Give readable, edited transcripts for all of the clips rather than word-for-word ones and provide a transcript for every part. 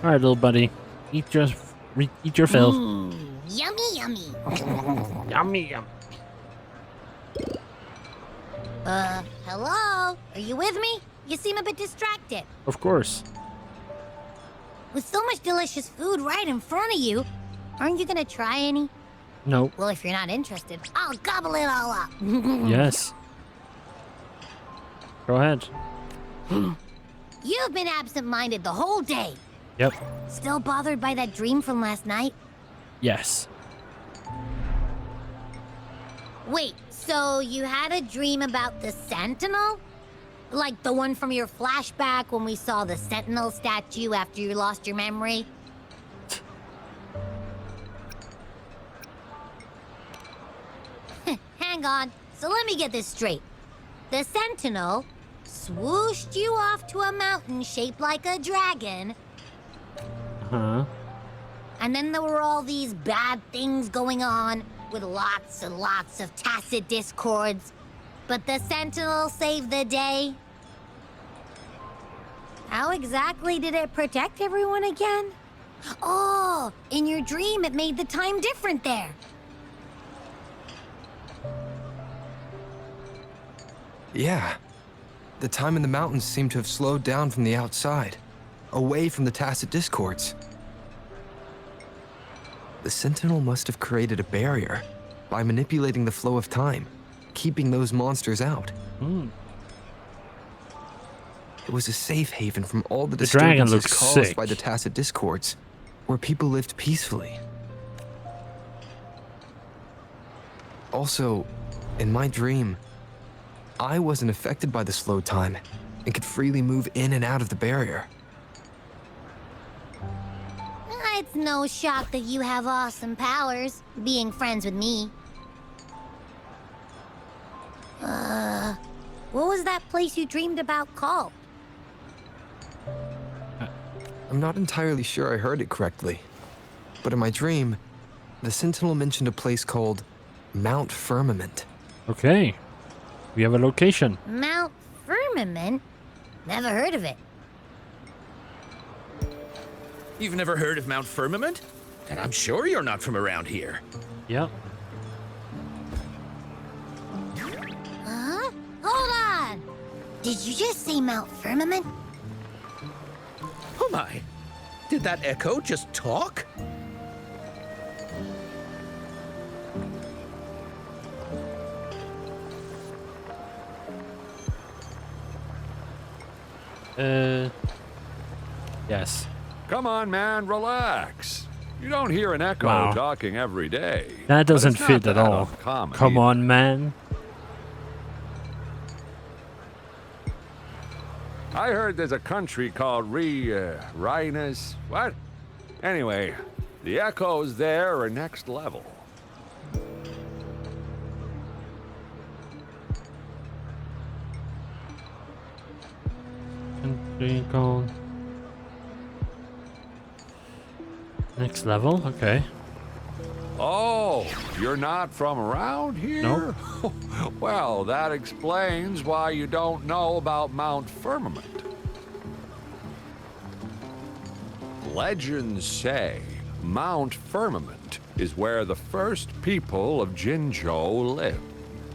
All right, little buddy. Eat your fill. Yummy, yummy. Yummy, yum. Hello? Are you with me? You seem a bit distracted. Of course. With so much delicious food right in front of you, aren't you gonna try any? Nope. Well, if you're not interested, I'll gobble it all up. Yes. Go ahead. You've been absent-minded the whole day. Yep. Still bothered by that dream from last night? Yes. Wait, so you had a dream about the Sentinel? Like the one from your flashback when we saw the Sentinel statue after you lost your memory? Hang on, so let me get this straight. The Sentinel swooshed you off to a mountain shaped like a dragon, Huh? and then there were all these bad things going on with lots and lots of tacit discords. But the Sentinel saved the day. How exactly did it protect everyone again? Oh, in your dream it made the time different there. Yeah. The time in the mountains seemed to have slowed down from the outside, away from the tacit discords. The Sentinel must have created a barrier by manipulating the flow of time, keeping those monsters out. Hmm. It was a safe haven from all the dragon disturbances looks caused sick. by the tacit discords, where people lived peacefully. Also, in my dream, I wasn't affected by the slow time and could freely move in and out of the barrier. It's no shock that you have awesome powers, being friends with me. What was that place you dreamed about called? I'm not entirely sure I heard it correctly, but in my dream, the Sentinel mentioned a place called Mount Firmament. Okay. We have a location. Mount Firmament? Never heard of it. You've never heard of Mount Firmament? And I'm sure you're not from around here. Yep. Huh? Hold on! Did you just say Mount Firmament? Oh my! Did that echo just talk? Yes. Come on, man, relax. You don't hear an echo Wow. talking every day. That But doesn't it's not fit at that all. uncommon Come either. on, man. I heard there's a country called Rhinus. What? Anyway, the echoes there are next level. Country called. Next level. Okay. Oh, you're not from around here? Nope. Well, that explains why you don't know about Mount Firmament. Legends say Mount Firmament is where the first people of Jinzhou lived.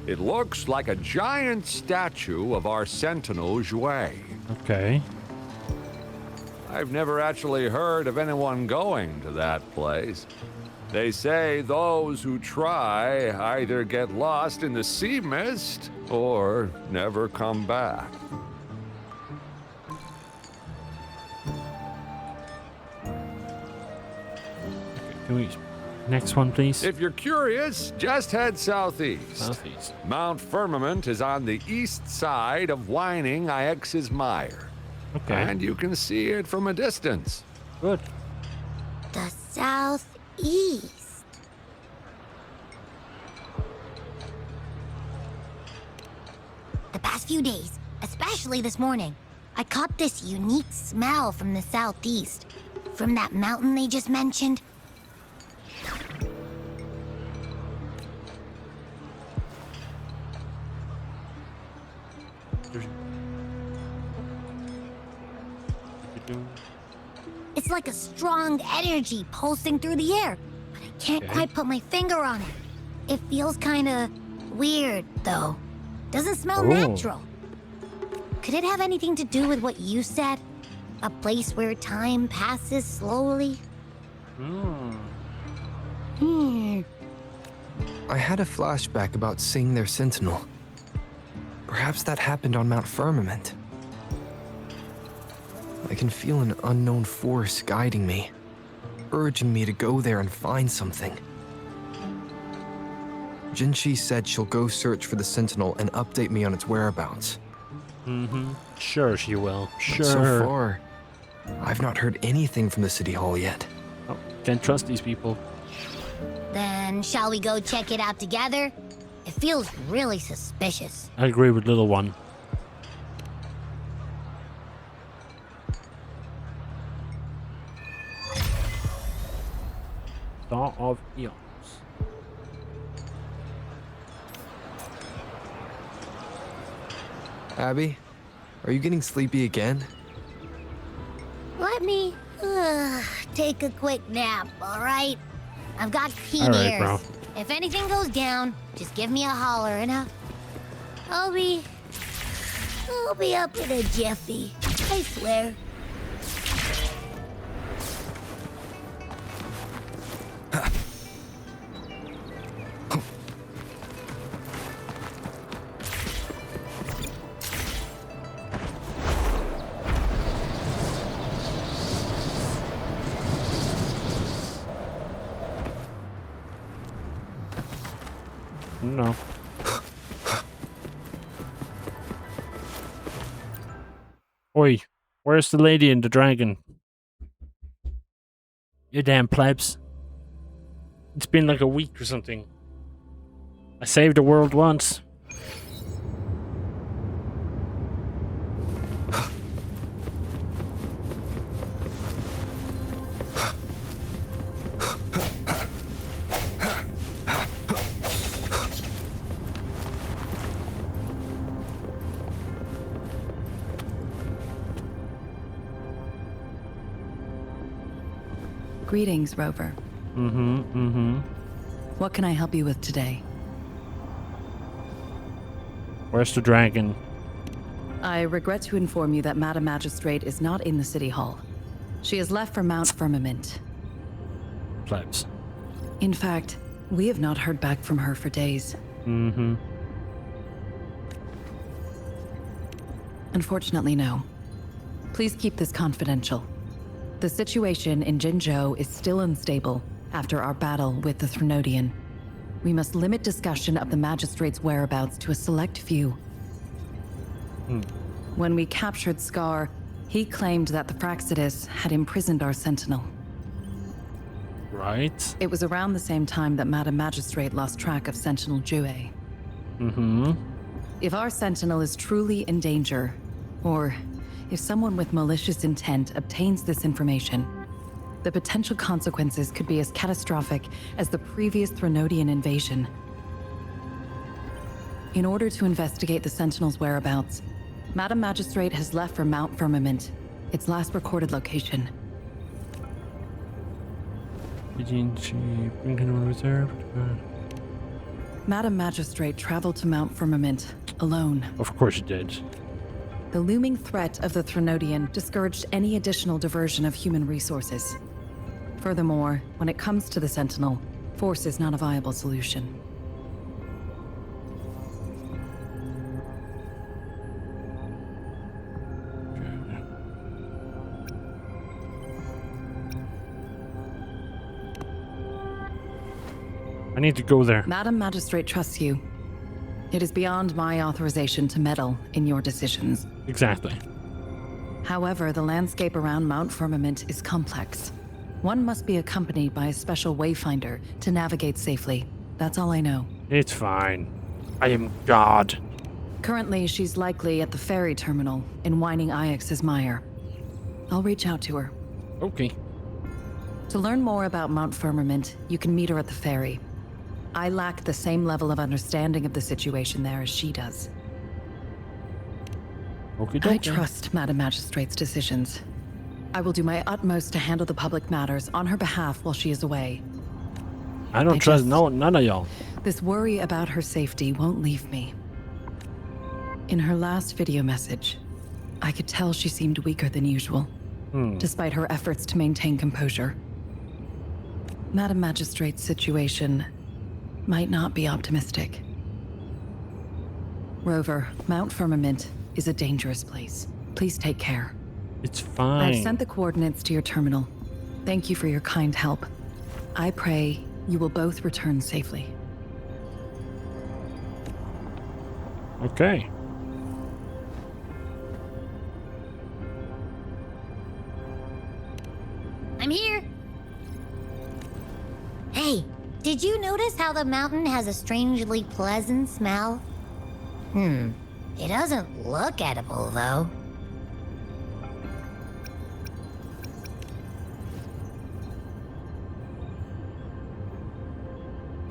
It looks like a giant statue of our Sentinel Zhui. Okay. I've never actually heard of anyone going to that place. They say those who try either get lost in the sea mist or never come back. Can we... Next one, please. If you're curious, just head southeast. Southeast. Mount Firmament is on the east side of Whining Ix's Mire. Okay. And you can see it from a distance. Good. The southeast. The past few days, especially this morning, I caught this unique smell from the southeast. From that mountain they just mentioned. It's like a strong energy pulsing through the air, but I can't quite put my finger on it. It feels kinda weird, though. Doesn't smell natural. Could it have anything to do with what you said? A place where time passes slowly? I had a flashback about seeing their sentinel. Perhaps that happened on Mount Firmament. I can feel an unknown force guiding me, urging me to go there and find something. Jinchi said she'll go search for the sentinel and update me on its whereabouts. Sure she will. Sure. So far, I've not heard anything from the City Hall yet. Oh, can't trust these people. Then shall we go check it out together? It feels really suspicious. I agree with little one. Star of Eons. Abby, are you getting sleepy again? Let me take a quick nap, all right? I've got keen All right, ears. bro. If anything goes down, just give me a holler and I'll be up in a jiffy. I swear. No. Oi, where's the lady and the dragon? You damn plebs. It's been like a week or something. I saved the world once. Greetings, Rover. What can I help you with today? Where's the dragon? I regret to inform you that Madam Magistrate is not in the City Hall. She has left for Mount Firmament. Plebs. In fact, we have not heard back from her for days. Unfortunately, no. Please keep this confidential. The situation in Jinzhou is still unstable after our battle with the Threnodian. We must limit discussion of the Magistrate's whereabouts to a select few. When we captured Scar, he claimed that the Praxidus had imprisoned our Sentinel. Right. It was around the same time that Madam Magistrate lost track of Sentinel Jue. If our Sentinel is truly in danger, or if someone with malicious intent obtains this information, the potential consequences could be as catastrophic as the previous Threnodian invasion. In order to investigate the Sentinel's whereabouts, Madam Magistrate has left for Mount Firmament, its last recorded location. Madam Magistrate traveled to Mount Firmament alone. Of course you did. The looming threat of the Threnodian discouraged any additional diversion of human resources. Furthermore, when it comes to the Sentinel, force is not a viable solution. I need to go there. Madam Magistrate trusts you. It is beyond my authorization to meddle in your decisions. Exactly. However, the landscape around Mount Firmament is complex. One must be accompanied by a special wayfinder to navigate safely. That's all I know. It's fine. I am God. Currently, she's likely at the ferry terminal in Whining Ix's Mire. I'll reach out to her. Okay. To learn more about Mount Firmament, you can meet her at the ferry. I lack the same level of understanding of the situation there as she does. Okay. I trust Madam Magistrate's decisions. I will do my utmost to handle the public matters on her behalf while she is away. I don't trust none of y'all. This worry about her safety won't leave me. In her last video message, I could tell she seemed weaker than usual, despite her efforts to maintain composure. Madam Magistrate's situation might not be optimistic. Rover, Mount Firmament is a dangerous place. Please take care. It's fine. I've sent the coordinates to your terminal. Thank you for your kind help. I pray you will both return safely. Okay. I'm here. Hey, did you notice how the mountain has a strangely pleasant smell? It doesn't look edible, though.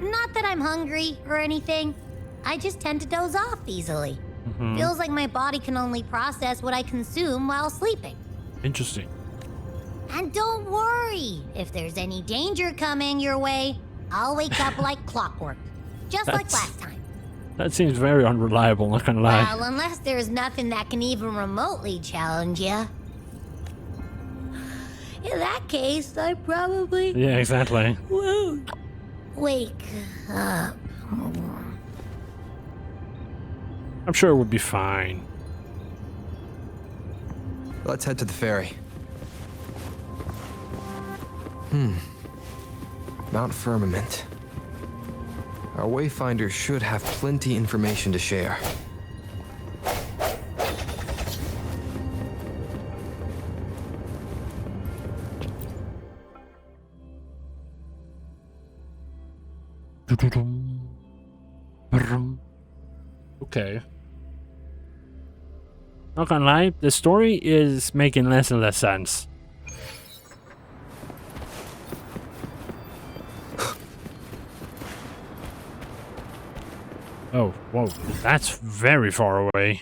Not that I'm hungry or anything. I just tend to doze off easily. Feels like my body can only process what I consume while sleeping. Interesting. And don't worry, if there's any danger coming your way, I'll wake up like clockwork. Just like last time. That seems very unreliable, not gonna lie. Well, unless there's nothing that can even remotely challenge you. In that case, I probably Yeah, exactly. won't wake up. I'm sure it would be fine. Let's head to the ferry. Mount Firmament. Our Wayfinder should have plenty information to share. Okay. Not gonna lie, the story is making less and less sense. Oh, whoa, that's very far away.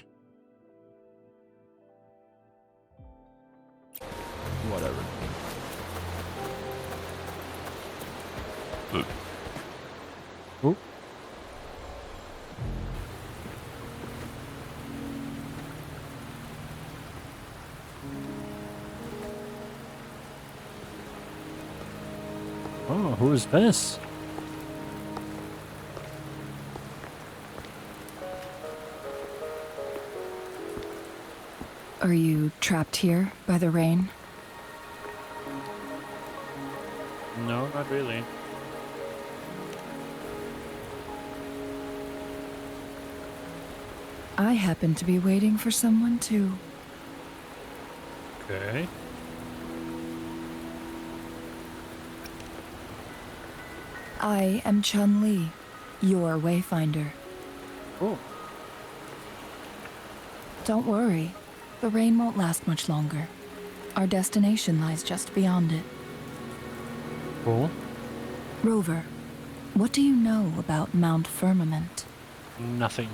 Whatever. Oh. Oh, who is this? Are you trapped here by the rain? No, not really. I happen to be waiting for someone too. Okay. I am Chun-Li, your Wayfinder. Oh. Don't worry, the rain won't last much longer. Our destination lies just beyond it. Cool. Rover, what do you know about Mount Firmament? Nothing.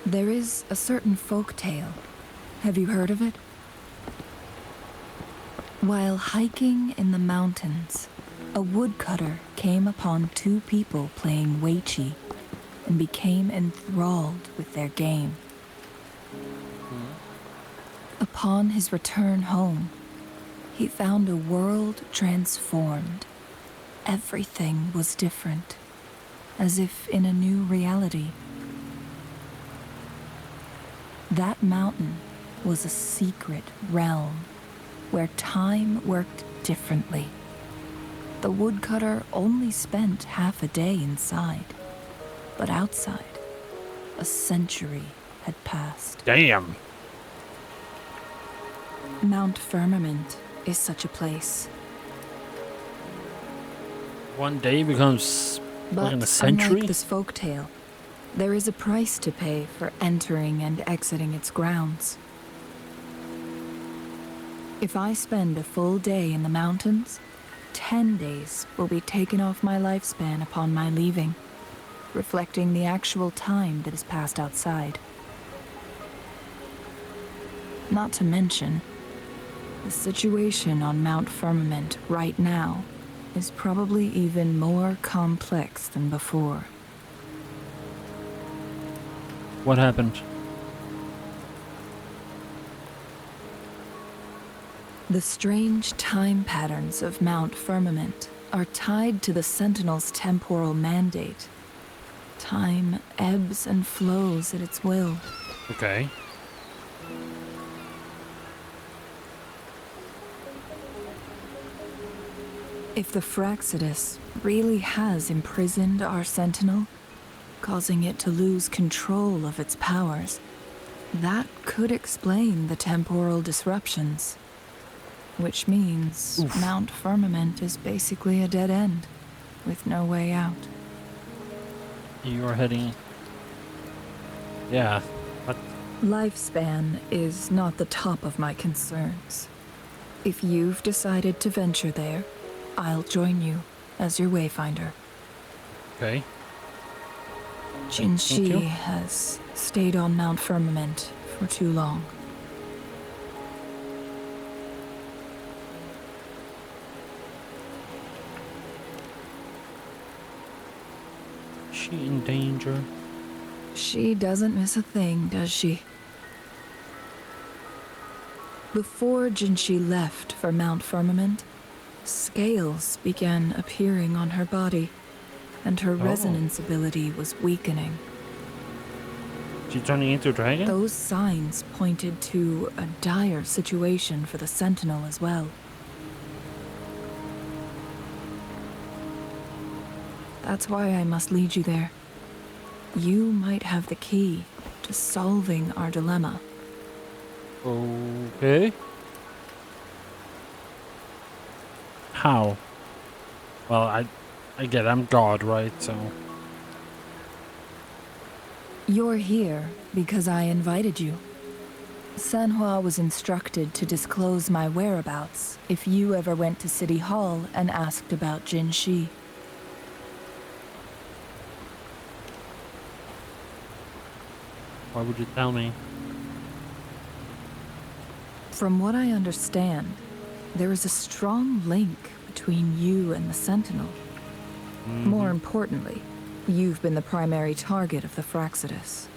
There is a certain folk tale. Have you heard of it? While hiking in the mountains, a woodcutter came upon two people playing Weiqi and became enthralled with their game. Upon his return home, he found a world transformed. Everything was different, as if in a new reality. That mountain was a secret realm where time worked differently. The woodcutter only spent half a day inside, but outside, a century had passed. Damn. Mount Firmament is such a place. One day becomes like in a But century. unlike this folktale, there is a price to pay for entering and exiting its grounds. If I spend a full day in the mountains, 10 days will be taken off my lifespan upon my leaving, reflecting the actual time that is passed outside. Not to mention, the situation on Mount Firmament right now is probably even more complex than before. What happened? The strange time patterns of Mount Firmament are tied to the Sentinel's temporal mandate. Time ebbs and flows at its will. Okay. If the Fraxidus really has imprisoned our Sentinel, causing it to lose control of its powers, that could explain the temporal disruptions. Which means Mount Firmament is basically a dead end, with no way out. You are heading... Yeah, but... Lifespan is not the top of my concerns. If you've decided to venture there, I'll join you as your wayfinder. Okay. Jinshi has stayed on Mount Firmament for too long. Is she in danger? She doesn't miss a thing, does she? Before Jinshi left for Mount Firmament, scales began appearing on her body, and her resonance ability was weakening. She turning into a dragon? Those signs pointed to a dire situation for the Sentinel as well. That's why I must lead you there. You might have the key to solving our dilemma. Okay. How? Well, I get I'm God, right? So... You're here because I invited you. Sanhua was instructed to disclose my whereabouts if you ever went to City Hall and asked about Jinshi. Why would you tell me? From what I understand, there is a strong link between you and the Sentinel. More importantly, you've been the primary target of the Fraxidus.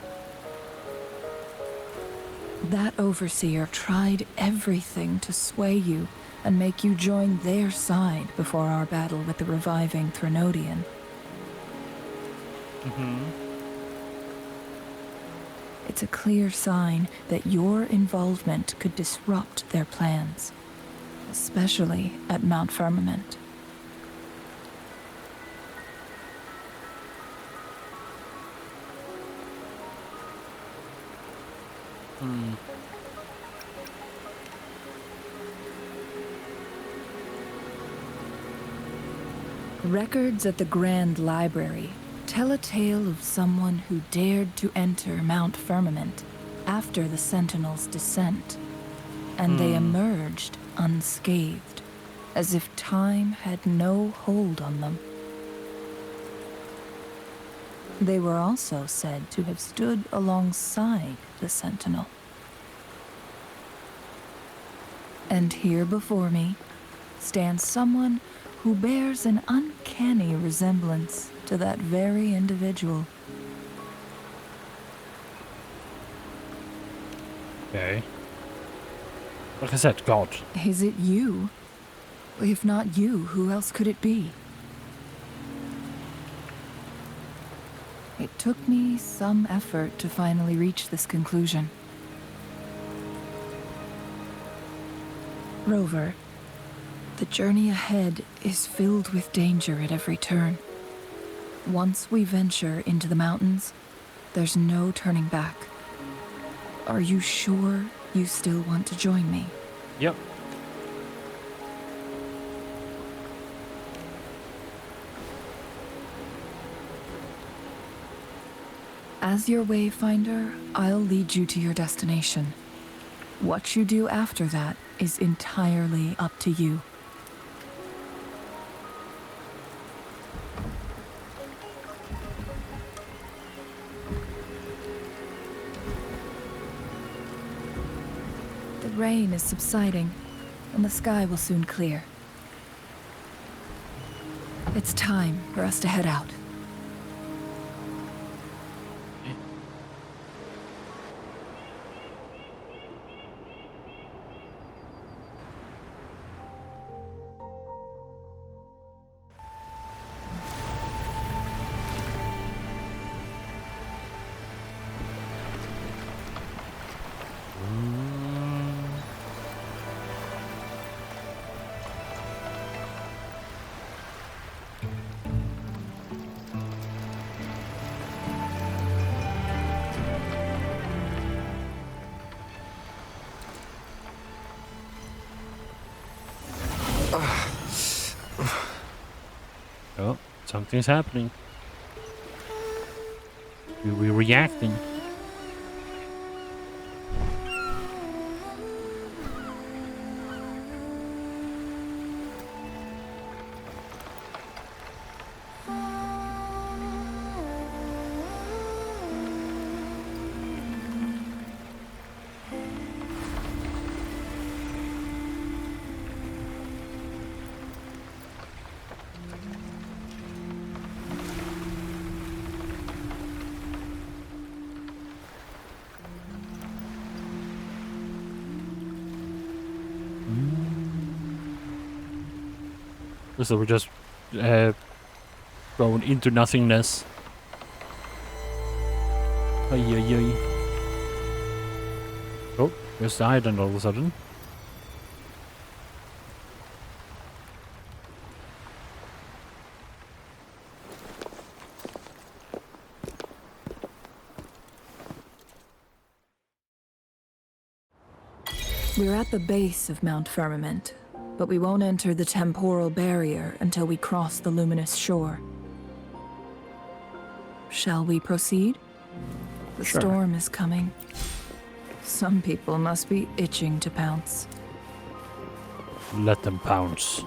That overseer tried everything to sway you and make you join their side before our battle with the reviving Threnodian. It's a clear sign that your involvement could disrupt their plans, especially at Mount Firmament. Records at the Grand Library tell a tale of someone who dared to enter Mount Firmament after the Sentinel's descent, and they emerged unscathed, as if time had no hold on them. They were also said to have stood alongside the Sentinel. And here before me stands someone who bears an uncanny resemblance to that very individual. Okay. Like I said, God. Is it you? If not you, who else could it be? It took me some effort to finally reach this conclusion. Rover, the journey ahead is filled with danger at every turn. Once we venture into the mountains, there's no turning back. Are you sure you still want to join me? Yep. As your wayfinder, I'll lead you to your destination. What you do after that is entirely up to you. rain is subsiding, and the sky will soon clear. It's time for us to head out. Oh, something's happening. We're reacting. So we're just going into nothingness. Ay, ay, ay. Oh, there's the island all of a sudden. We're at the base of Mount Firmament, but we won't enter the temporal barrier until we cross the luminous shore. Shall we proceed? The Sure. storm is coming. Some people must be itching to pounce. Let them pounce.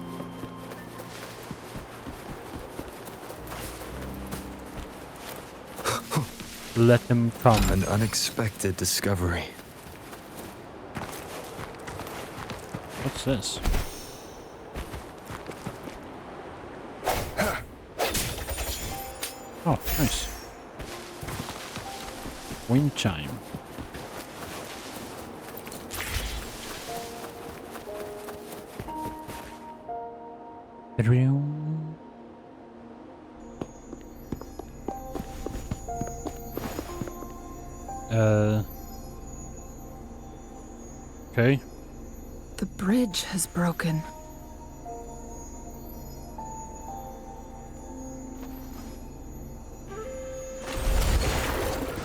Let them come. An unexpected discovery. What's this? Oh, nice. Wind chime. Okay. The bridge has broken.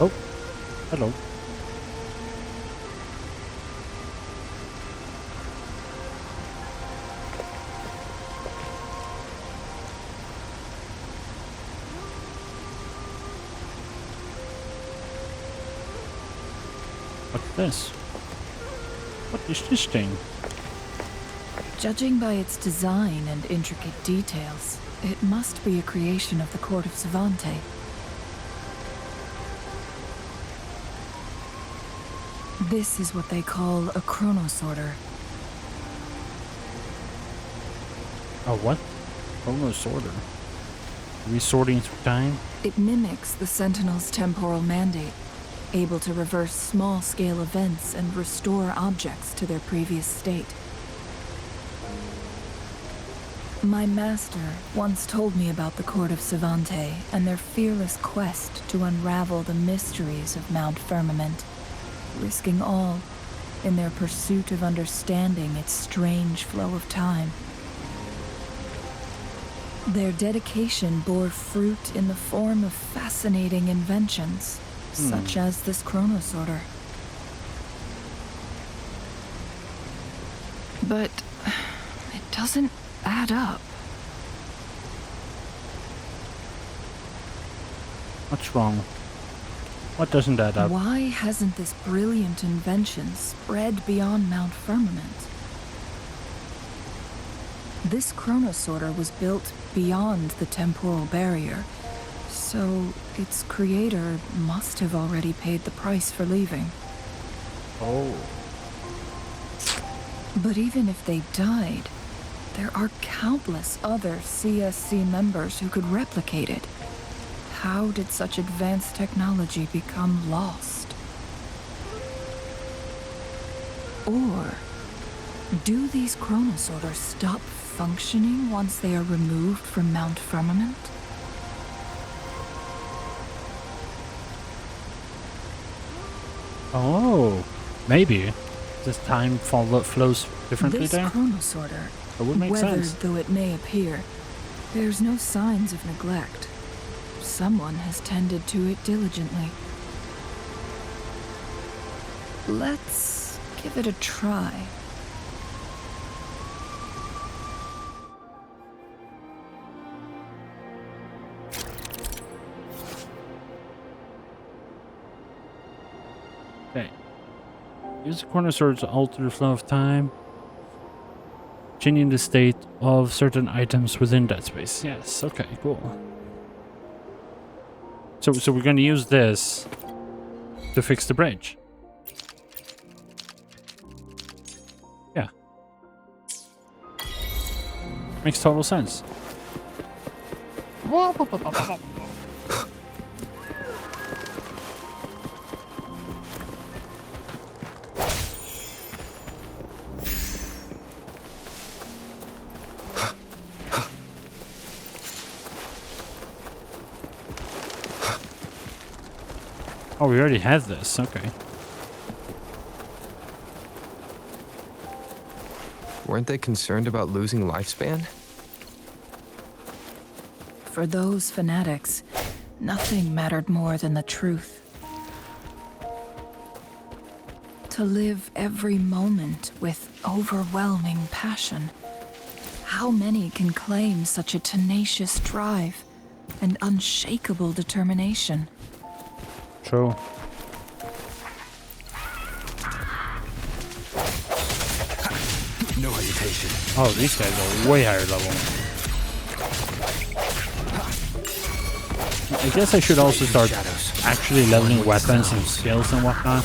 Oh, hello. What's this? What is this thing? Judging by its design and intricate details, it must be a creation of the court of Savante. This is what they call a chronosorter. Oh, what? Chronosorter. Resorting through time? It mimics the Sentinel's temporal mandate, able to reverse small-scale events and restore objects to their previous state. My master once told me about the Court of Savante and their fearless quest to unravel the mysteries of Mount Firmament, risking all in their pursuit of understanding its strange flow of time. Their dedication bore fruit in the form of fascinating inventions, such as this chronosorter. But it doesn't add up. What's wrong? What doesn't add up? Why hasn't this brilliant invention spread beyond Mount Firmament? This chronosorter was built beyond the temporal barrier, so its creator must have already paid the price for leaving. Oh. But even if they died, there are countless other CSC members who could replicate it. How did such advanced technology become lost? Or do these chronosorters stop functioning once they are removed from Mount Firmament? Oh, maybe. This time flows differently This there? chronosorter, That would make weathered sense. though it may appear, bears no signs of neglect. Someone has tended to it diligently. Let's give it a try. Okay. Use the corner sword to alter the flow of time, changing the state of certain items within that space. Yes, okay, cool. So we're gonna use this to fix the bridge. Yeah. Makes total sense. Oh, we already have this. Okay. Weren't they concerned about losing lifespan? For those fanatics, nothing mattered more than the truth. To live every moment with overwhelming passion. How many can claim such a tenacious drive and unshakable determination? True. No hesitation. Oh, these guys are way higher level. I guess I should also start actually leveling weapons and skills and whatnot.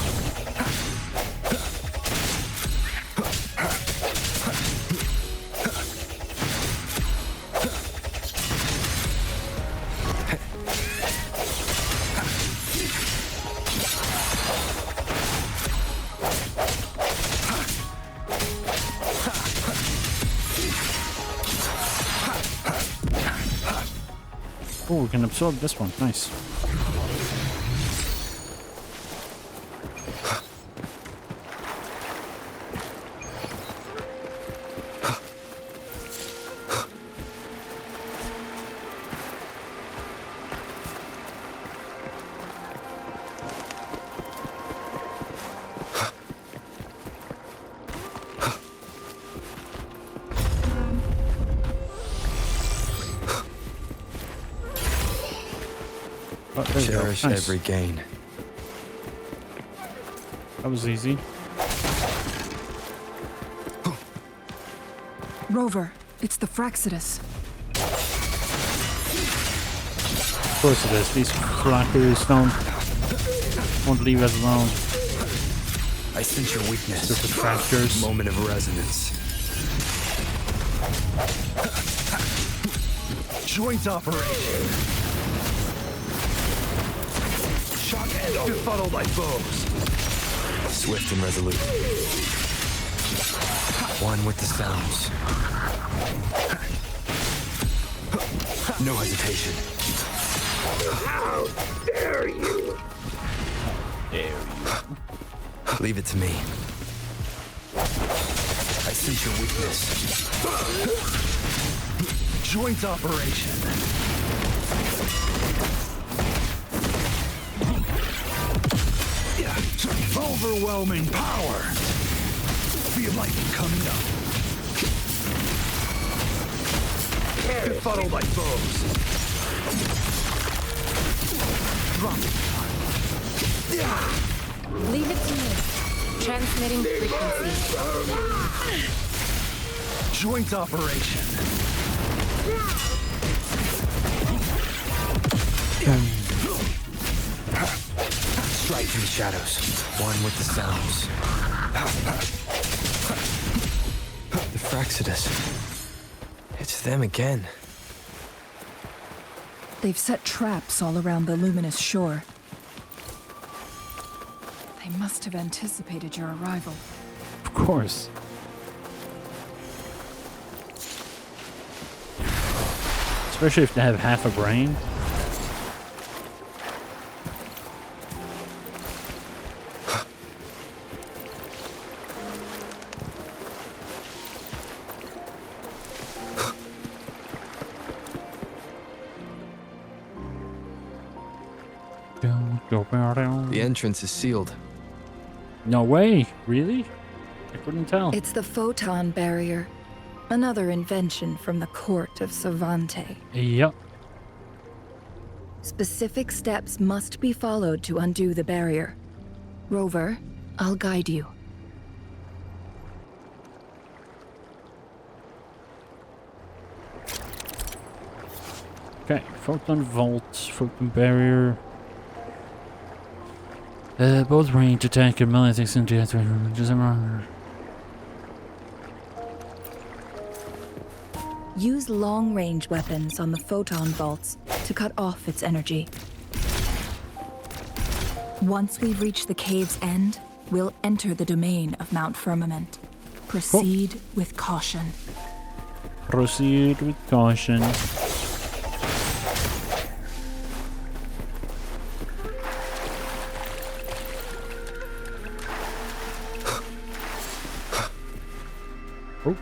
Oh, we can absorb this one. Nice. Oh, there we go. Cherish Nice. every gain. That was easy. Rover, it's the Fraxidus. Of course it is. These flackers won't leave us alone. I sense your weakness. Stupid fractures. Moment of resonance. Joint operation. Shock and befuddle thy foes. Swift and resolute. One with the sounds. No hesitation. How dare you! Leave it to me. I sense your weakness. Joint operation. Overwhelming power. Feel like coming up. Befuddle thy foes. Drop it. Leave it to me. Transmitting frequency. Joint operation. Strike from the shadows. One with the sounds. Frexidus. It's them again. They've set traps all around the luminous shore. They must have anticipated your arrival. Of course. Especially if they have half a brain. The entrance is sealed. No way, really? I couldn't tell. It's the photon barrier. Another invention from the court of Savante. Yep. Specific steps must be followed to undo the barrier. Rover, I'll guide you. Okay, photon vault, photon barrier. Both range attack and melee attacks into Use long-range weapons on the photon vaults to cut off its energy. Once we've reached the cave's end, we'll enter the domain of Mount Firmament. Proceed with caution. Proceed with caution. Oh.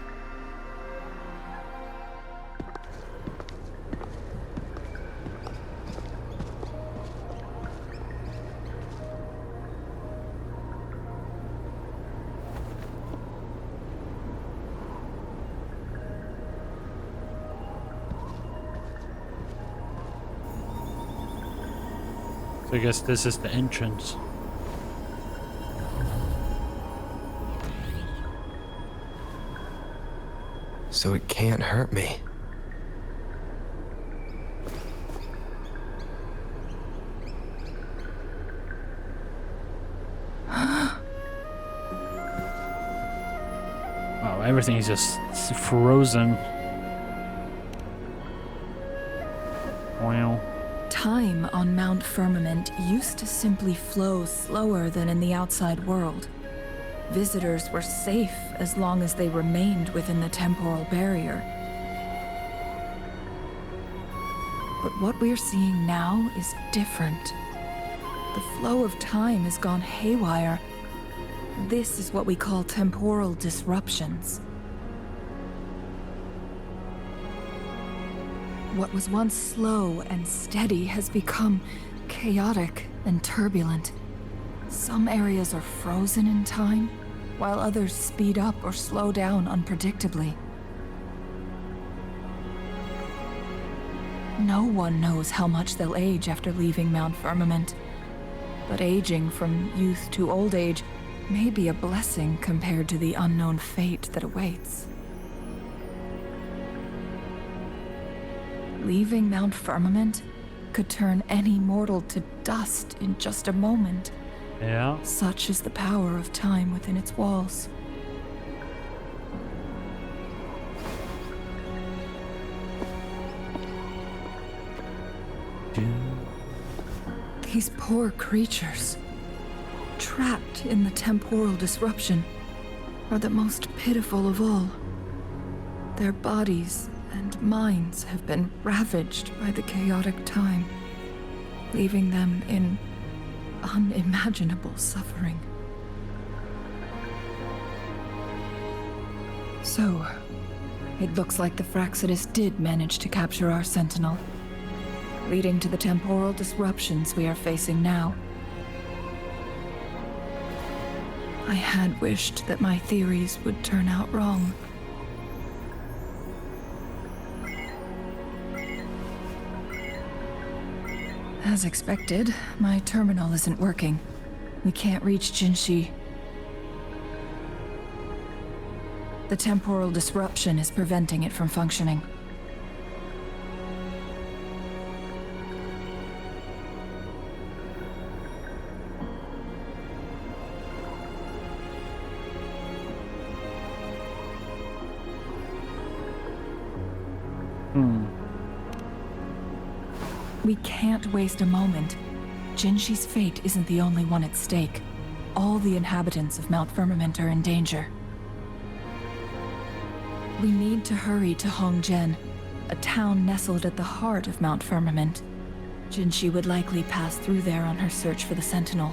So I guess this is the entrance. So it can't hurt me. Wow, everything is just frozen. Wow. Time on Mount Firmament used to simply flow slower than in the outside world. Visitors were safe as long as they remained within the temporal barrier. But what we're seeing now is different. The flow of time has gone haywire. This is what we call temporal disruptions. What was once slow and steady has become chaotic and turbulent. Some areas are frozen in time, while others speed up or slow down unpredictably. No one knows how much they'll age after leaving Mount Firmament, but aging from youth to old age may be a blessing compared to the unknown fate that awaits. Leaving Mount Firmament could turn any mortal to dust in just a moment. Yeah. Such is the power of time within its walls. These poor creatures, trapped in the temporal disruption, are the most pitiful of all. Their bodies and minds have been ravaged by the chaotic time, leaving them in unimaginable suffering. So, it looks like the Frexidus did manage to capture our sentinel, leading to the temporal disruptions we are facing now. I had wished that my theories would turn out wrong. As expected, my terminal isn't working. We can't reach Jinshi. The temporal disruption is preventing it from functioning. We can't waste a moment. Jinshi's fate isn't the only one at stake. All the inhabitants of Mount Firmament are in danger. We need to hurry to Hongjian, a town nestled at the heart of Mount Firmament. Jinshi would likely pass through there on her search for the Sentinel.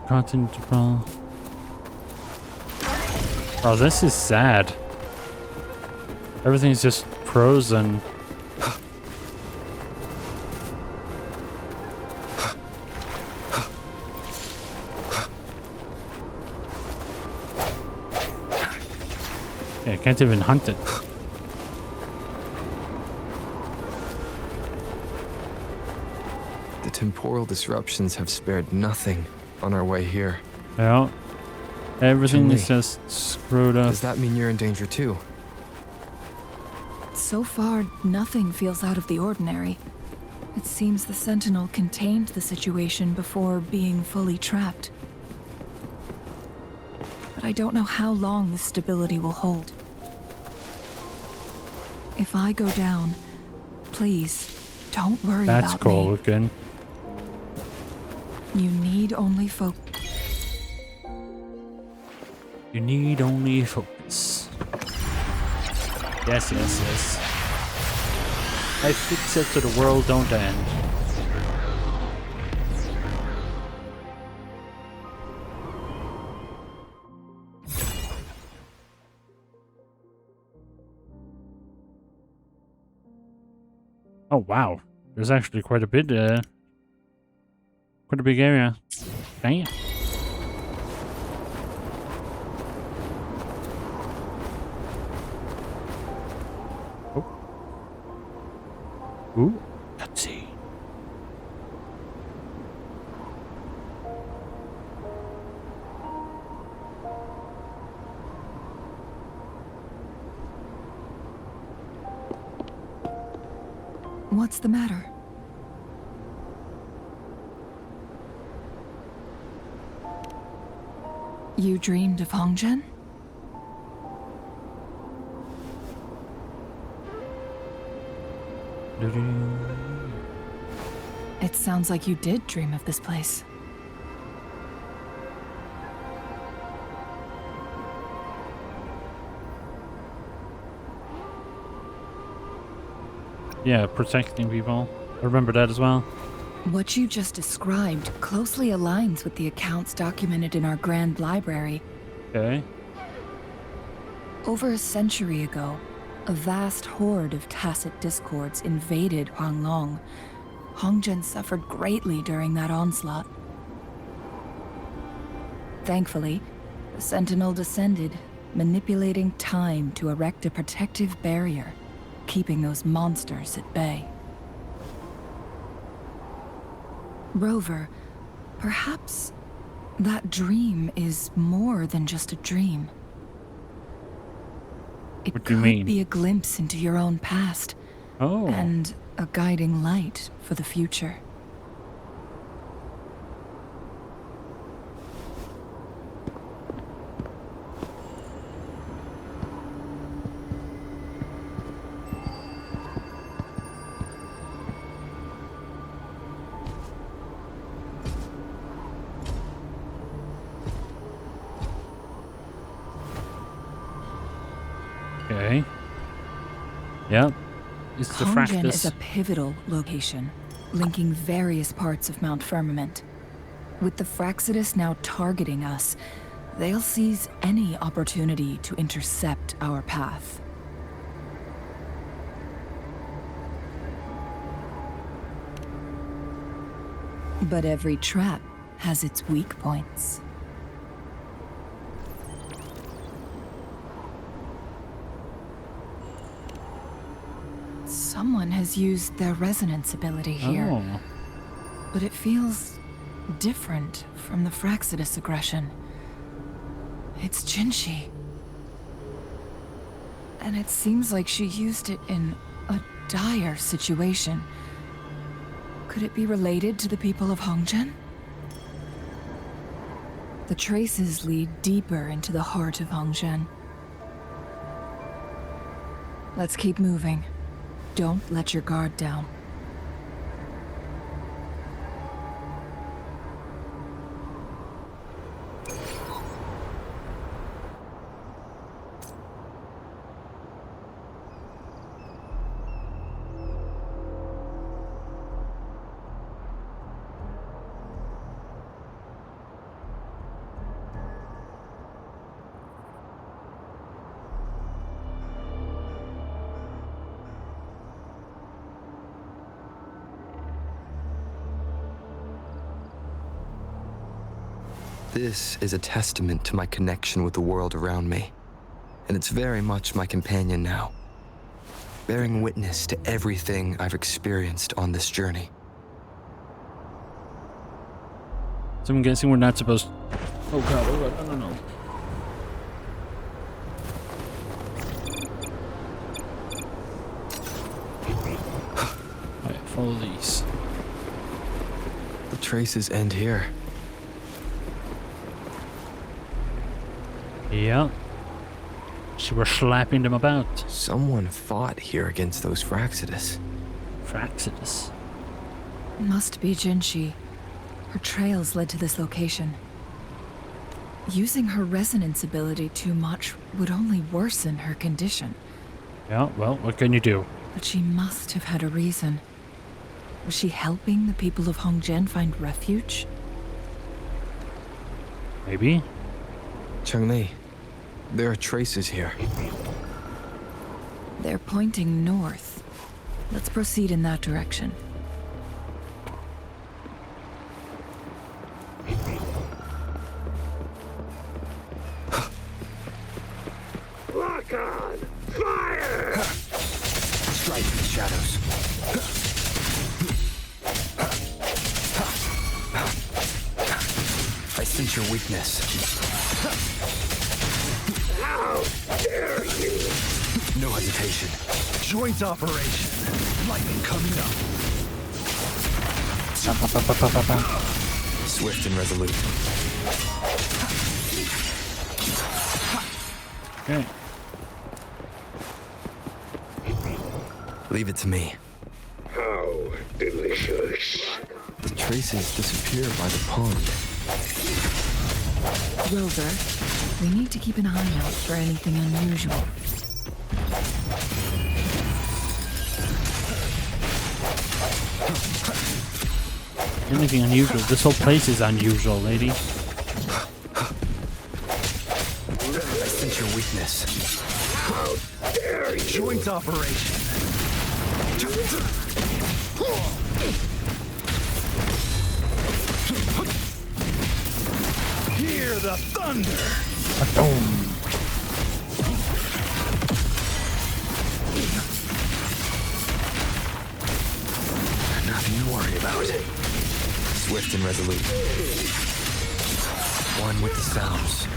Continue to crawl. Oh, this is sad. Everything's just frozen. Yeah, I can't even hunt it. The temporal disruptions have spared nothing on our way here. Yeah. Everything Chun-Li, is just screwed up. Does that mean you're in danger too? So far, nothing feels out of the ordinary. It seems the Sentinel contained the situation before being fully trapped. But I don't know how long this stability will hold. If I go down, please, don't worry about me. That's cool looking. You need only focus. You need only focus. Yes, yes, yes. I fix it so the world don't end. Oh wow, there's actually quite a bit, quite a big area. Damn. Oh. Ooh, let's see. What's the matter? You dreamed of Hongjian? It sounds like you did dream of this place. Yeah, protecting people. I remember that as well. What you just described closely aligns with the accounts documented in our Grand Library. Okay. Over a century ago, a vast horde of tacit discords invaded Huanglong. Hongjian suffered greatly during that onslaught. Thankfully, the Sentinel descended, manipulating time to erect a protective barrier, keeping those monsters at bay. Rover, perhaps that dream is more than just a dream. It What do you could mean? be a glimpse into your own past, Oh. and a guiding light for the future. Okay. Yep. It's the Hongjian is a Fractus. pivotal location, linking various parts of Mount Firmament. With the Fractus now targeting us, they'll seize any opportunity to intercept our path. But every trap has its weak points. Someone has used their resonance ability here, Oh. but it feels different from the Fractus aggression. It's Jinshi. And it seems like she used it in a dire situation. Could it be related to the people of Hongzhen? The traces lead deeper into the heart of Hongzhen. Let's keep moving. Don't let your guard down. This is a testament to my connection with the world around me, and it's very much my companion now, bearing witness to everything I've experienced on this journey. So I'm guessing we're not supposed to... Oh god, no. Alright, follow these. The traces end here. Yeah. So we're slapping them about. Someone fought here against those Fraxidus. Fraxidus. Must be Jinshi. Her trails led to this location. Using her resonance ability too much would only worsen her condition. Yeah, well, what can you do? But she must have had a reason. Was she helping the people of Hongzhen find refuge? Maybe? Changli, there are traces here. They're pointing north. Let's proceed in that direction. Lock on! Fire! Strike in the shadows. I sense your weakness. How dare you! No hesitation. Joint operation. Lightning coming up. Swift and resolute. Okay. Leave it to me. How delicious. The traces disappear by the pond. Rover, we need to keep an eye out for anything unusual. Anything unusual? This whole place is unusual, lady. I sense your weakness. How dare you! Joint operation. Hear the thunder! Nothing to worry about. Swift and resolute. One with the sounds.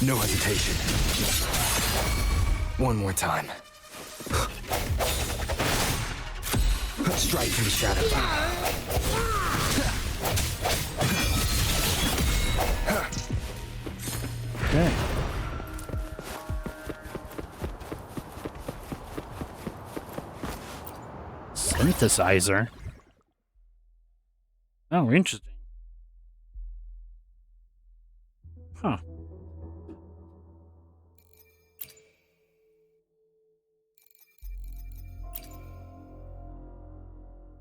No hesitation. One more time. Strike from the shadows. Okay. Synthesizer. Oh, interesting. Huh.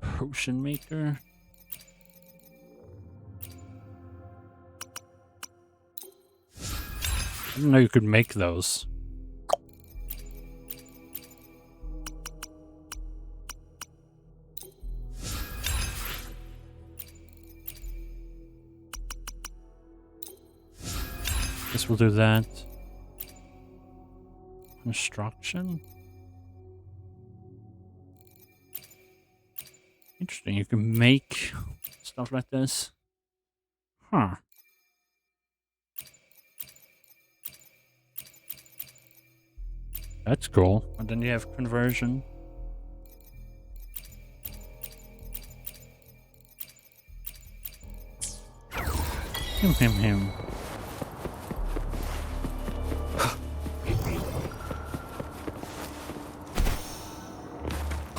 Potion maker. I didn't know you could make those. Guess we'll do that. Construction. Interesting, you can make stuff like this. Huh. That's cool. And then you have conversion. Him.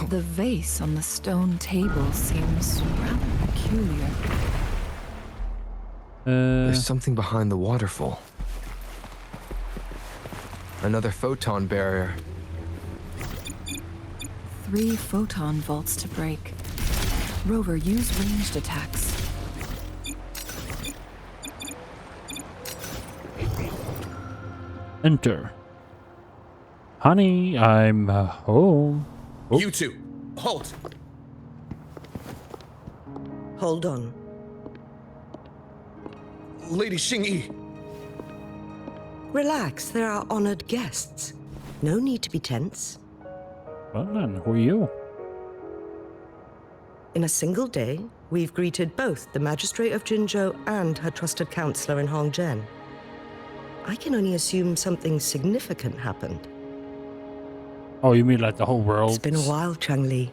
The vase on the stone table seems rather peculiar. There's something behind the waterfall. Another photon barrier. 3 photon vaults to break. Rover, use ranged attacks. Enter. Honey, I'm home. Oh. You two, halt! Hold on. Lady Xingyi. Relax, there are honored guests. No need to be tense. Well then, who are you? In a single day, we've greeted both the Magistrate of Jinzhou and her trusted counselor in Hongzhen. I can only assume something significant happened. Oh, you mean like the whole world? It's been a while, Changli.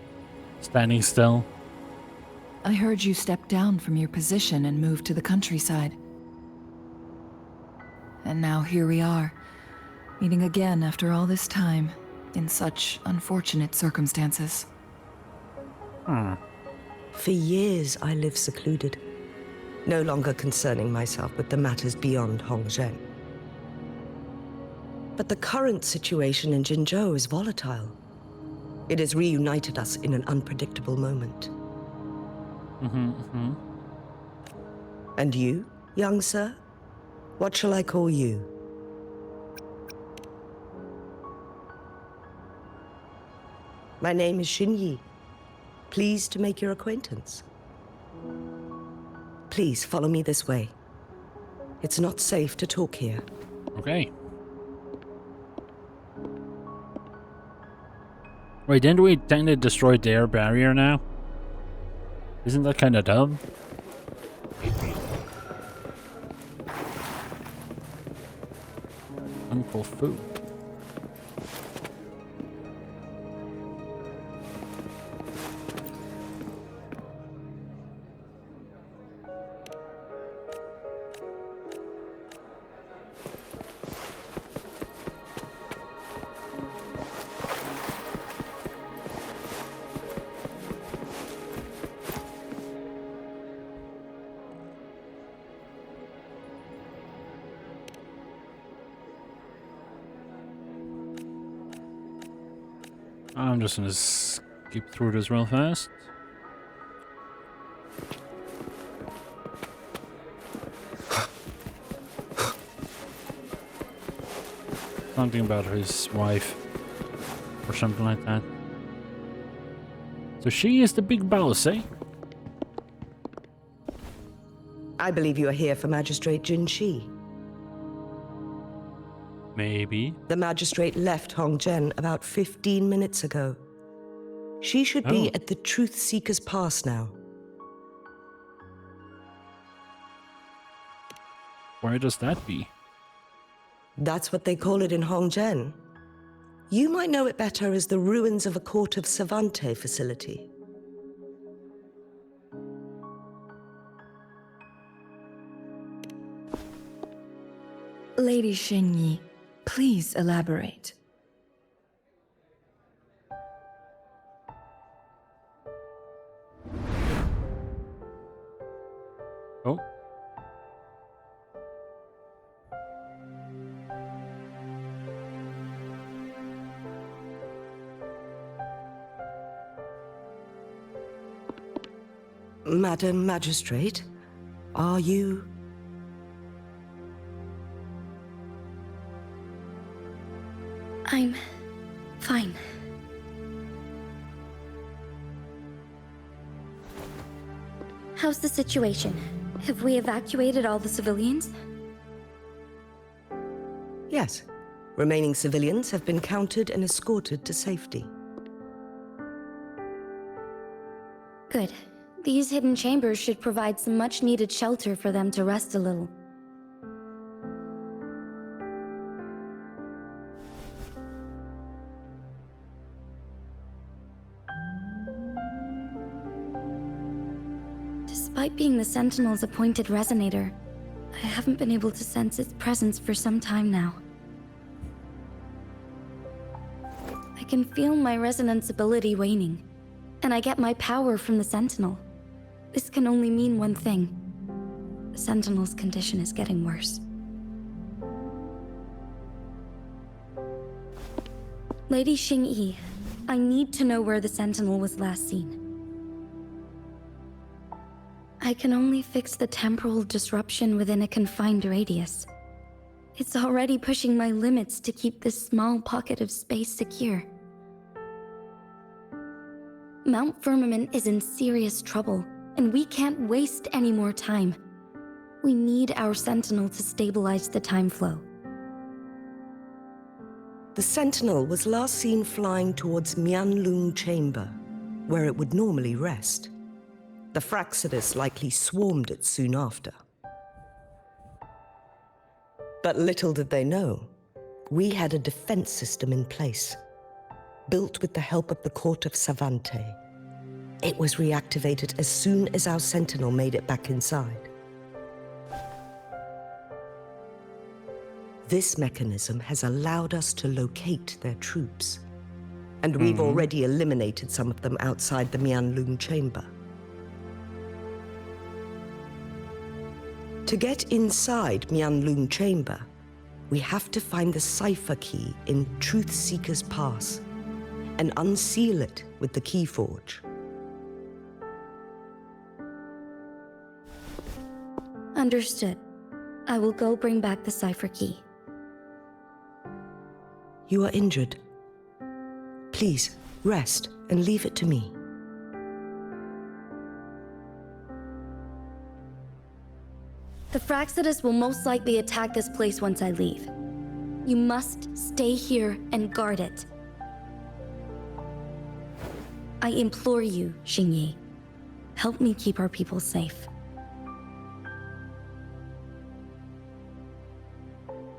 Standing still. I heard you stepped down from your position and moved to the countryside. And now here we are, meeting again after all this time, in such unfortunate circumstances. For years, I lived secluded, no longer concerning myself with the matters beyond Hongzhen. But the current situation in Jinzhou is volatile. It has reunited us in an unpredictable moment. And you, young sir? What shall I call you? My name is Xingyi. Pleased to make your acquaintance. Please follow me this way. It's not safe to talk here. Okay. Wait, didn't we kind of destroy their barrier now? Isn't that kind of dumb? Uncle Fu. I'm just gonna skip through this real fast. Something about his wife or something like that. So she is the big boss, eh? I believe you are here for Magistrate Jin Shi. Maybe. The magistrate left Hongzhen about 15 minutes ago. She should be at the Truth Seeker's Pass now. Where does that be? That's what they call it in Hongzhen. You might know it better as the ruins of a Court of Savante facility. Lady Xingyi, please elaborate. Oh. Madam Magistrate, are you... I'm fine. How's the situation? Have we evacuated all the civilians? Yes. Remaining civilians have been counted and escorted to safety. Good. These hidden chambers should provide some much-needed shelter for them to rest a little. Despite being the Sentinel's appointed resonator, I haven't been able to sense its presence for some time now. I can feel my resonance ability waning, and I get my power from the Sentinel. This can only mean one thing. The Sentinel's condition is getting worse. Lady Xingyi, I need to know where the Sentinel was last seen. I can only fix the temporal disruption within a confined radius. It's already pushing my limits to keep this small pocket of space secure. Mount Firmament is in serious trouble, and we can't waste any more time. We need our Sentinel to stabilize the time flow. The Sentinel was last seen flying towards Mianlung Chamber, where it would normally rest. The Fraxidus likely swarmed it soon after. But little did they know, we had a defense system in place, built with the help of the court of Savante. It was reactivated as soon as our Sentinel made it back inside. This mechanism has allowed us to locate their troops, and we've already eliminated some of them outside the Mianlung Chamber. To get inside Mianlung Chamber, we have to find the cipher key in Truth Seeker's Pass and unseal it with the Keyforge. Understood. I will go bring back the cipher key. You are injured. Please, rest and leave it to me. The Fraxidus will most likely attack this place once I leave. You must stay here and guard it. I implore you, Xingyi. Help me keep our people safe.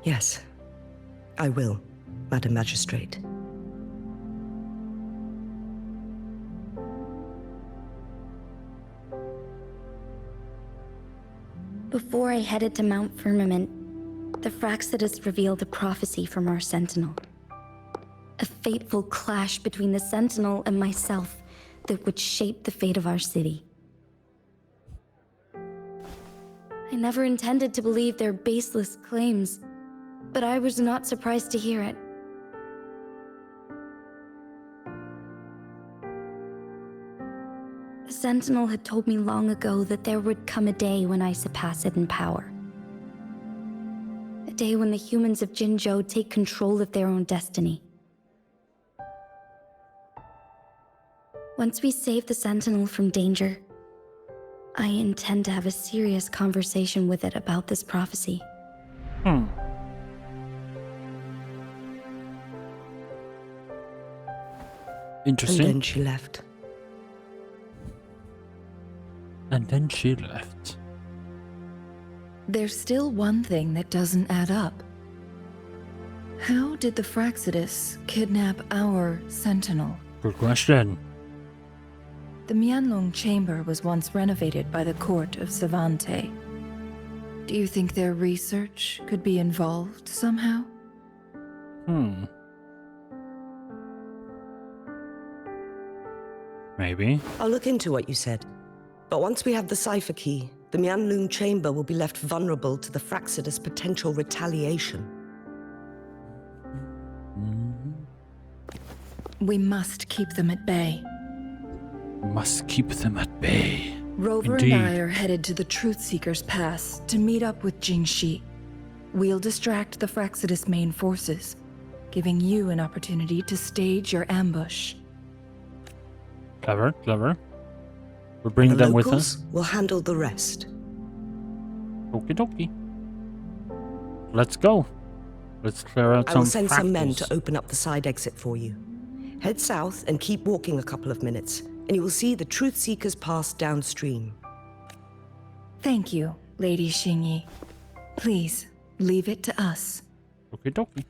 Yes, I will, Madam Magistrate. Before I headed to Mount Firmament, the Fraxidus revealed a prophecy from our Sentinel. A fateful clash between the Sentinel and myself that would shape the fate of our city. I never intended to believe their baseless claims, but I was not surprised to hear it. The Sentinel had told me long ago that there would come a day when I surpass it in power. A day when the humans of Jinzhou take control of their own destiny. Once we save the Sentinel from danger, I intend to have a serious conversation with it about this prophecy. Interesting. And then she left. And then she left. There's still one thing that doesn't add up. How did the Fraxidus kidnap our Sentinel? Good question. The Mianlung Chamber was once renovated by the court of Savante. Do you think their research could be involved somehow? Maybe. I'll look into what you said. But once we have the cipher key, the Mianlung Chamber will be left vulnerable to the Fraxidus' potential retaliation. We must keep them at bay. Must keep them at bay. Rover Indeed. and I are headed to the Truth Seeker's Pass to meet up with Jingxi. We'll distract the Fraxidus' main forces, giving you an opportunity to stage your ambush. Clever, clever. We're bringing them with us. We'll handle the rest. Okie dokie. Let's go. Let's clear out I some will send some men fractals. to open up the side exit for you. Head south and keep walking a couple of minutes, and you will see the Truth Seeker's Pass downstream. Thank you, Lady Xingyi. Please, leave it to us. Okie dokie.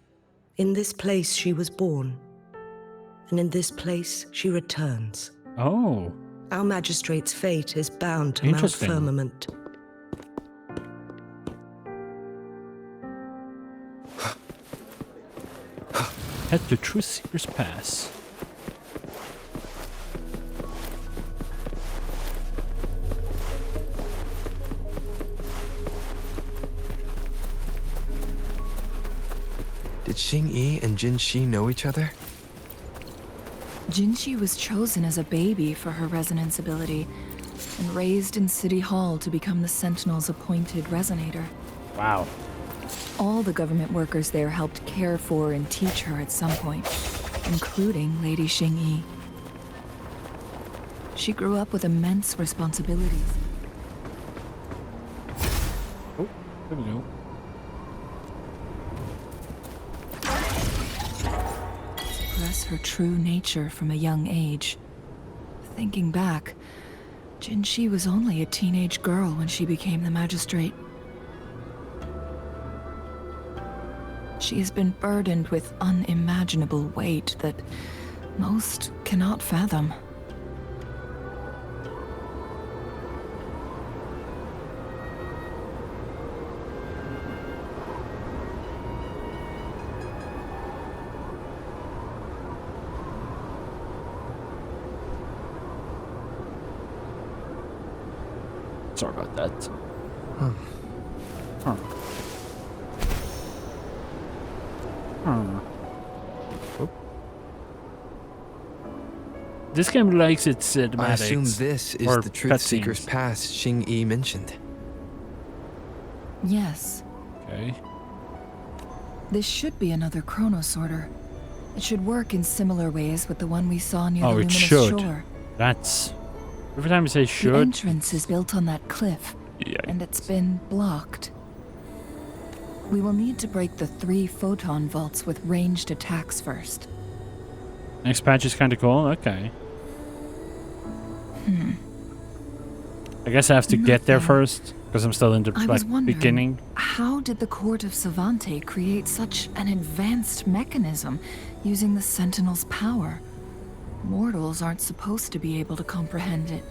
In this place she was born, and in this place she returns. Oh. Our magistrate's fate is bound to Mount Interesting. Firmament. Head to Truthseeker's Pass. Did Xing-Yi and Jin-Shi know each other? Jinshi was chosen as a baby for her resonance ability and raised in City Hall to become the Sentinel's appointed resonator. Wow. All the government workers there helped care for and teach her at some point, including Lady Xing-Yi. She grew up with immense responsibilities. Oh, there we go. Suppress her true nature from a young age. Thinking back, Jinshi was only a teenage girl when she became the magistrate. She has been burdened with unimaginable weight that most cannot fathom. Sorry about that. Huh. Huh. Huh. Oh. This game likes its cinematics. I assume this is or the Truthseeker's cutscenes. Pass Xing-Yi mentioned. Yes, Okay. this should be another chronosorter. It should work in similar ways with the one we saw near the Oh, it luminous should. shore. That's... Every time you say The should... entrance is built on that cliff, and it's been blocked. We will need to break the 3 photon vaults with ranged attacks first. Next patch is kind of cool. Okay. I guess I have to get there first, because I'm still in the I was wondering, beginning. how did the Court of Savante create such an advanced mechanism using the Sentinel's power? Mortals aren't supposed to be able to comprehend it.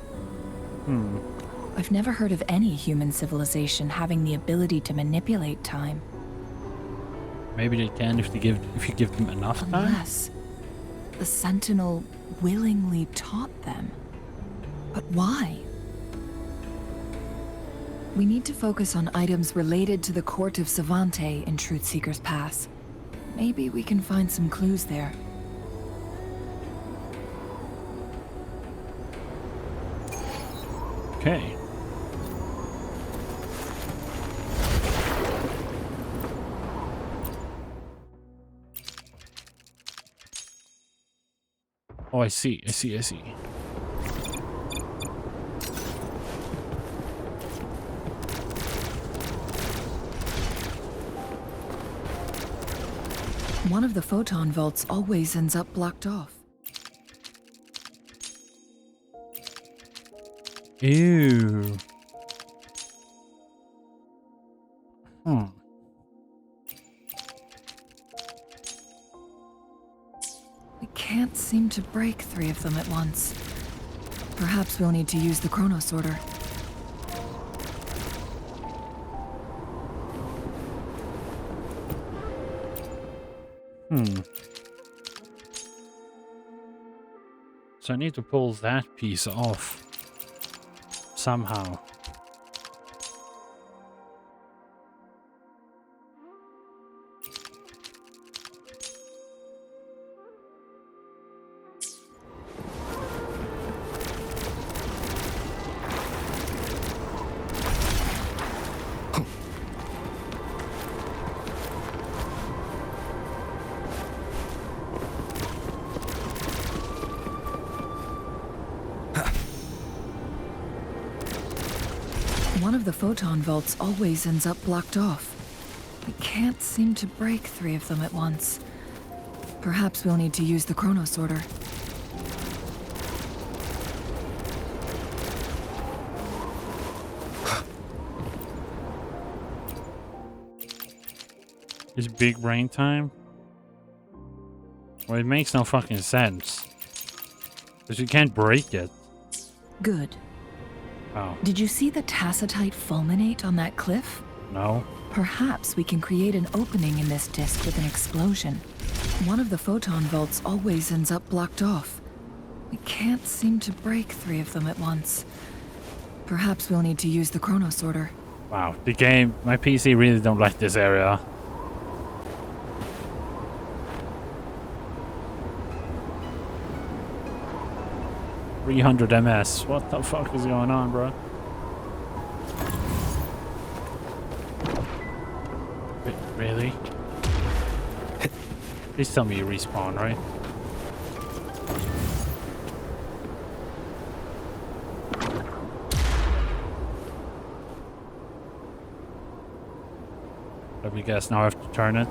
I've never heard of any human civilization having the ability to manipulate time. Maybe they can if you give them enough time. Unless the Sentinel willingly taught them. But why? We need to focus on items related to the Court of Savante in Truthseeker's Pass. Maybe we can find some clues there. Okay. Oh, I see. One of the photon vaults always ends up blocked off. Ew. We can't seem to break 3 of them at once. Perhaps we'll need to use the chronosorter. So I need to pull that piece off somehow. One of the photon vaults always ends up blocked off. We can't seem to break 3 of them at once. Perhaps we'll need to use the chronosorter. Is big brain time? Well, it makes no fucking sense. Because you can't break it. Good. Oh, Did you see the tacitite fulminate on that cliff? no. Perhaps we can create an opening in this disk with an explosion. One of the photon vaults always ends up blocked off. We can't seem to break 3 of them at once. Perhaps we'll need to use the chrono sorter. Wow, the game, my PC really don't like this area. $300 MS. What the fuck is going on, bro? Wait, really? Please tell me you respawn, right? Let me guess, now I have to turn it.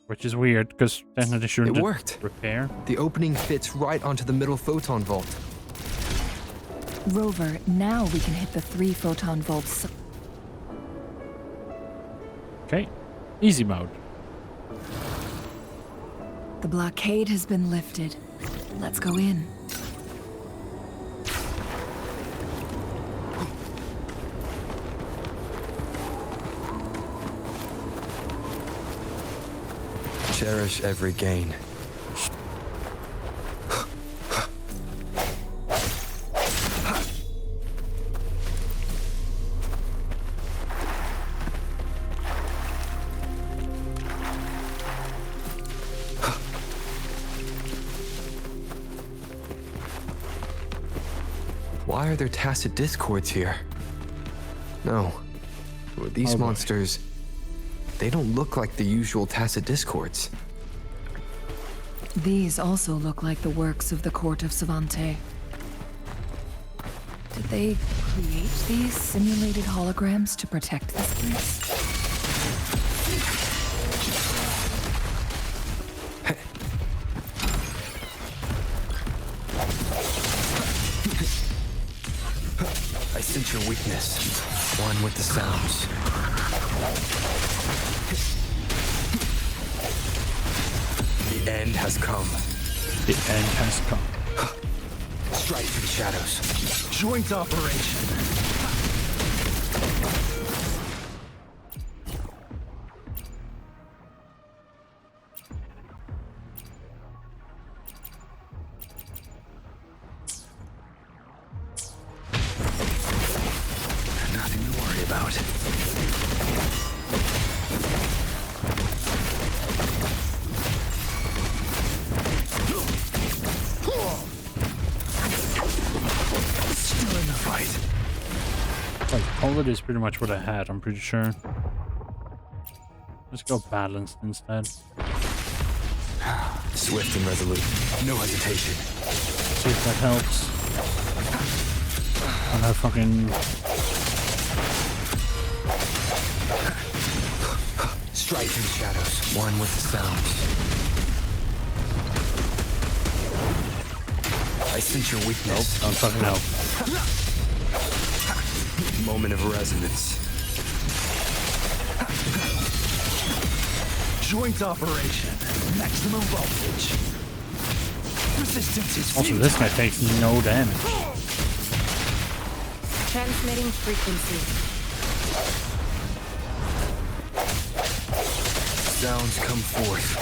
Which is weird, because technically shouldn't It worked. repair. The opening fits right onto the middle photon vault. Rover, now we can hit the 3 photon vaults. Okay, easy mode. The blockade has been lifted. Let's go in. Cherish every gain. Why are there tacit discords here? No. These monsters, they don't look like the usual tacit discords. These also look like the works of the court of Savante. Did they create these simulated holograms to protect this place? I sense your weakness. One with the sounds. The end has come. The end has come. Strike through the shadows. Joint operation. Nothing to worry about. Still in the fight. Like, all of it is pretty much what I had, I'm pretty sure. Let's go balanced instead. Swift and resolute. No hesitation. See if that helps. On her fucking... Strike through the shadows. One with the sounds. I sense your weakness. Don't fucking help. Moment of resonance. Joint operation. Maximum voltage. Resistance is Also, futile. this guy takes no damage. Transmitting frequency. Sounds come forth.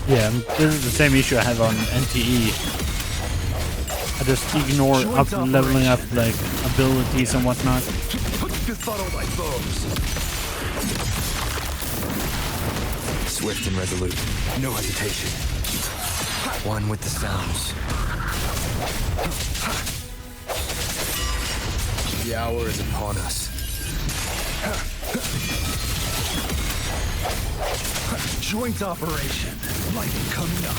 Yeah, this is the same issue I have on NTE. I just ignore leveling up like abilities and whatnot. Befuddle my foes. Swift and resolute. No hesitation. One with the sounds. The hour is upon us. Joint operation. Lightning coming up.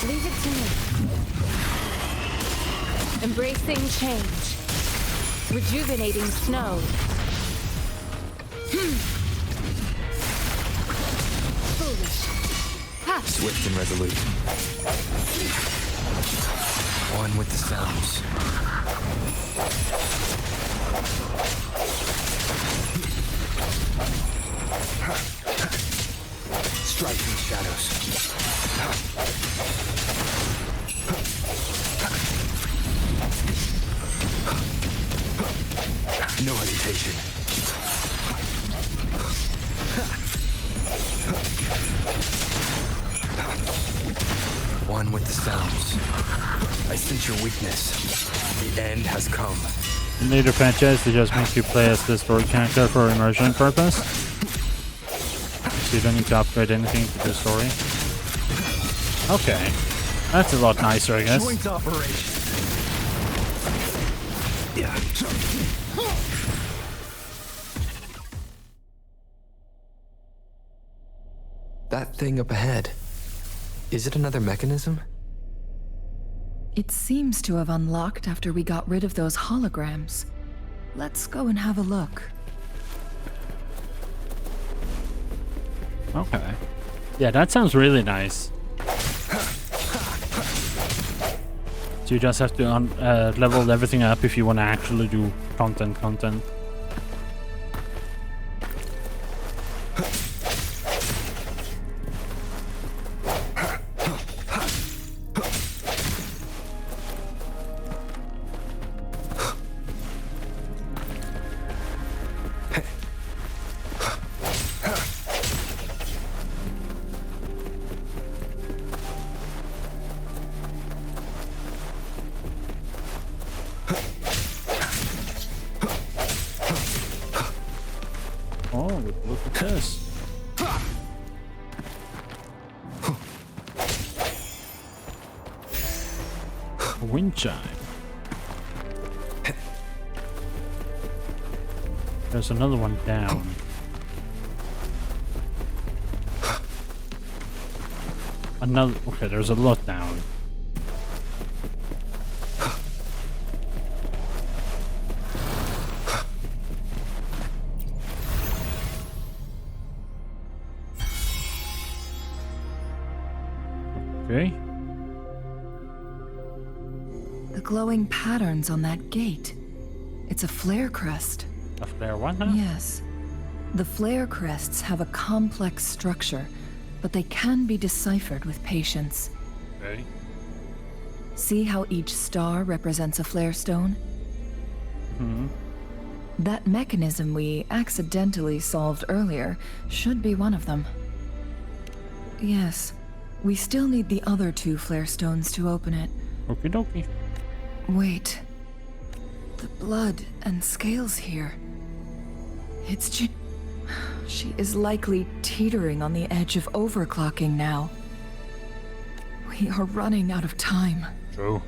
Leave it to me. Embracing change. Rejuvenating snow. Foolish. Swift and resolute. One with the sounds. Strike in the shadows. No hesitation. One with the sounds. I sense your weakness. The end has come. In later patches, they just make you play as the story character for immersion purpose. So you don't need to upgrade anything to the story. Okay. That's a lot nicer, I guess. Joint operation. Yeah. That thing up ahead. Is it another mechanism? It seems to have unlocked after we got rid of those holograms. Let's go and have a look. Okay. Yeah, that sounds really nice. So you just have to level everything up if you want to actually do content. Oh, look at this. A wind chime. There's another one down. Okay, there's a lot down. Okay. The glowing patterns on that gate. It's a flare crest. A flare one, huh? Yes. The flare crests have a complex structure, but they can be deciphered with patience. Okay. See how each star represents a flare stone? Hmm. That mechanism we accidentally solved earlier should be one of them. Yes. We still need the other two flare stones to open it. Okie dokie. Wait. The blood and scales here. It's She is likely teetering on the edge of overclocking now. We are running out of time. True.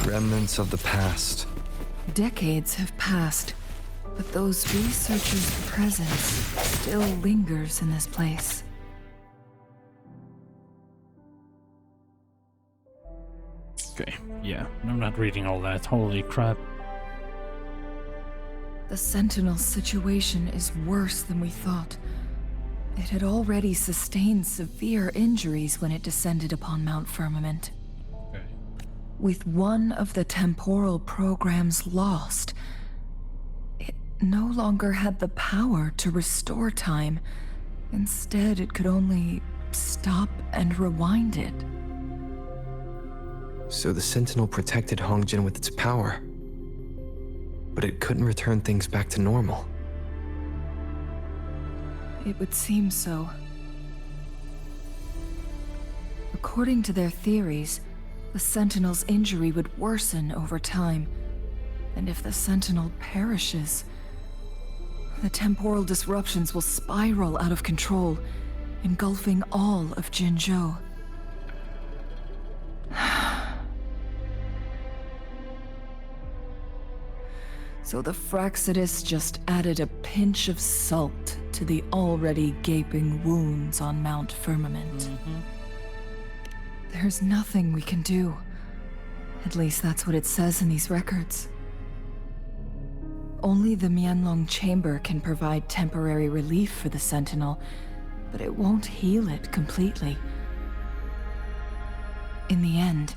Remnants of the past. Decades have passed, but those researchers' presence still lingers in this place. Okay, yeah, I'm not reading all that. Holy crap. The Sentinel situation is worse than we thought. It had already sustained severe injuries when it descended upon Mount Firmament. Okay. With one of the temporal programs lost, it no longer had the power to restore time. Instead, it could only stop and rewind it. So the Sentinel protected Hongjin with its power. But it couldn't return things back to normal. It would seem so. According to their theories, the Sentinel's injury would worsen over time. And if the Sentinel perishes, the temporal disruptions will spiral out of control, engulfing all of Jinzhou. So the Fraxidus just added a pinch of salt to the already gaping wounds on Mount Firmament. There's nothing we can do. At least that's what it says in these records. Only the Mianlong Chamber can provide temporary relief for the Sentinel, but it won't heal it completely. In the end,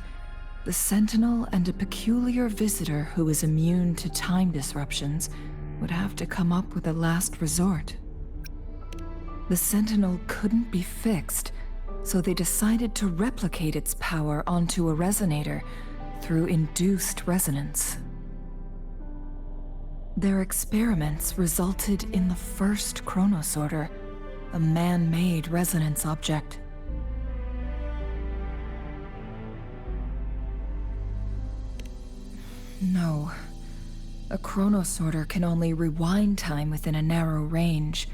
the Sentinel and a peculiar visitor who is immune to time disruptions would have to come up with a last resort. The Sentinel couldn't be fixed, so they decided to replicate its power onto a resonator through induced resonance. Their experiments resulted in the first Chronosorter, a man-made resonance object. No. A Chronosorter can only rewind time within a narrow range.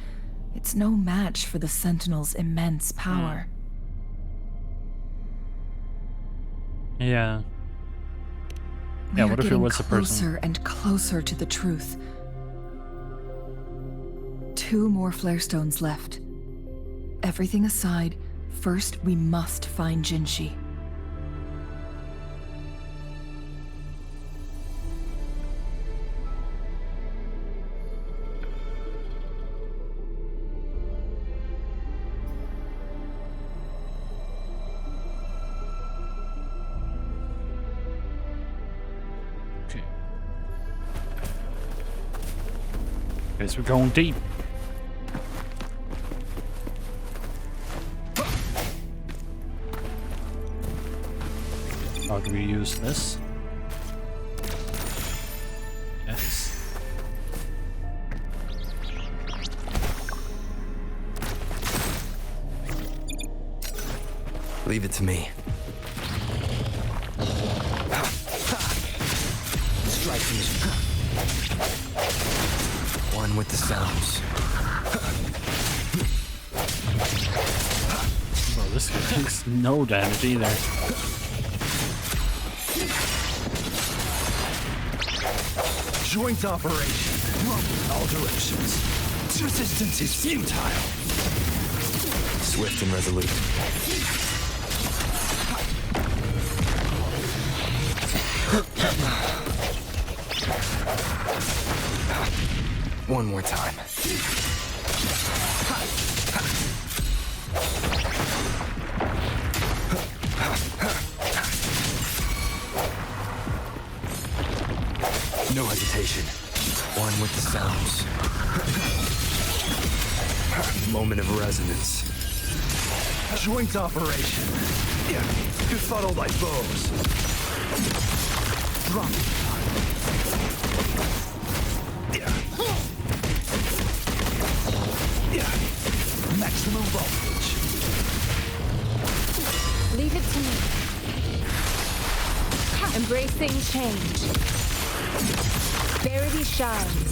It's no match for the Sentinel's immense power. Yeah. Yeah, what if it was a person? Closer and closer to the truth. 2 more flare stones left. Everything aside, first we must find Jinshi. Guess we're going deep. How do we use this? Yes. Leave it to me. Strike me. One with the sounds. Well, this guy takes no damage either. Joint operation. In all directions. Resistance is futile. Swift and resolute. One more time. No hesitation. One with the sounds. Moment of resonance. Joint operation. Befuddle thy foes. Drop. Maximum voltage. Leave it to me. Embracing change. Verity shines.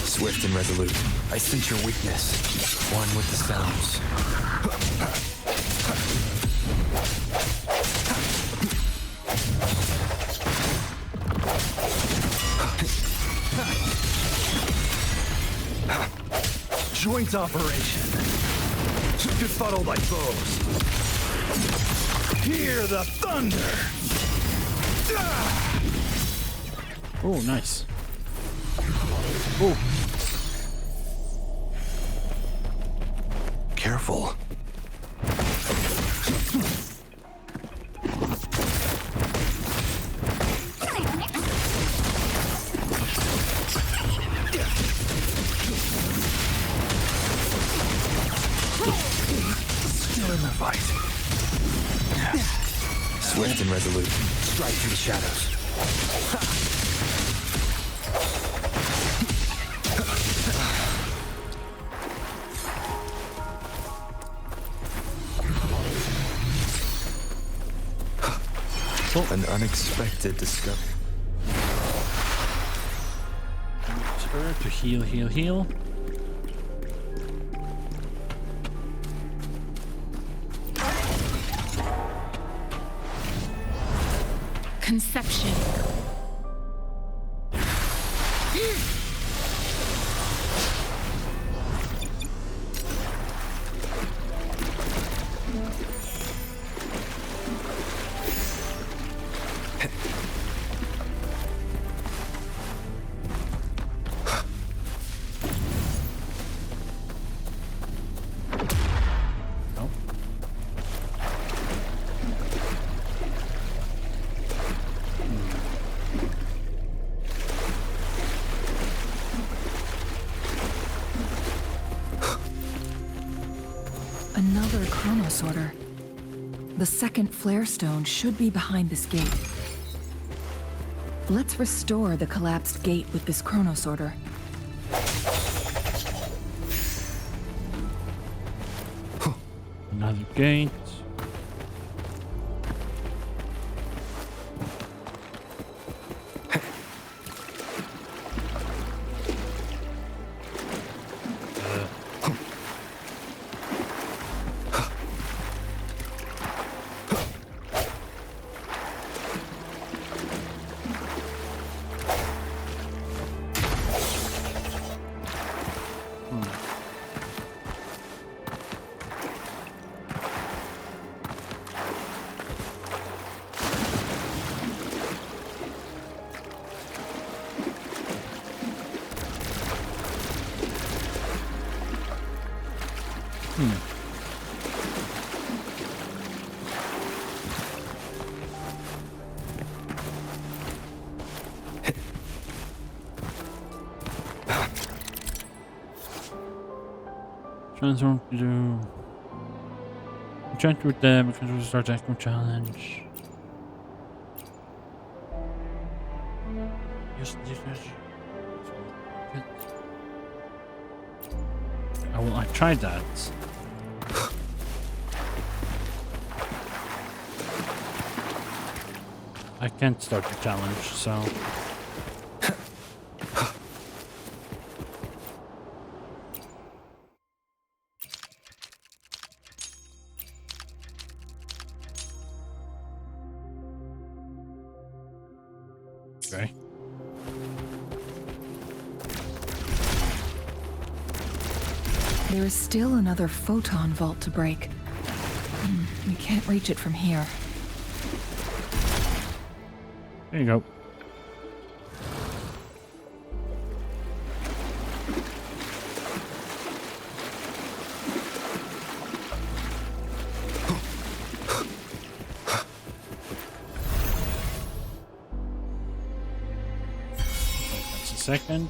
Swift and resolute. I sense your weakness. One with the sounds. Joint operation. Befuddle thy foes. Hear the thunder. Oh, nice. Oh. Careful. Still in the fight. Swift and resolute. Strike through the shadows. An unexpected discovery. To heal. conception. Another chronosorter. The second flare stone should be behind this gate. Let's restore the collapsed gate with this chronosorter. Another gate. Transform to do. Interact with them because we'll start active challenge. Yes, this is. Oh, well, I tried that. I can't start the challenge, so. Okay. There is still another photon vault to break. We can't reach it from here. There you go. Second.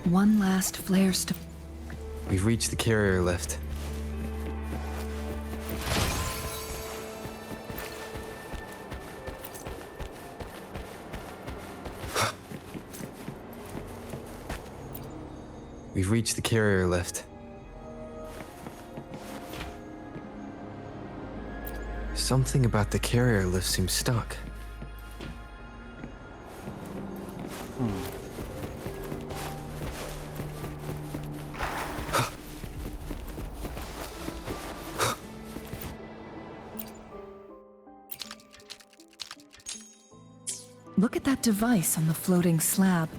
One last flare stone. We've reached the carrier lift. We've reached the carrier lift. Something about the carrier lift seems stuck. Look at that device on the floating slab.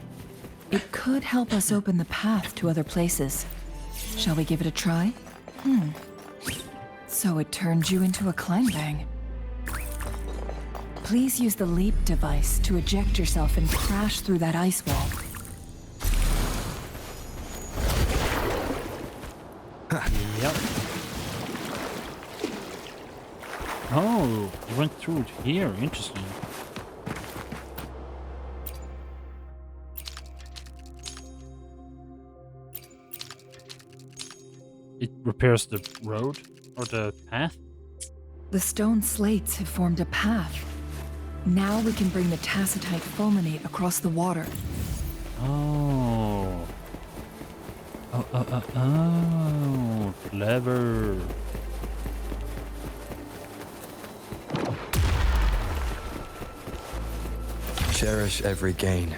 It could help us open the path to other places. Shall we give it a try? So it turned you into a climb bang. Please use the leap device to eject yourself and crash through that ice wall. Yep. Oh, you went through it here. Interesting. It repairs the road or the path? The stone slates have formed a path. Now we can bring the tacitite fulminate across the water. Oh. Oh, clever. Cherish every gain.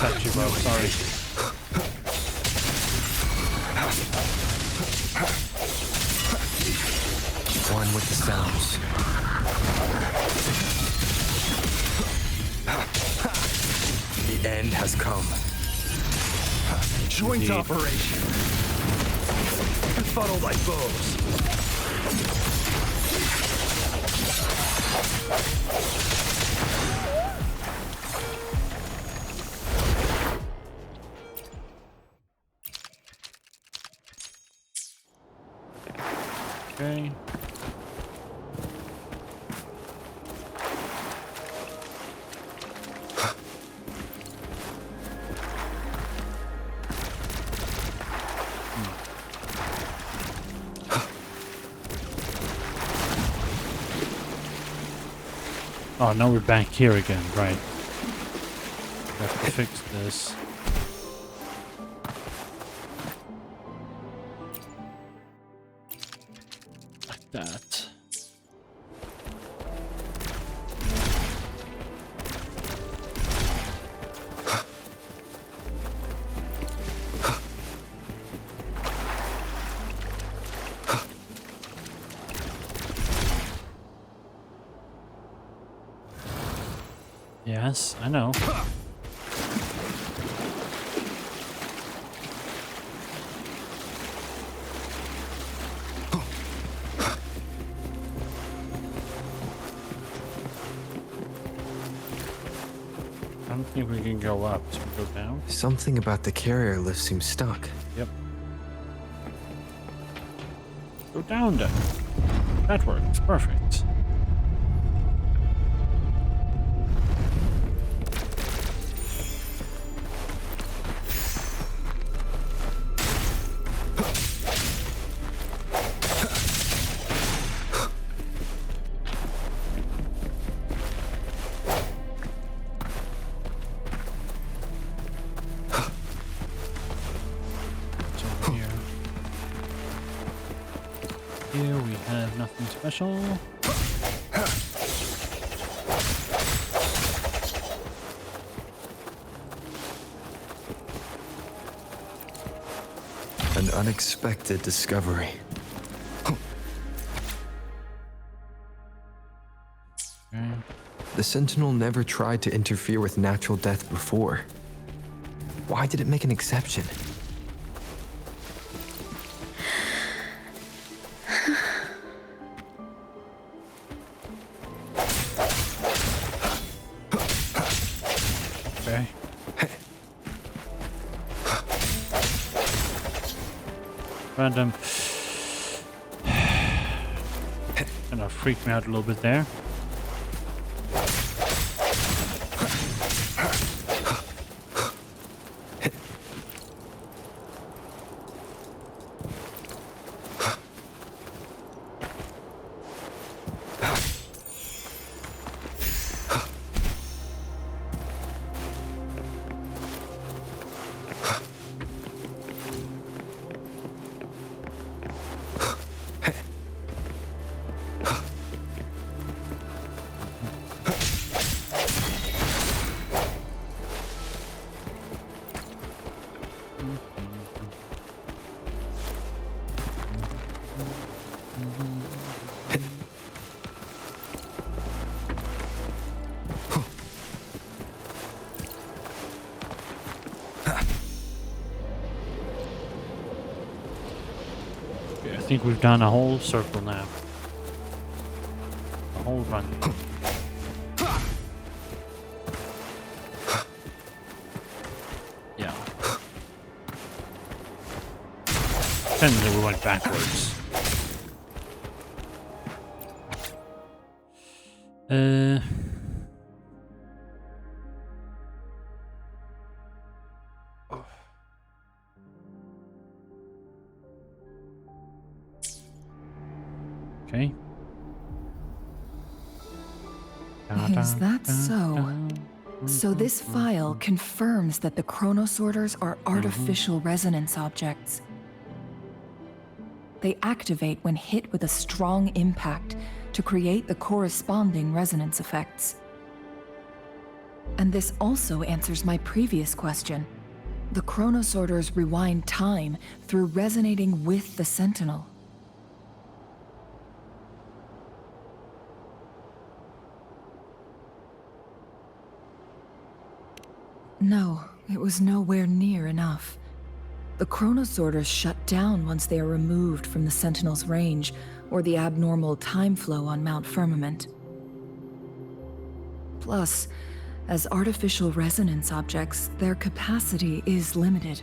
touch you, bro. Sorry. One with the sounds. The end has come. Joint Indeed. operation. Befuddle thy foes. Okay. Oh, now we're back here again, right. We have to fix this. Like that. Yes, I know. I don't think we can go up, so we go down. Something about the carrier lift seems stuck. Yep. Go down then. That works. Perfect. Here we have nothing special. An unexpected discovery. Okay. The Sentinel never tried to interfere with natural death before. Why did it make an exception? Okay. Random. Kind of freaked me out a little bit there. I think we've done a whole circle now. A whole run. Yeah. Then we went backwards. Okay. Is that so? So this file confirms that the chronosorters are artificial resonance objects. They activate when hit with a strong impact to create the corresponding resonance effects. And this also answers my previous question. The chronosorters rewind time through resonating with the Sentinel. No, it was nowhere near enough. The chronosorters shut down once they are removed from the Sentinel's range or the abnormal time flow on Mount Firmament. Plus, as artificial resonance objects, their capacity is limited.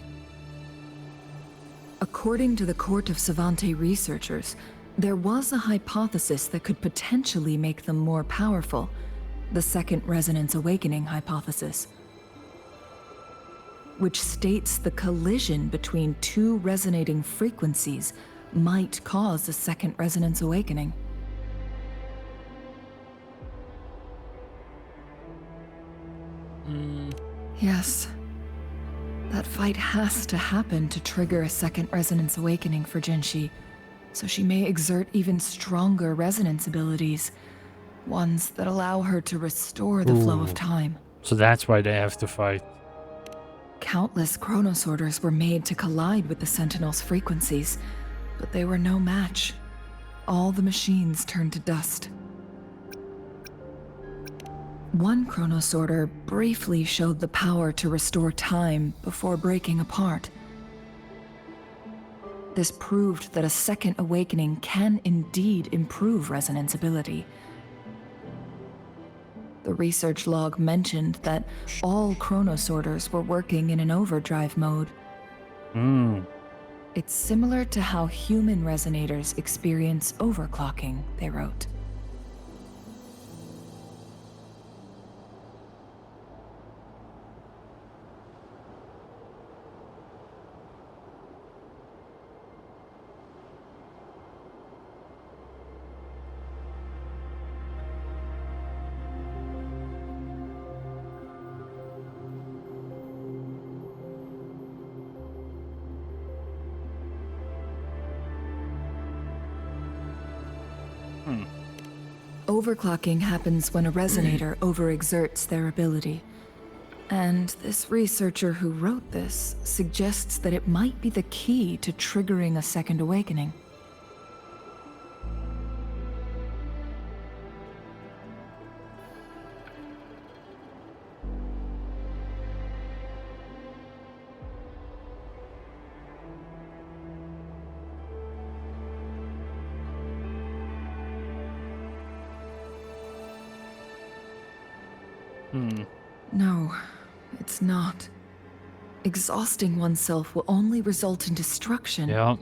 According to the Court of Savante researchers, there was a hypothesis that could potentially make them more powerful, the Second Resonance Awakening hypothesis, which states the collision between two resonating frequencies might cause a Second Resonance Awakening. Yes. That fight has to happen to trigger a Second Resonance Awakening for Jinshi, so she may exert even stronger resonance abilities, ones that allow her to restore the flow of time. So that's why they have to fight. Countless chronosorters were made to collide with the Sentinel's frequencies, but they were no match. All the machines turned to dust. One chronosorter briefly showed the power to restore time before breaking apart. This proved that a second awakening can indeed improve resonance ability. The research log mentioned that all chronosorters were working in an overdrive mode. It's similar to how human resonators experience overclocking, they wrote. Overclocking happens when a resonator overexerts their ability. And this researcher who wrote this suggests that it might be the key to triggering a second awakening. No, it's not. Exhausting oneself will only result in destruction. Yeah.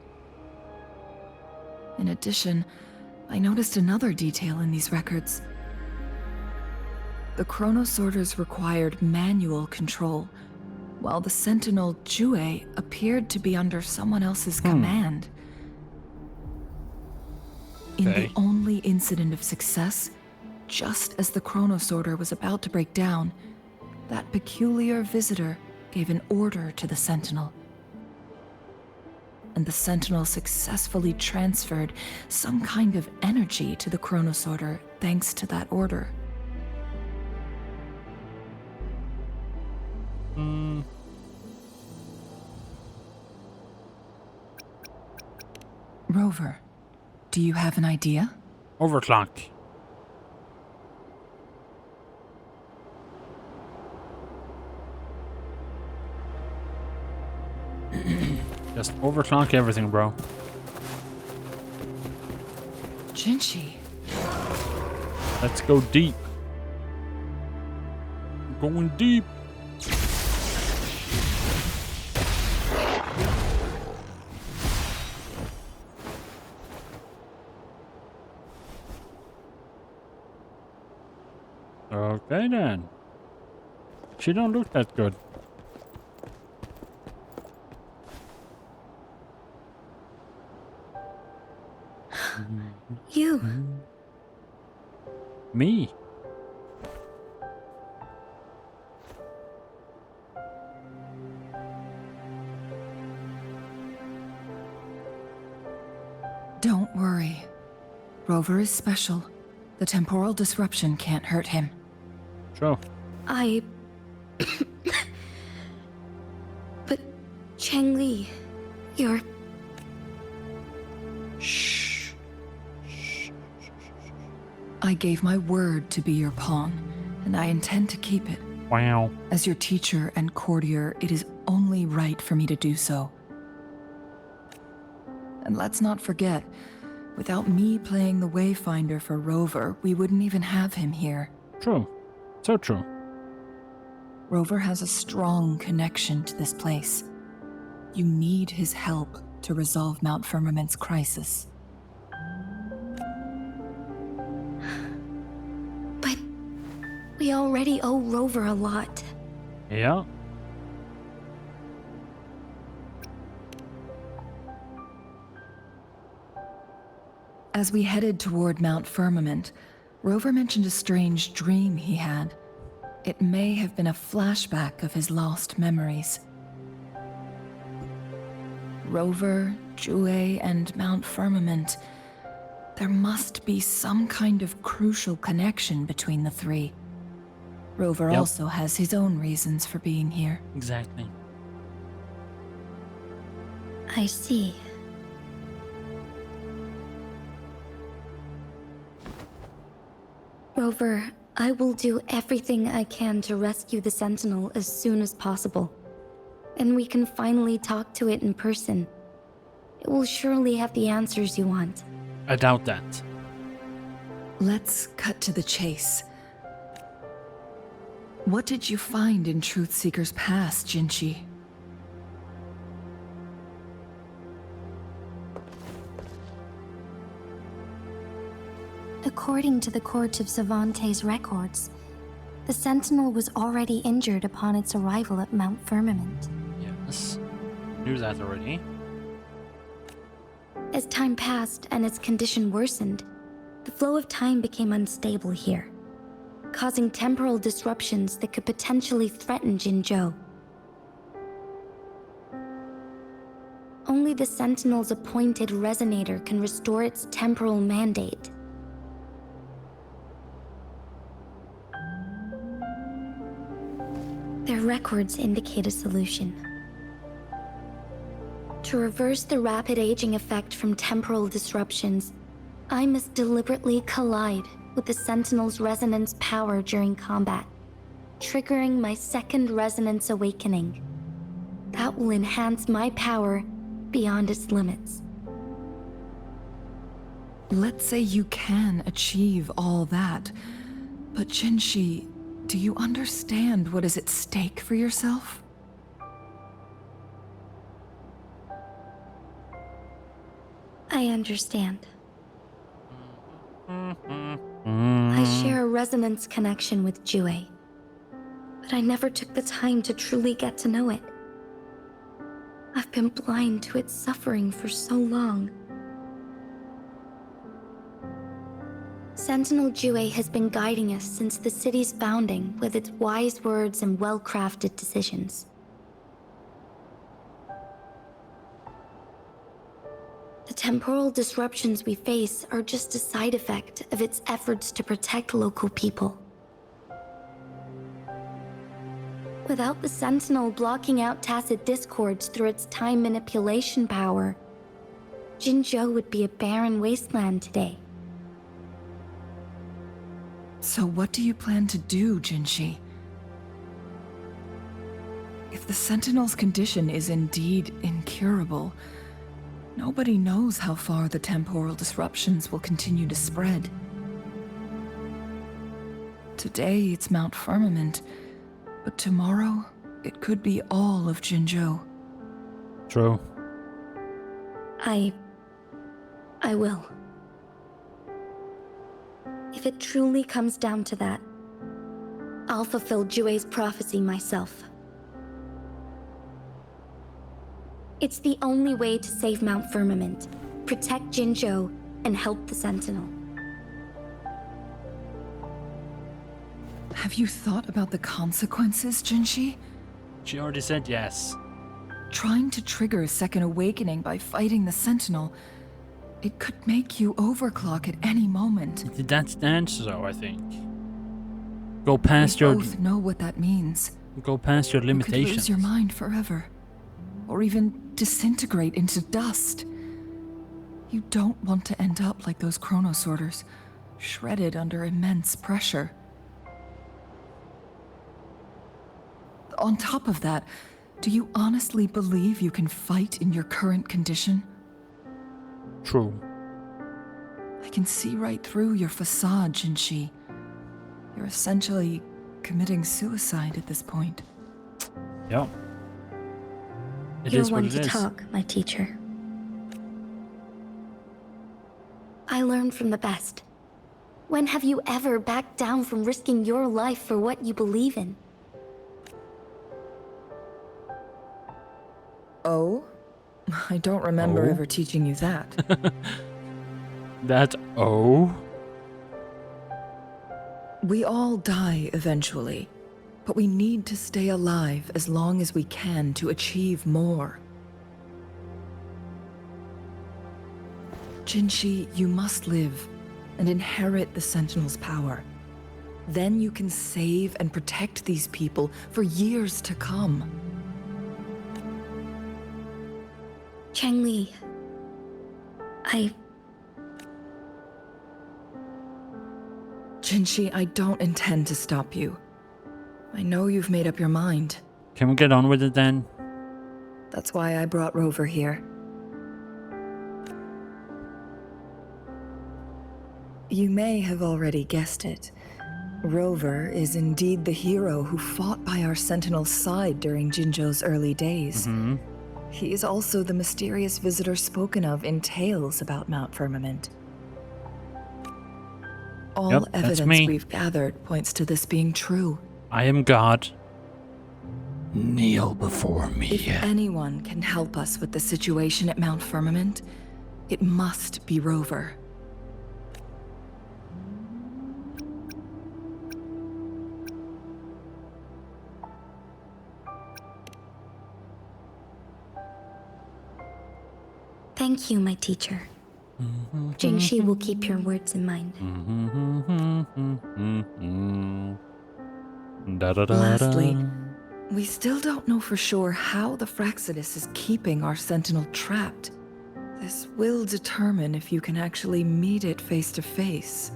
In addition, I noticed another detail in these records. The chronosorters required manual control, while the Sentinel Jue appeared to be under someone else's command. In the only incident of success, just as the chronosorter was about to break down, that peculiar visitor gave an order to the Sentinel. And the Sentinel successfully transferred some kind of energy to the chronosorter thanks to that order. Rover, do you have an idea? Overclocked. Just overclock everything, bro. Jinshi. Let's go deep. Going deep. Okay then. She don't look that good. You. Me? Don't worry. Rover is special. The temporal disruption can't hurt him. Sure. I But, Changli, you're... Shh. I gave my word to be your pawn, and I intend to keep it. Wow. As your teacher and courtier, it is only right for me to do so. And let's not forget, without me playing the Wayfinder for Rover, we wouldn't even have him here. True. So true. Rover has a strong connection to this place. You need his help to resolve Mount Firmament's crisis. But we already owe Rover a lot. Yeah. As we headed toward Mount Firmament, Rover mentioned a strange dream he had. It may have been a flashback of his lost memories. Rover, Jue, and Mount Firmament. There must be some kind of crucial connection between the three. Rover also has his own reasons for being here. Exactly. I see. Rover, I will do everything I can to rescue the Sentinel as soon as possible. And we can finally talk to it in person. It will surely have the answers you want. I doubt that. Let's cut to the chase. What did you find in Truthseeker's past, Jinchi? According to the Court of Savante's records, the Sentinel was already injured upon its arrival at Mount Firmament. Yes. Knew that already. As time passed and its condition worsened, the flow of time became unstable here, causing temporal disruptions that could potentially threaten Jinzhou. Only the Sentinel's appointed resonator can restore its temporal mandate. Their records indicate a solution. To reverse the rapid aging effect from temporal disruptions, I must deliberately collide with the Sentinel's resonance power during combat, triggering my second resonance awakening. That will enhance my power beyond its limits. Let's say you can achieve all that, but Jinshi, do you understand what is at stake for yourself? I understand. I share a resonance connection with Jue, but I never took the time to truly get to know it. I've been blind to its suffering for so long. Sentinel Jue has been guiding us since the city's founding with its wise words and well-crafted decisions. The temporal disruptions we face are just a side effect of its efforts to protect local people. Without the Sentinel blocking out tacit discords through its time manipulation power, Jinzhou would be a barren wasteland today. So what do you plan to do, Jinshi? If the Sentinel's condition is indeed incurable, nobody knows how far the temporal disruptions will continue to spread. Today it's Mount Firmament, but tomorrow it could be all of Jinzhou. True. I will. If it truly comes down to that, I'll fulfill Jue's prophecy myself. It's the only way to save Mount Firmament, protect Jinzhou, and help the Sentinel. Have you thought about the consequences, Jinshi? She already said yes. Trying to trigger a second awakening by fighting the Sentinel, it could make you overclock at any moment. That's the answer, though, I think. Go past We your... both know what that means. Go past your You could limitations. lose your mind forever, or even disintegrate into dust. You don't want to end up like those chronosorters, shredded under immense pressure. On top of that, do you honestly believe you can fight in your current condition? True. I can see right through your facade, Jinshi. You're essentially committing suicide at this point. Yeah. It You're is what one it to is. talk, my teacher. I learned from the best. When have you ever backed down from risking your life for what you believe in? Oh? I don't remember Oh? ever teaching you that. That oh? We all die eventually, but we need to stay alive as long as we can to achieve more. Jinshi, you must live and inherit the Sentinel's power. Then you can save and protect these people for years to come. Changli, Jinshi, I don't intend to stop you. I know you've made up your mind. Can we get on with it then? That's why I brought Rover here. You may have already guessed it. Rover is indeed the hero who fought by our Sentinel's side during Jinzhou's early days. He is also the mysterious visitor spoken of in tales about Mount Firmament. All Yep, that's evidence me. we've gathered points to this being true. I am God. Kneel before me. If anyone can help us with the situation at Mount Firmament, it must be Rover. thank you, my teacher. Jingshi will keep your words in mind. Lastly, we still don't know for sure how the Fraxidus is keeping our Sentinel trapped. This will determine if you can actually meet it face to face.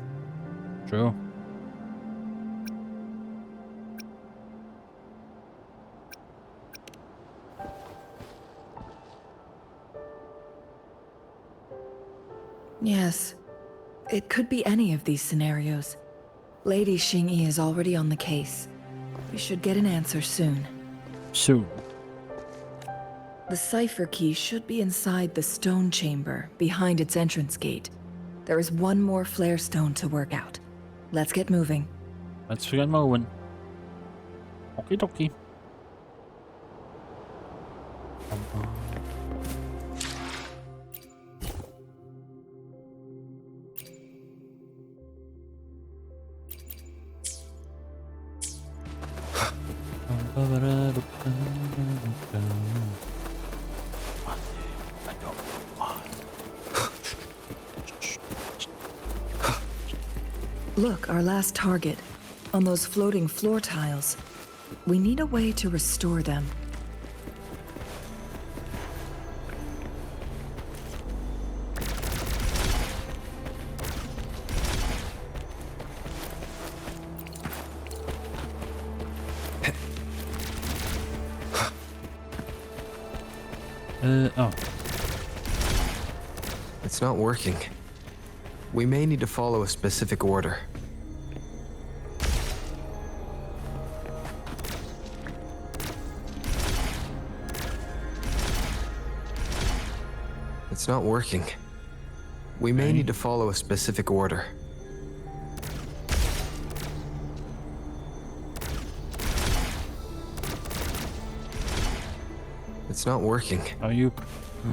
True. Yes, it could be any of these scenarios. Lady Xingyi is already on the case. We should get an answer soon. Soon. The cipher key should be inside the stone chamber, behind its entrance gate. There is one more flare stone to work out. Let's get moving. Let's get moving. Okie dokie. Look, our last target. On those floating floor tiles. We need a way to restore them. Oh. It's not working. We may need to follow a specific order. It's not working. We may need to follow a specific order. It's not working. Are you?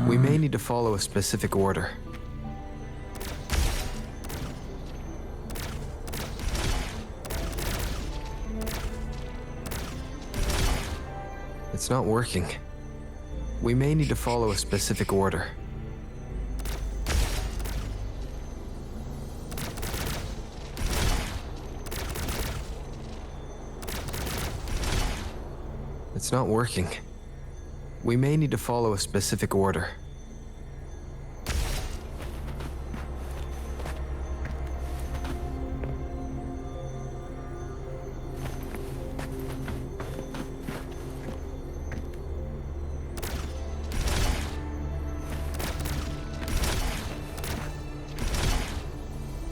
We may need to follow a specific order. It's not working. We may need to follow a specific order. It's not working. We may need to follow a specific order.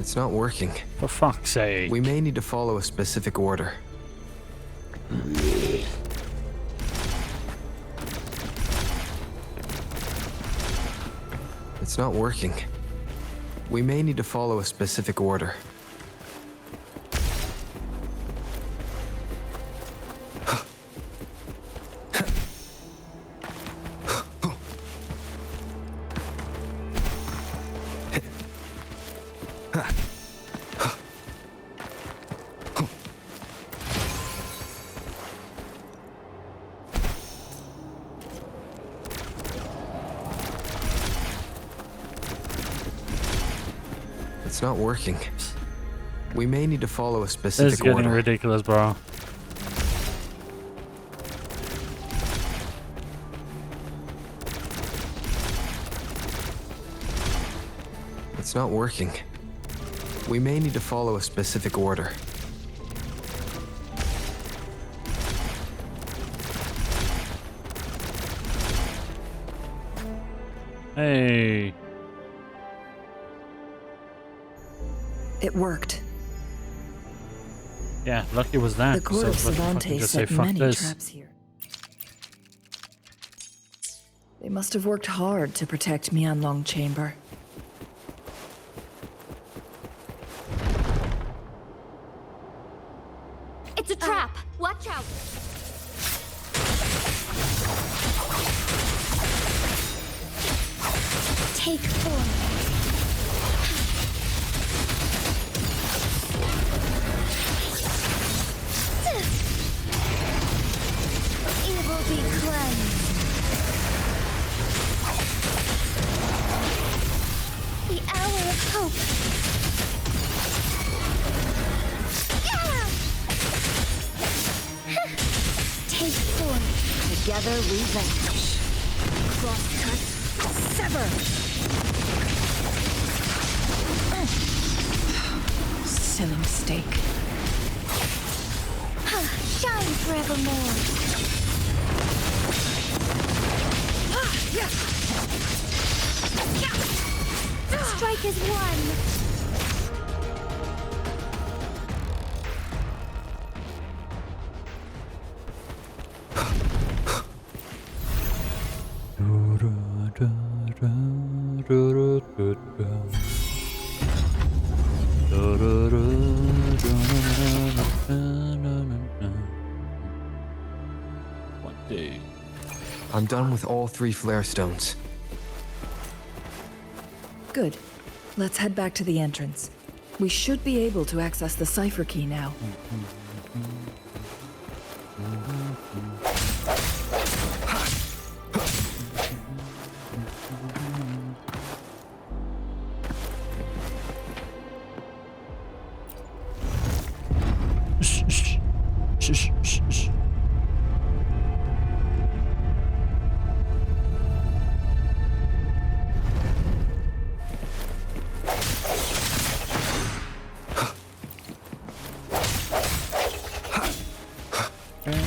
It's not working. For fuck's sake. We may need to follow a specific order. It's not working. We may need to follow a specific order. It's not working. We may need to follow a specific This is getting order. ridiculous, bro. It's not working. We may need to follow a specific order. Hey. It worked. Yeah, lucky was that. The court of So let's fucking Savante just say set fuck many this. traps here. They must have worked hard to protect me on Long Chamber. It's a trap! Watch out! Take form. Evil be cleansed. The hour of hope. Yeah! Take form. Together we vanish. Cross-cut. Sever. Silly mistake. Shine forevermore. Strike as one. One day. I'm done with all 3 flare stones. Good. Let's head back to the entrance. We should be able to access the cipher key now. Shh, shh, shh, shh, shh.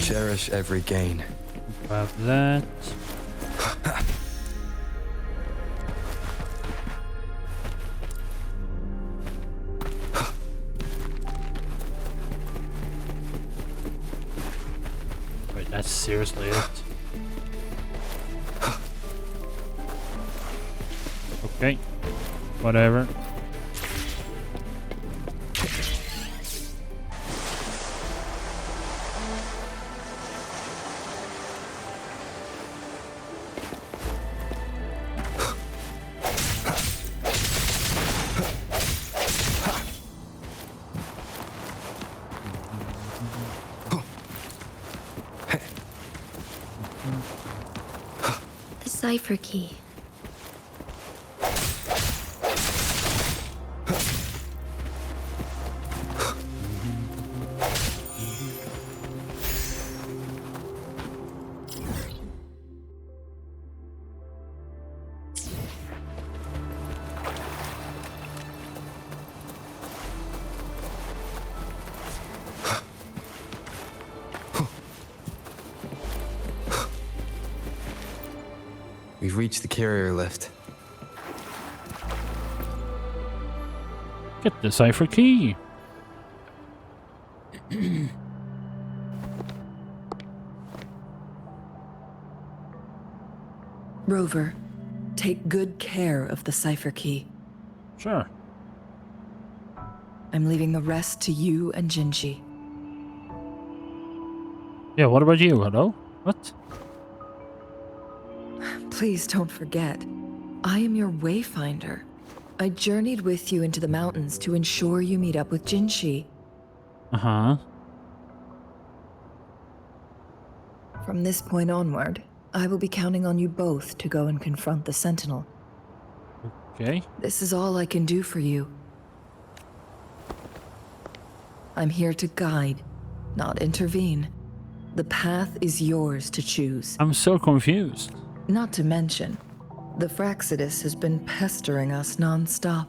Cherish every gain. Grab that. Wait, that's seriously it. Okay. Whatever. The cipher key. We've reached the carrier lift. Get the cipher key. Rover, take good care of the cipher key. Sure. I'm leaving the rest to you and Jinji. Yeah, what about you? Hello? What? Please don't forget, I am your wayfinder. I journeyed with you into the mountains to ensure you meet up with Jinji. Uh-huh. From this point onward, I will be counting on you both to go and confront the Sentinel. Okay. This is all I can do for you. I'm here to guide, not intervene. The path is yours to choose. I'm so confused. Not to mention, the Fraxidus has been pestering us non-stop.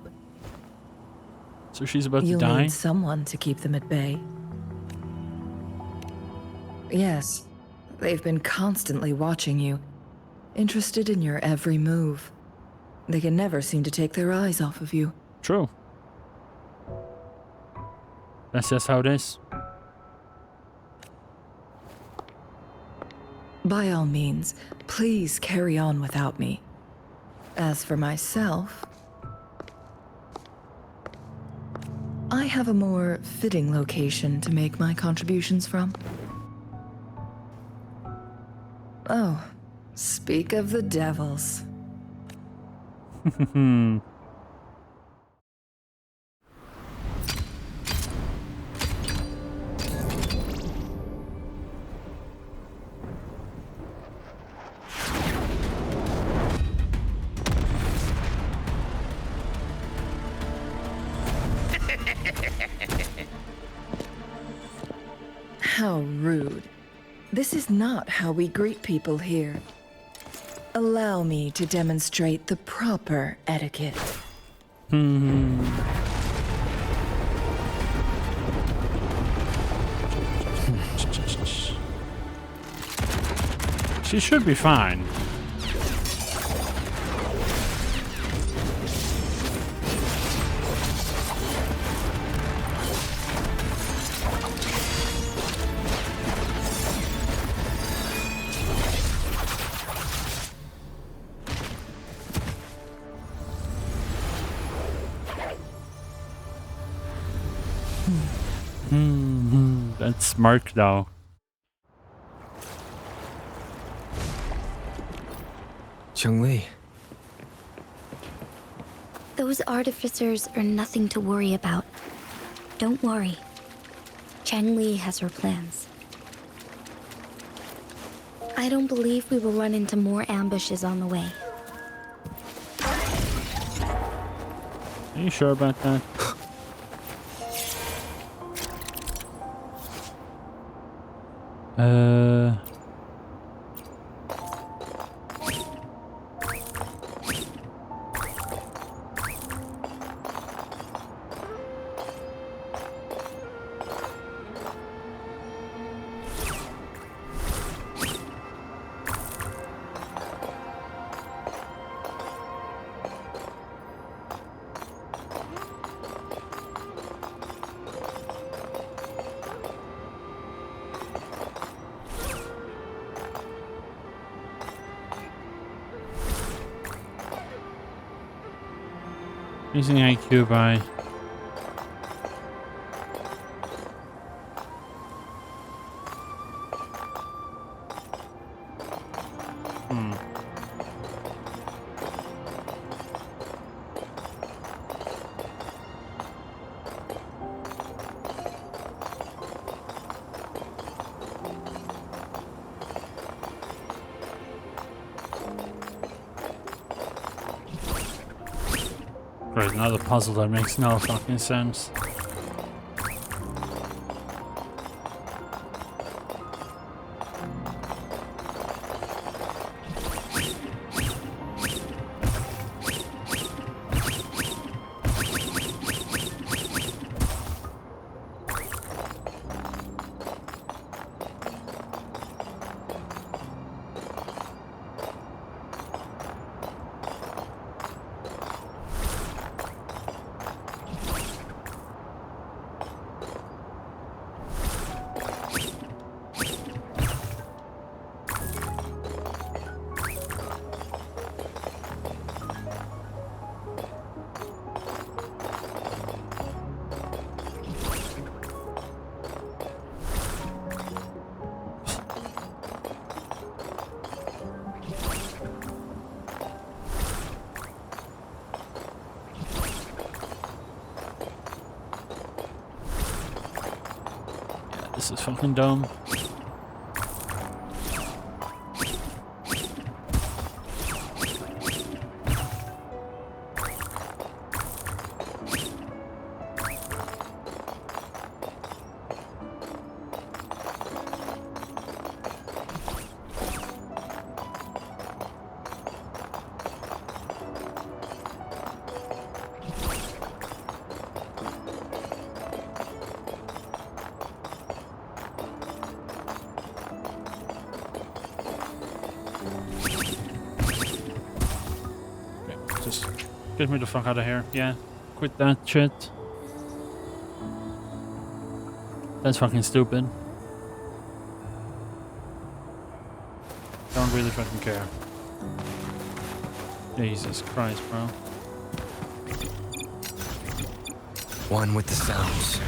So she's about to You'll die? need someone to keep them at bay. Yes, they've been constantly watching you, interested in your every move. They can never seem to take their eyes off of you. True. That's just how it is. By all means, please carry on without me. As for myself, I have a more fitting location to make my contributions from. Oh, speak of the devils. How rude. This is not how we greet people here. Allow me to demonstrate the proper etiquette. She should be fine. That smirk though. Chun-Li. Those artificers are nothing to worry about. Don't worry. Chang-Li has her plans. I don't believe we will run into more ambushes on the way. Are you sure about that? Using IQ by... Great, another puzzle that makes no fucking sense. This is fucking dumb. Just get me the fuck out of here. Yeah, quit that shit. That's fucking stupid. Don't really fucking care. Jesus Christ, bro. One with the sounds.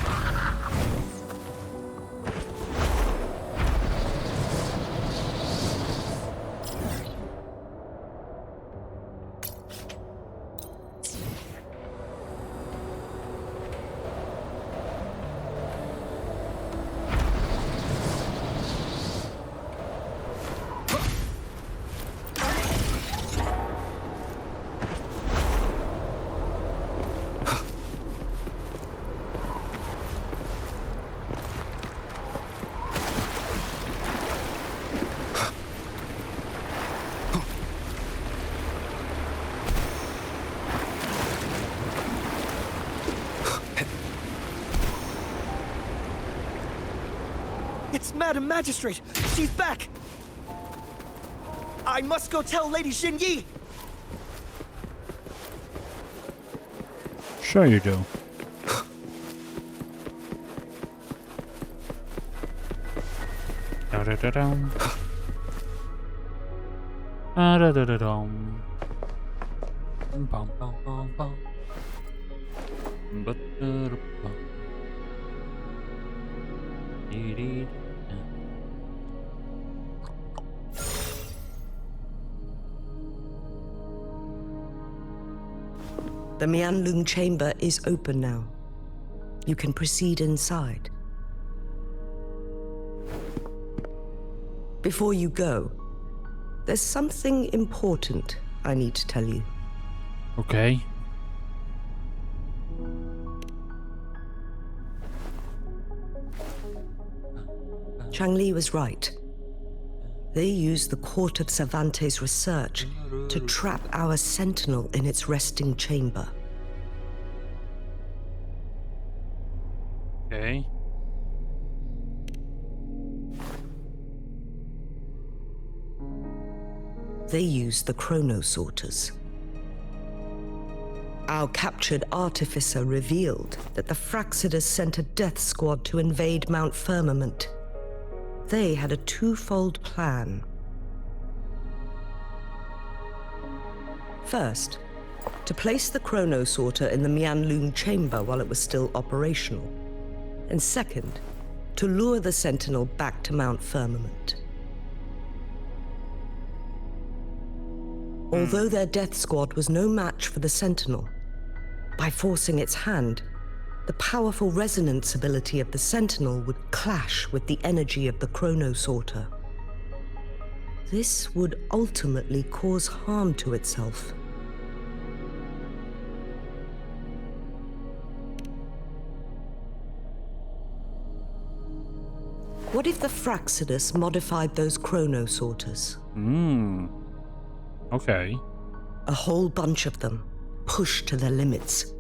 It's Madam Magistrate! She's back! I must go tell Lady Xinyi! Sure you do. Da-da-da-dum. Da-da-da-da-dum. Bum, bum, bum, bum. Ba-da-da-bum. Dee-dee-dee. The Mianlung chamber is open now. You can proceed inside. Before you go, there's something important I need to tell you. Okay. Changli was right. They used the Court of Cervantes' research to trap our sentinel in its resting chamber. Okay. They used the chronosorters. Our captured artificer revealed that the Fraxidus sent a death squad to invade Mount Firmament. They had a twofold plan. First, to place the chronosorter in the Mianlung chamber while it was still operational. And second, to lure the Sentinel back to Mount Firmament. Although their death squad was no match for the Sentinel, by forcing its hand, the powerful resonance ability of the Sentinel would clash with the energy of the chronosorter. This would ultimately cause harm to itself. What if the Fraxidus modified those chronosorters? Okay. A whole bunch of them, pushed to their limits,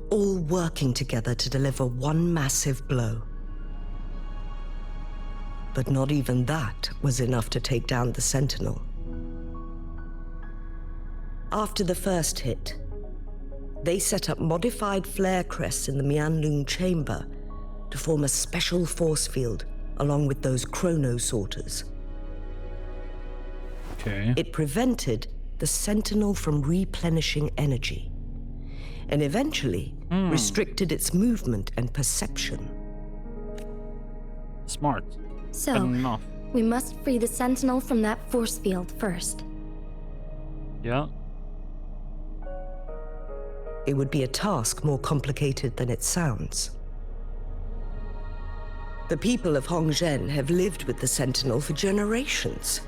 all working together to deliver one massive blow. But not even that was enough to take down the Sentinel. After the first hit, they set up modified flare crests in the Mianlung chamber to form a special force field along with those chronosorters. Okay. It prevented the Sentinel from replenishing energy, and eventually restricted its movement and perception. Smart. So, Enough. we must free the Sentinel from that force field first. Yeah. It would be a task more complicated than it sounds. The people of Hongzhen have lived with the Sentinel for generations.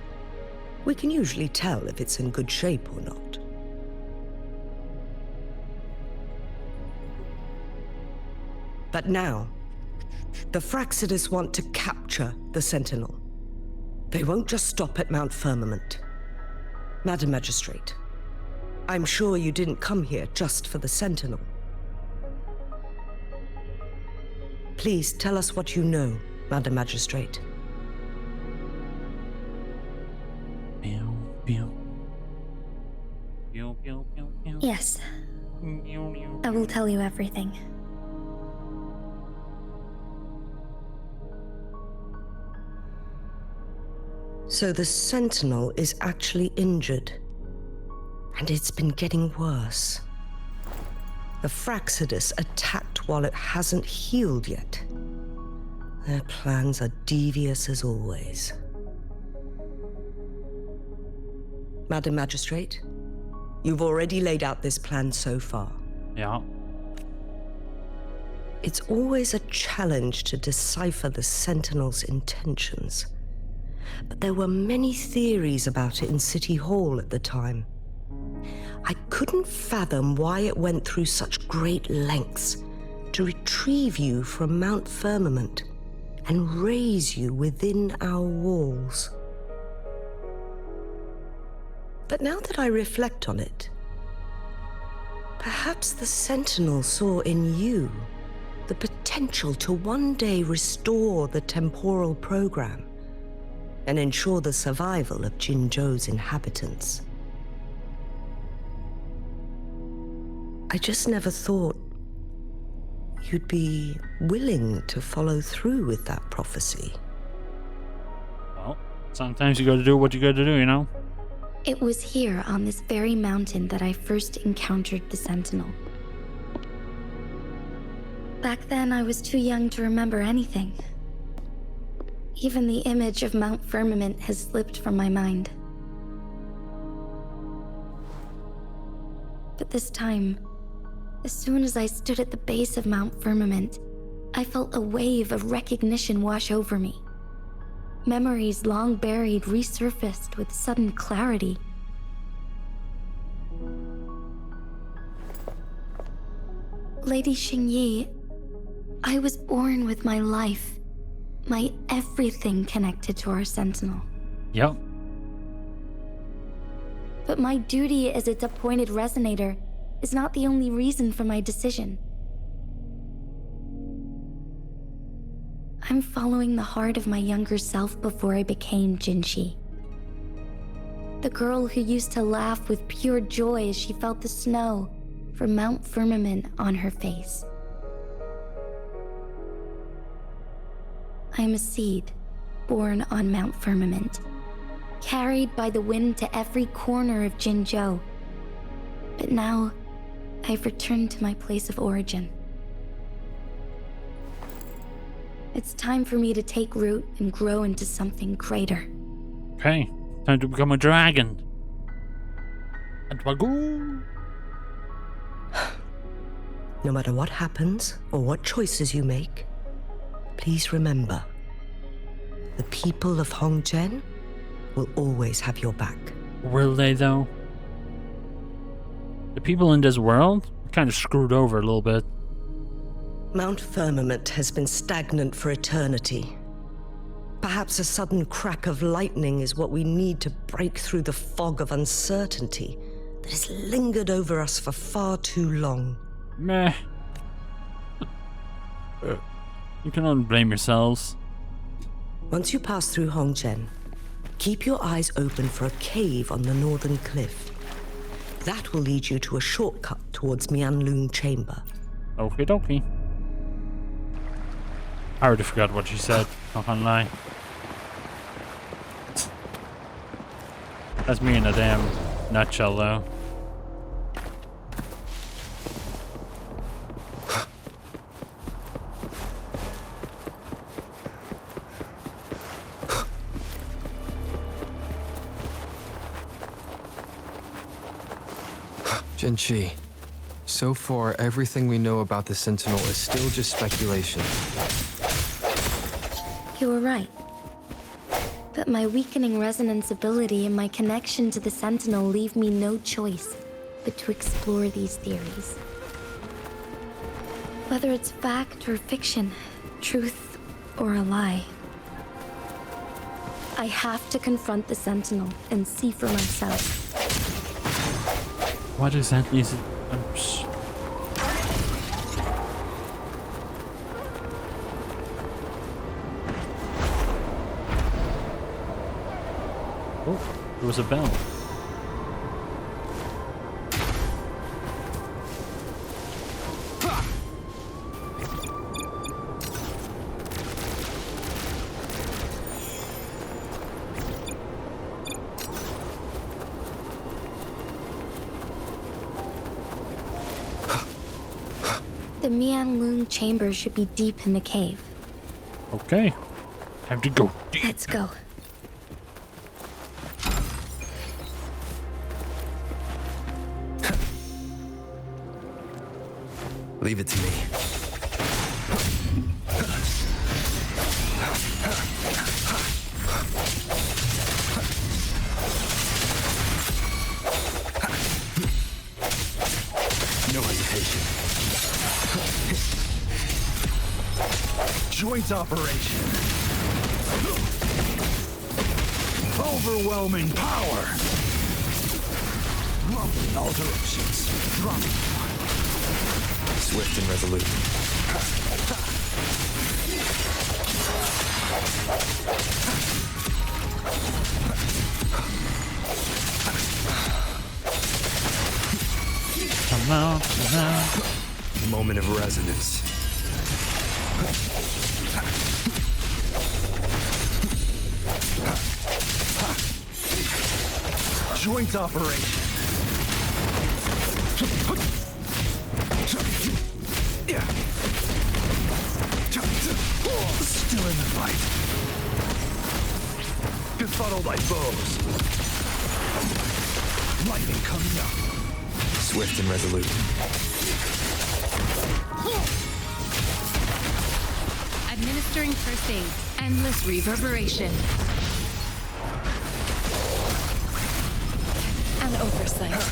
We can usually tell if it's in good shape or not. But now, the Fraxidus want to capture the Sentinel. They won't just stop at Mount Firmament. Madam Magistrate, I'm sure you didn't come here just for the Sentinel. Please tell us what you know, Madam Magistrate. Yes. I will tell you everything. So the Sentinel is actually injured. And it's been getting worse. The Fraxidus attacked while it hasn't healed yet. Their plans are devious as always. Madam Magistrate, you've already laid out this plan so far. Yeah. It's always a challenge to decipher the Sentinel's intentions. But there were many theories about it in City Hall at the time. I couldn't fathom why it went through such great lengths to retrieve you from Mount Firmament and raise you within our walls. But now that I reflect on it, perhaps the Sentinel saw in you the potential to one day restore the temporal program and ensure the survival of Jinzhou's inhabitants. I just never thought you'd be willing to follow through with that prophecy. Well, sometimes you gotta do what you gotta do, you know? It was here on this very mountain that I first encountered the Sentinel. Back then, I was too young to remember anything. Even the image of Mount Firmament has slipped from my mind. But this time, as soon as I stood at the base of Mount Firmament, I felt a wave of recognition wash over me. Memories long buried resurfaced with sudden clarity. Lady Xingyi, I was born with my life, my everything connected to our Sentinel. Yep. But my duty as its appointed resonator is not the only reason for my decision. I'm following the heart of my younger self before I became Jinxi. The girl who used to laugh with pure joy as she felt the snow from Mount Firmament on her face. I am a seed born on Mount Firmament, carried by the wind to every corner of Jinzhou. But now, I've returned to my place of origin. It's time for me to take root and grow into something greater. Okay, time to become a dragon. A dragoon. No matter what happens or what choices you make, please remember, the people of Hongzhen will always have your back. Will they, though? The people in this world are kind of screwed over a little bit. Mount Firmament has been stagnant for eternity. Perhaps a sudden crack of lightning is what we need to break through the fog of uncertainty that has lingered over us for far too long. Meh. You can only blame yourselves. Once you pass through Hongzhen, keep your eyes open for a cave on the northern cliff. That will lead you to a shortcut towards Mianlun Chamber. Okie dokie. I already forgot what she said, not gonna lie. That's me in a damn nutshell, though. Jinxi, so far everything we know about the Sentinel is still just speculation. You were right. But my weakening resonance ability and my connection to the Sentinel leave me no choice but to explore these theories. Whether it's fact or fiction, truth or a lie. I have to confront the Sentinel and see for myself. What exactly is it? Oh, there was a bell. The Mianlung chamber should be deep in the cave. Okay, time to go deep. Let's go. Leave it to me. No hesitation. Joint operation. Overwhelming power. Lovely alterations. Swift and resolute. Come on, come on. Moment of resonance. Joint operation. Still in the fight. Befuddle thy foes. Lightning coming up. Swift and resolute. Administering first aid. Endless reverberation. An oversight.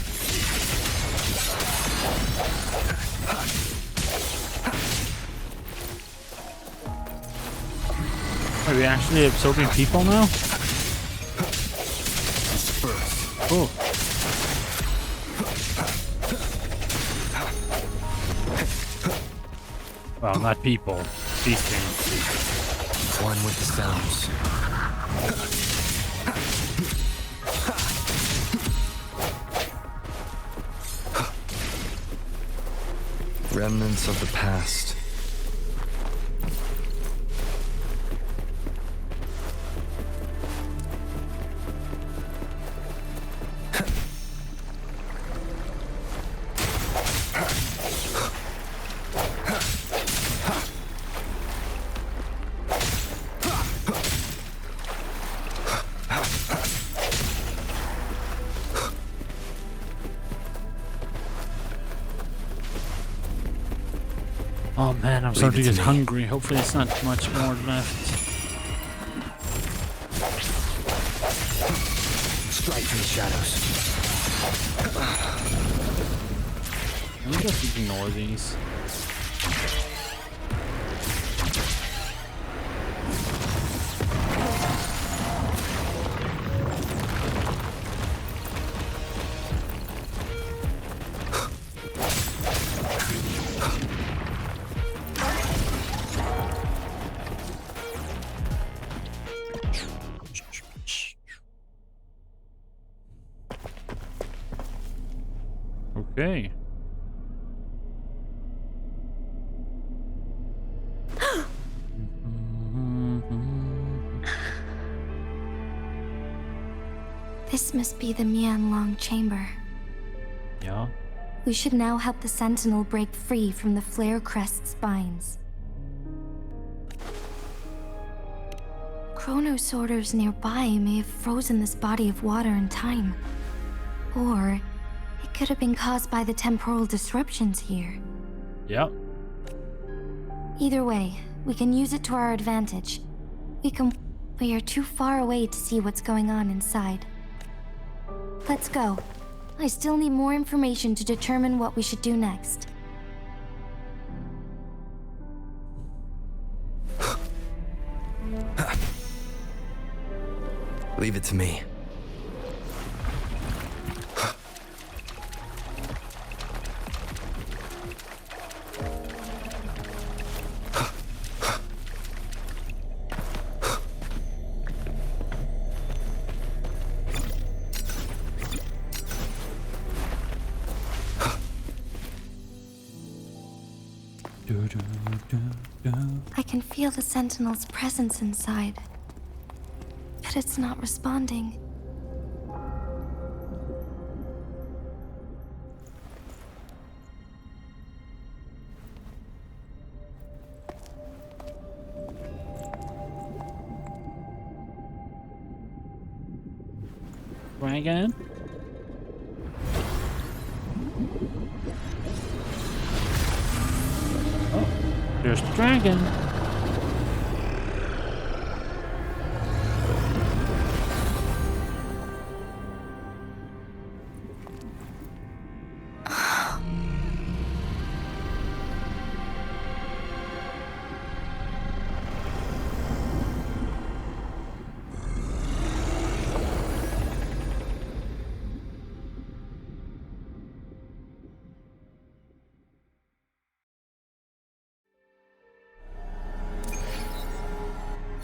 Are we actually absorbing people now? Oh. Well, not people. These things. One with the sounds. Remnants of the past. Oh man, I'm starting to get hungry. Hopefully it's not much more left. Strike from the shadows. Let me just ignore these. Okay. This must be the Mianlong chamber. Yeah. We should now help the Sentinel break free from the Flare Crest spines. Chronosorters nearby may have frozen this body of water in time. Or it could have been caused by the temporal disruptions here. Yep. Either way, we can use it to our advantage. We are too far away to see what's going on inside. Let's go. I still need more information to determine what we should do next. Leave it to me. I can feel the Sentinel's presence inside, but it's not responding. Dragon? Oh, there's the dragon.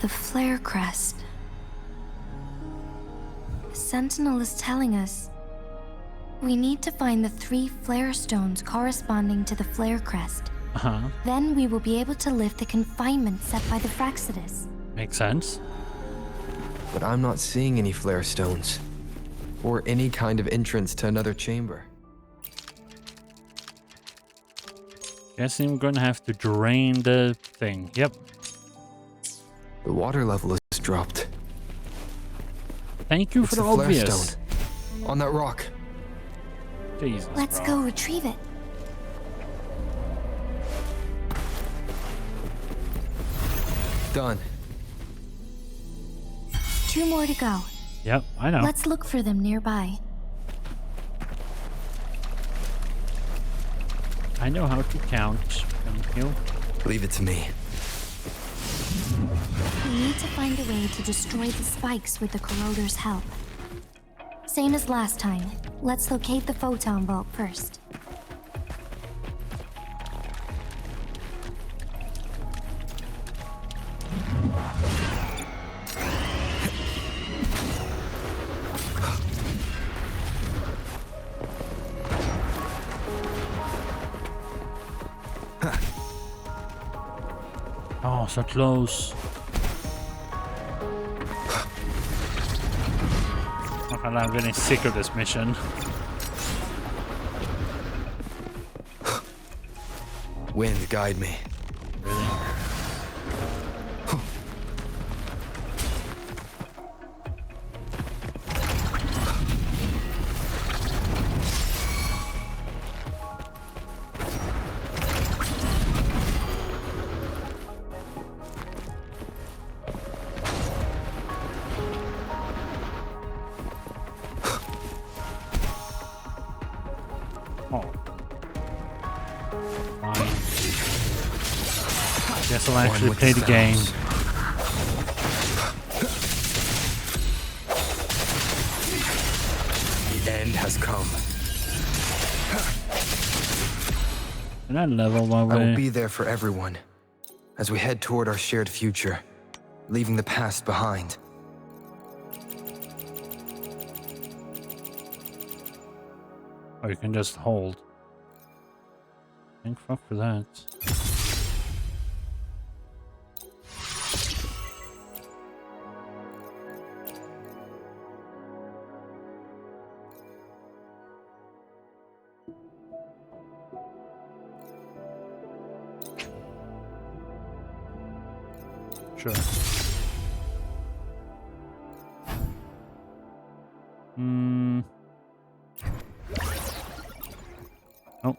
The flare crest. The Sentinel is telling us we need to find the 3 flare stones corresponding to the flare crest. Then we will be able to lift the confinement set by the Fraxidus. Makes sense. But I'm not seeing any flare stones, or any kind of entrance to another chamber. Guessing I'm gonna have to drain the thing. Yep. The water level has dropped. Thank you for the flare obvious. Stone on that rock. Jesus, Let's bro. go retrieve it. Done. 2 more to go. Yep, I know. Let's look for them nearby. I know how to count. Thank you. Leave it to me. We need to find a way to destroy the spikes with the corroder's help. Same as last time. Let's locate the photon vault first. Oh, so close. I'm getting sick of this mission. Wind, guide me. Really? Guess I'll actually play the game. The end has come. And that level my way. I will be there for everyone as we head toward our shared future, leaving the past behind. Or you can just hold. Thank fuck for that. Sure. Oh.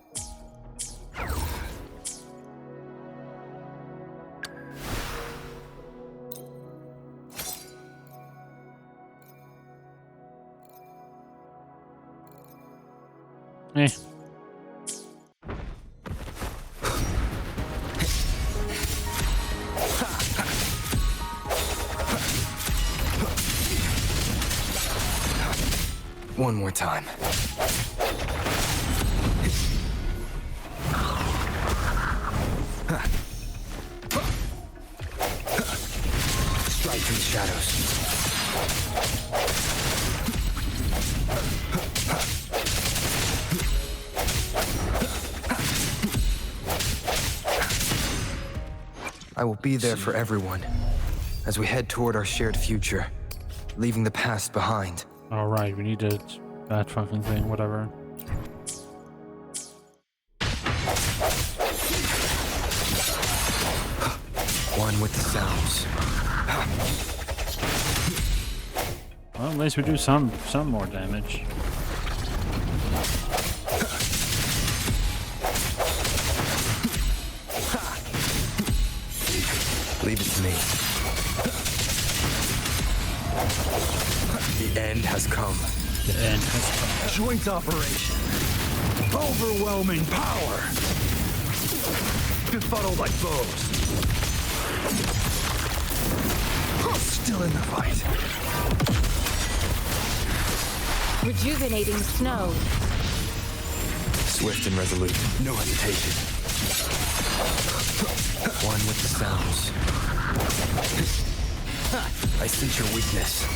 Eh. One more time. Strike from the shadows. I will be there for everyone as we head toward our shared future, leaving the past behind. Alright, we need that fucking thing, whatever. One with the sounds. Well, at least we do some more damage. Leave it to me. The end has come. The end has come. Joint operation. Overwhelming power. Befuddled like foes. Still in the fight. Rejuvenating snow. Swift and resolute. No hesitation. One with the sounds. I sense your weakness.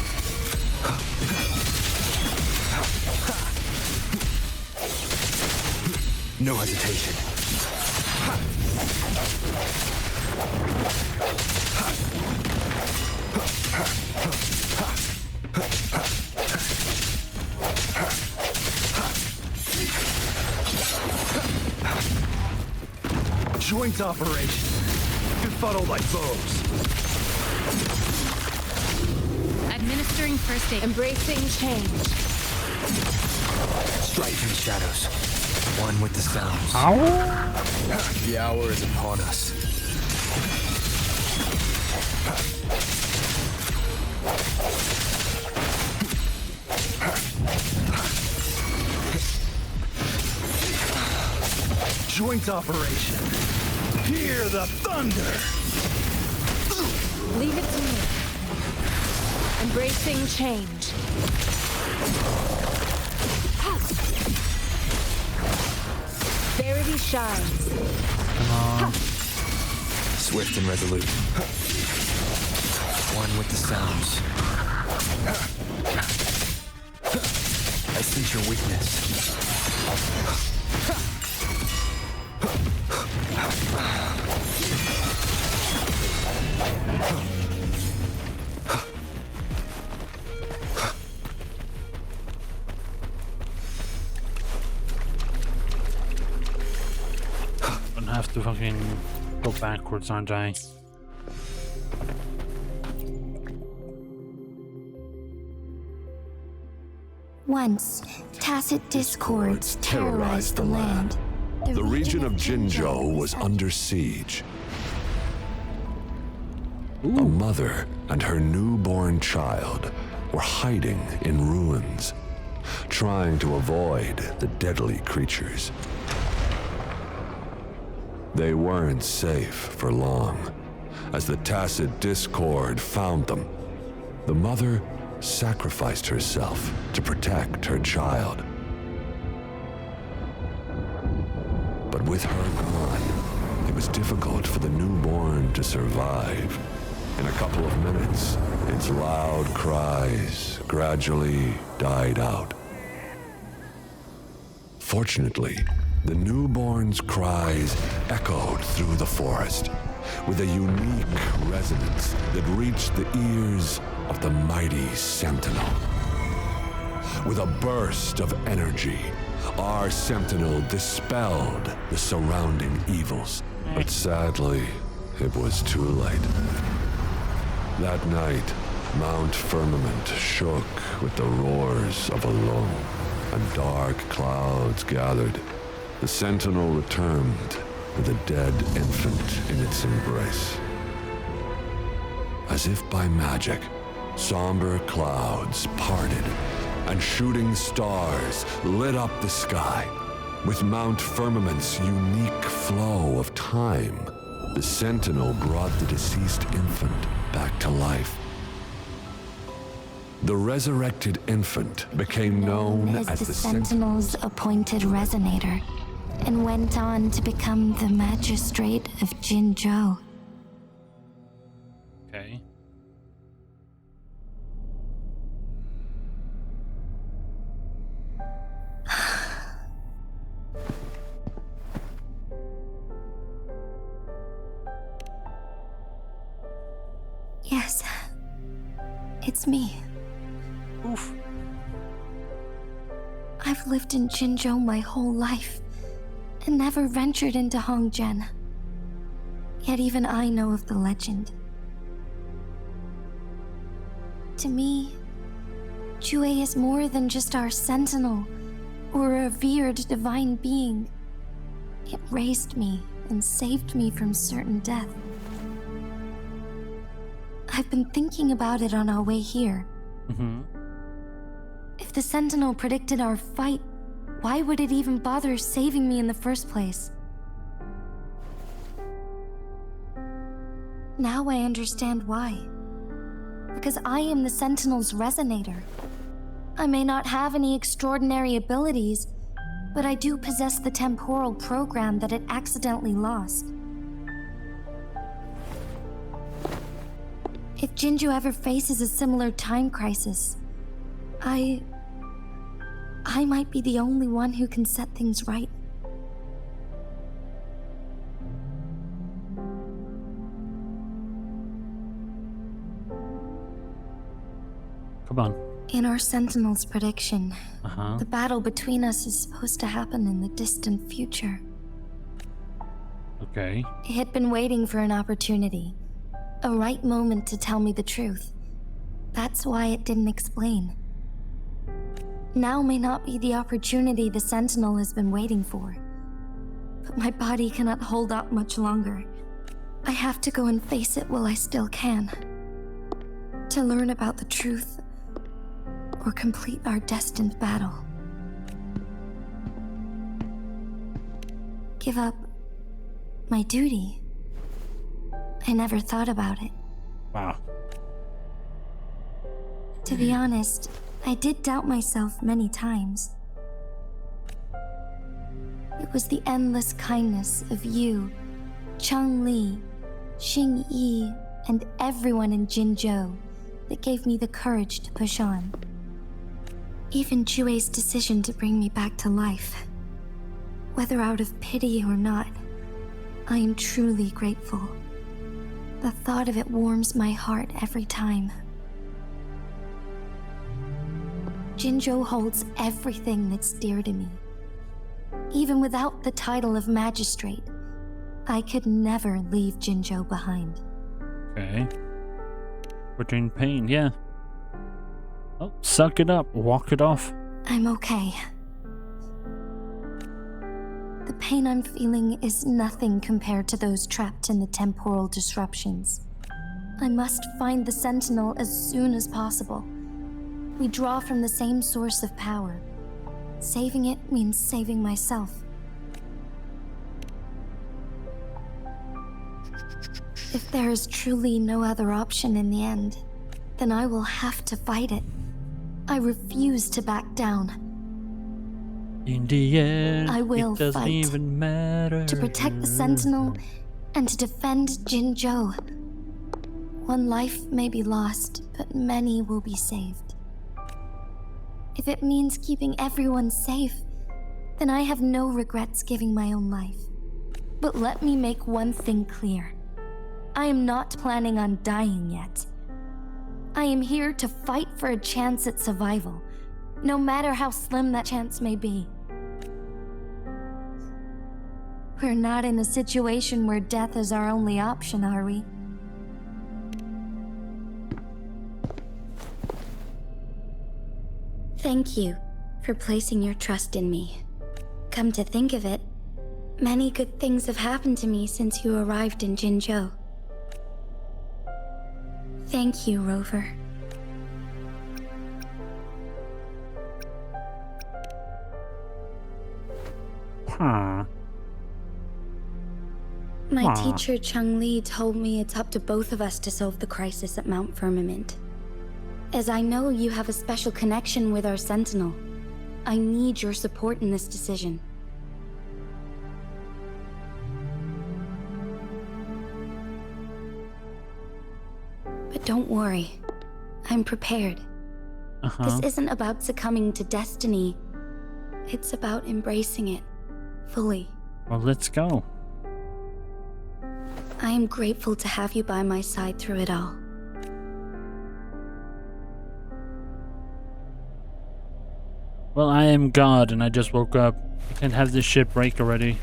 No hesitation. Joint operation. Befuddled like foes. Administering first aid. Embracing change. Strike from the shadows. One with the sounds. Ow. The hour is upon us. Joint operation. Hear the thunder. Leave it to me. Embracing change. Verity shines. Come on. Swift and resolute. One with the sounds. I sense your weakness. I have to fucking go backwards, aren't I? Once, tacit discords terrorized the land. The region of Jinzhou was under siege. A mother and her newborn child were hiding in ruins, trying to avoid the deadly creatures. They weren't safe for long, as the tacit discord found them. The mother sacrificed herself to protect her child. But with her gone, it was difficult for the newborn to survive. In a couple of minutes, its loud cries gradually died out. Fortunately, the newborn's cries echoed through the forest with a unique resonance that reached the ears of the mighty Sentinel. With a burst of energy, our Sentinel dispelled the surrounding evils. But sadly, it was too late. That night, Mount Firmament shook with the roars of a loom, and dark clouds gathered. The Sentinel returned with a dead infant in its embrace. As if by magic, somber clouds parted, and shooting stars lit up the sky. With Mount Firmament's unique flow of time, the Sentinel brought the deceased infant back to life. The resurrected infant became known as the Sentinel's appointed resonator, and went on to become the magistrate of Jinzhou. Okay. Yes, it's me. Oof. I've lived in Jinzhou my whole life, and never ventured into Hongzhen. Yet even I know of the legend. To me, Jue is more than just our sentinel, or a revered divine being. It raised me and saved me from certain death. I've been thinking about it on our way here. If the Sentinel predicted our fight, why would it even bother saving me in the first place? Now I understand why. Because I am the Sentinel's resonator. I may not have any extraordinary abilities, but I do possess the temporal program that it accidentally lost. If Jinzhou ever faces a similar time crisis, I might be the only one who can set things right. Come on. In our Sentinel's prediction, Uh-huh. the battle between us is supposed to happen in the distant future. Okay. It had been waiting for an opportunity, a right moment to tell me the truth. That's why it didn't explain. Now may not be the opportunity the Sentinel has been waiting for. But my body cannot hold up much longer. I have to go and face it while I still can. To learn about the truth, or complete our destined battle. Give up my duty. I never thought about it. Wow. To be honest, I did doubt myself many times. It was the endless kindness of you, Cheng Li, Xing Yi, and everyone in Jinzhou that gave me the courage to push on. Even Jue's decision to bring me back to life. Whether out of pity or not, I am truly grateful. The thought of it warms my heart every time. Jinzhou holds everything that's dear to me. Even without the title of magistrate, I could never leave Jinzhou behind. Okay. We're in pain, yeah. Oh, suck it up, walk it off. I'm okay. The pain I'm feeling is nothing compared to those trapped in the temporal disruptions. I must find the Sentinel as soon as possible. We draw from the same source of power. Saving it means saving myself. If there is truly no other option in the end, then I will have to fight it. I refuse to back down. In the end, I will it doesn't fight even matter. to protect the Sentinel and to defend Jinzhou. One life may be lost, but many will be saved. If it means keeping everyone safe, then I have no regrets giving my own life. But let me make one thing clear. I am not planning on dying yet. I am here to fight for a chance at survival, no matter how slim that chance may be. We're not in a situation where death is our only option, are we? Thank you for placing your trust in me. Come to think of it, many good things have happened to me since you arrived in Jinzhou. Thank you, Rover. Huh. My teacher Chung Li told me it's up to both of us to solve the crisis at Mount Firmament. As I know you have a special connection with our Sentinel, I need your support in this decision. But don't worry, I'm prepared. This isn't about succumbing to destiny. It's about embracing it fully. Well, let's go. I am grateful to have you by my side through it all. Well, I am God and I just woke up. I can't have this ship break already.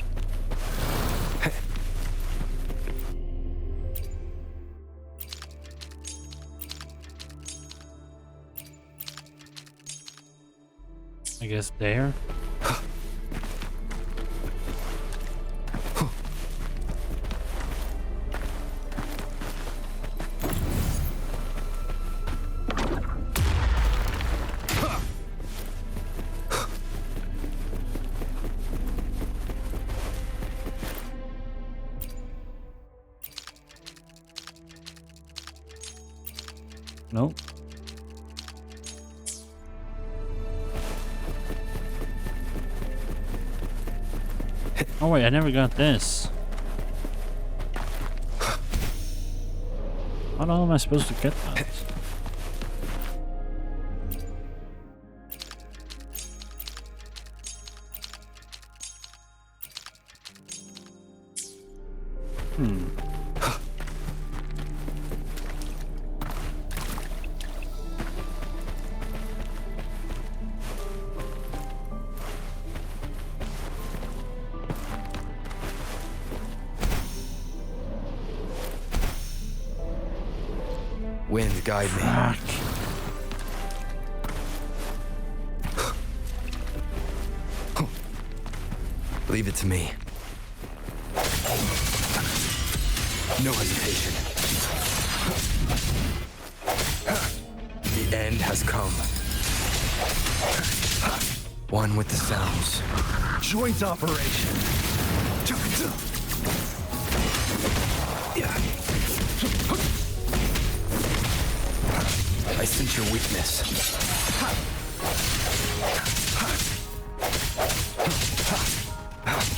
I guess there. Nope. Oh wait, I never got this. How the hell am I supposed to get that? Wind, guide me. Fuck. Leave it to me. No hesitation. The end has come. One with the sounds. Joint operation. I sense your weakness.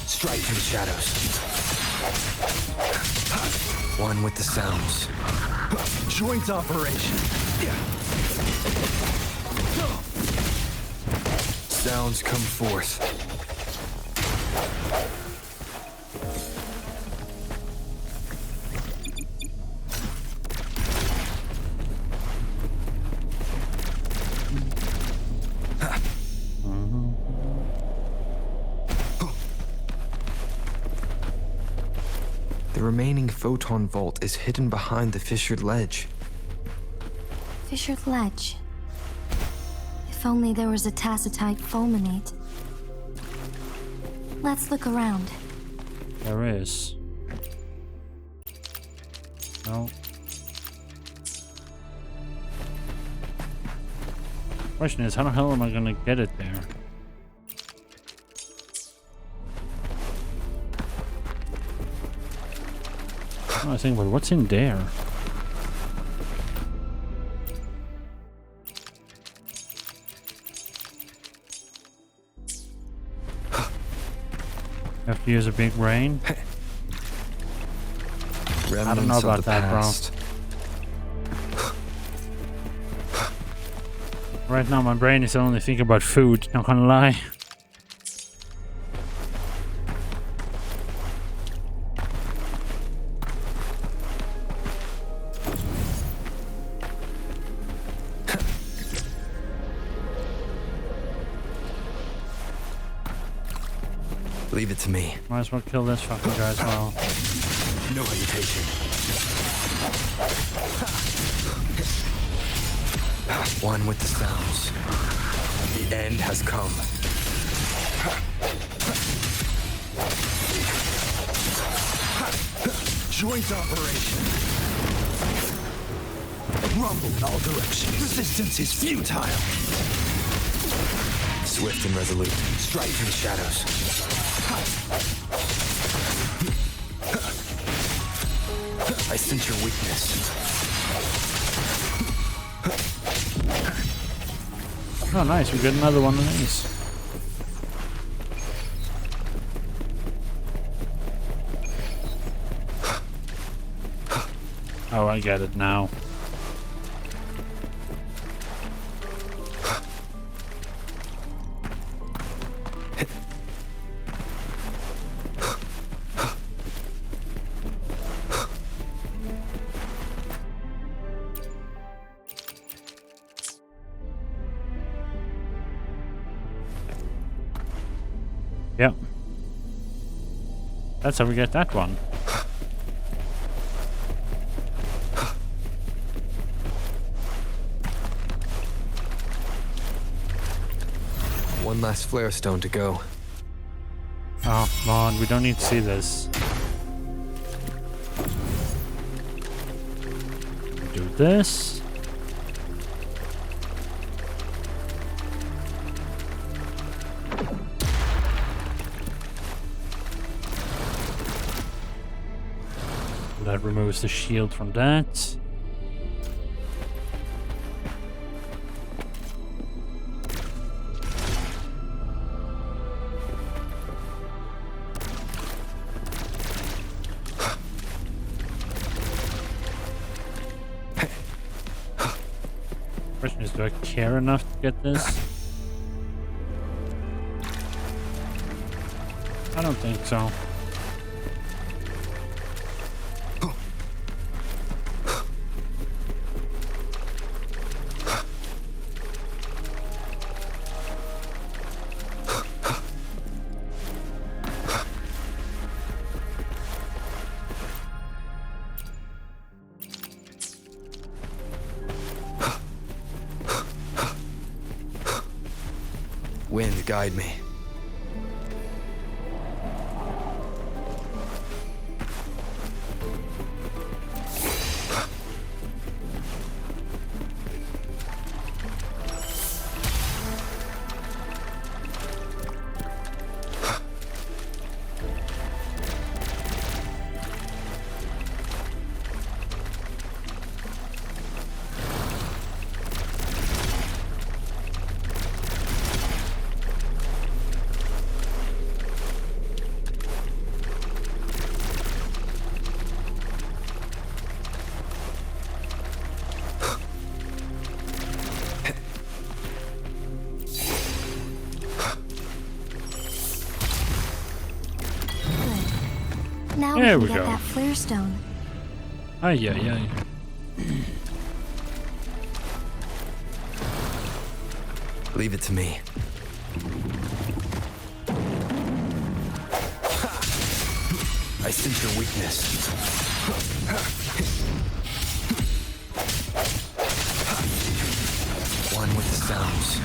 Strike from the shadows. One with the sounds. Joint operation. Sounds come forth. The remaining photon vault is hidden behind the fissured ledge. Fissured ledge. If only there was a tacitite fulminate. Let's look around. There is. No. Question is, how the hell am I gonna get it there? I was thinking, but what's in there? Have to use a big brain? I don't know about that, bro. Right now, my brain is only thinking about food, not gonna lie. Leave it to me. Might as well kill this fucking guy as well. No hesitation. One with the sounds. The end has come. Joint operation. Rumble in all directions. Resistance is futile. Swift and resolute. Strike through the shadows. I sense your weakness. Oh, nice. We got another one of these. Oh, I get it now. Yep. That's how we get that one. One last flare stone to go. Oh, come on. We don't need to see this. Do this. That removes the shield from that. Question is, do I care enough to get this? I don't think so. Wind, guide me. Now There we we can get go. that flare stone. Ay, ay, ay. Leave it to me. I sense your weakness. One with the sounds.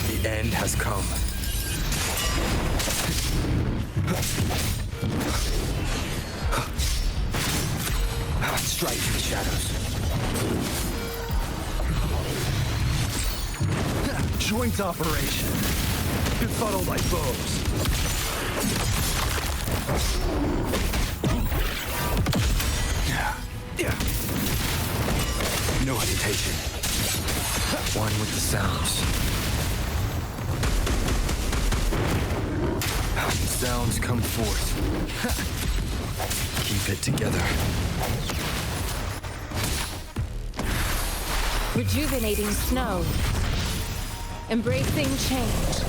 The end has come. Strike through the shadows. Joint operation. Befuddle thy foes. No hesitation. One with the sounds. Sounds come forth. Keep it together. Rejuvenating snow. Embracing change.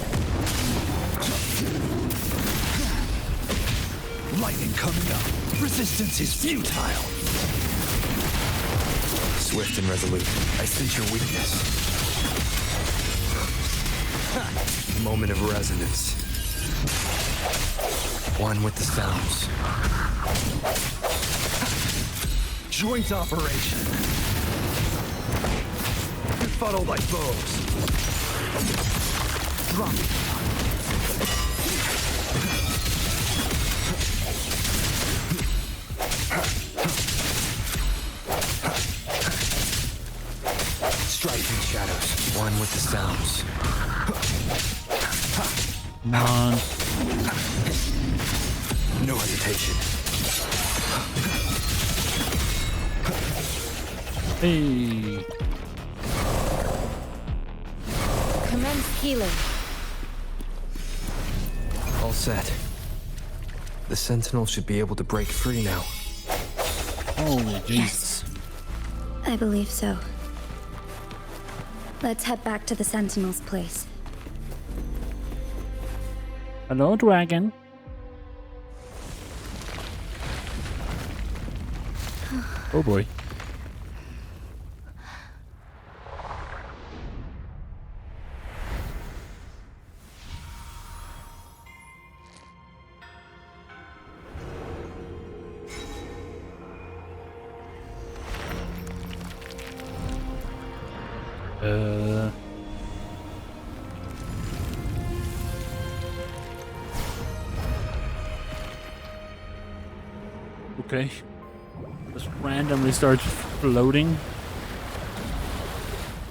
Lightning coming up. Resistance is futile. Swift and resolute. I sense your weakness. Moment of resonance. One with the sounds. Joint operation. Befuddle thy foes. Drop it. striking shadows, one with the sounds. Come on. No hesitation. Hey. Commence healing. All set. The Sentinel should be able to break free now. Holy Jesus. I believe so. Let's head back to the Sentinel's place. Hello, dragon. Oh boy. Okay. Just randomly starts floating.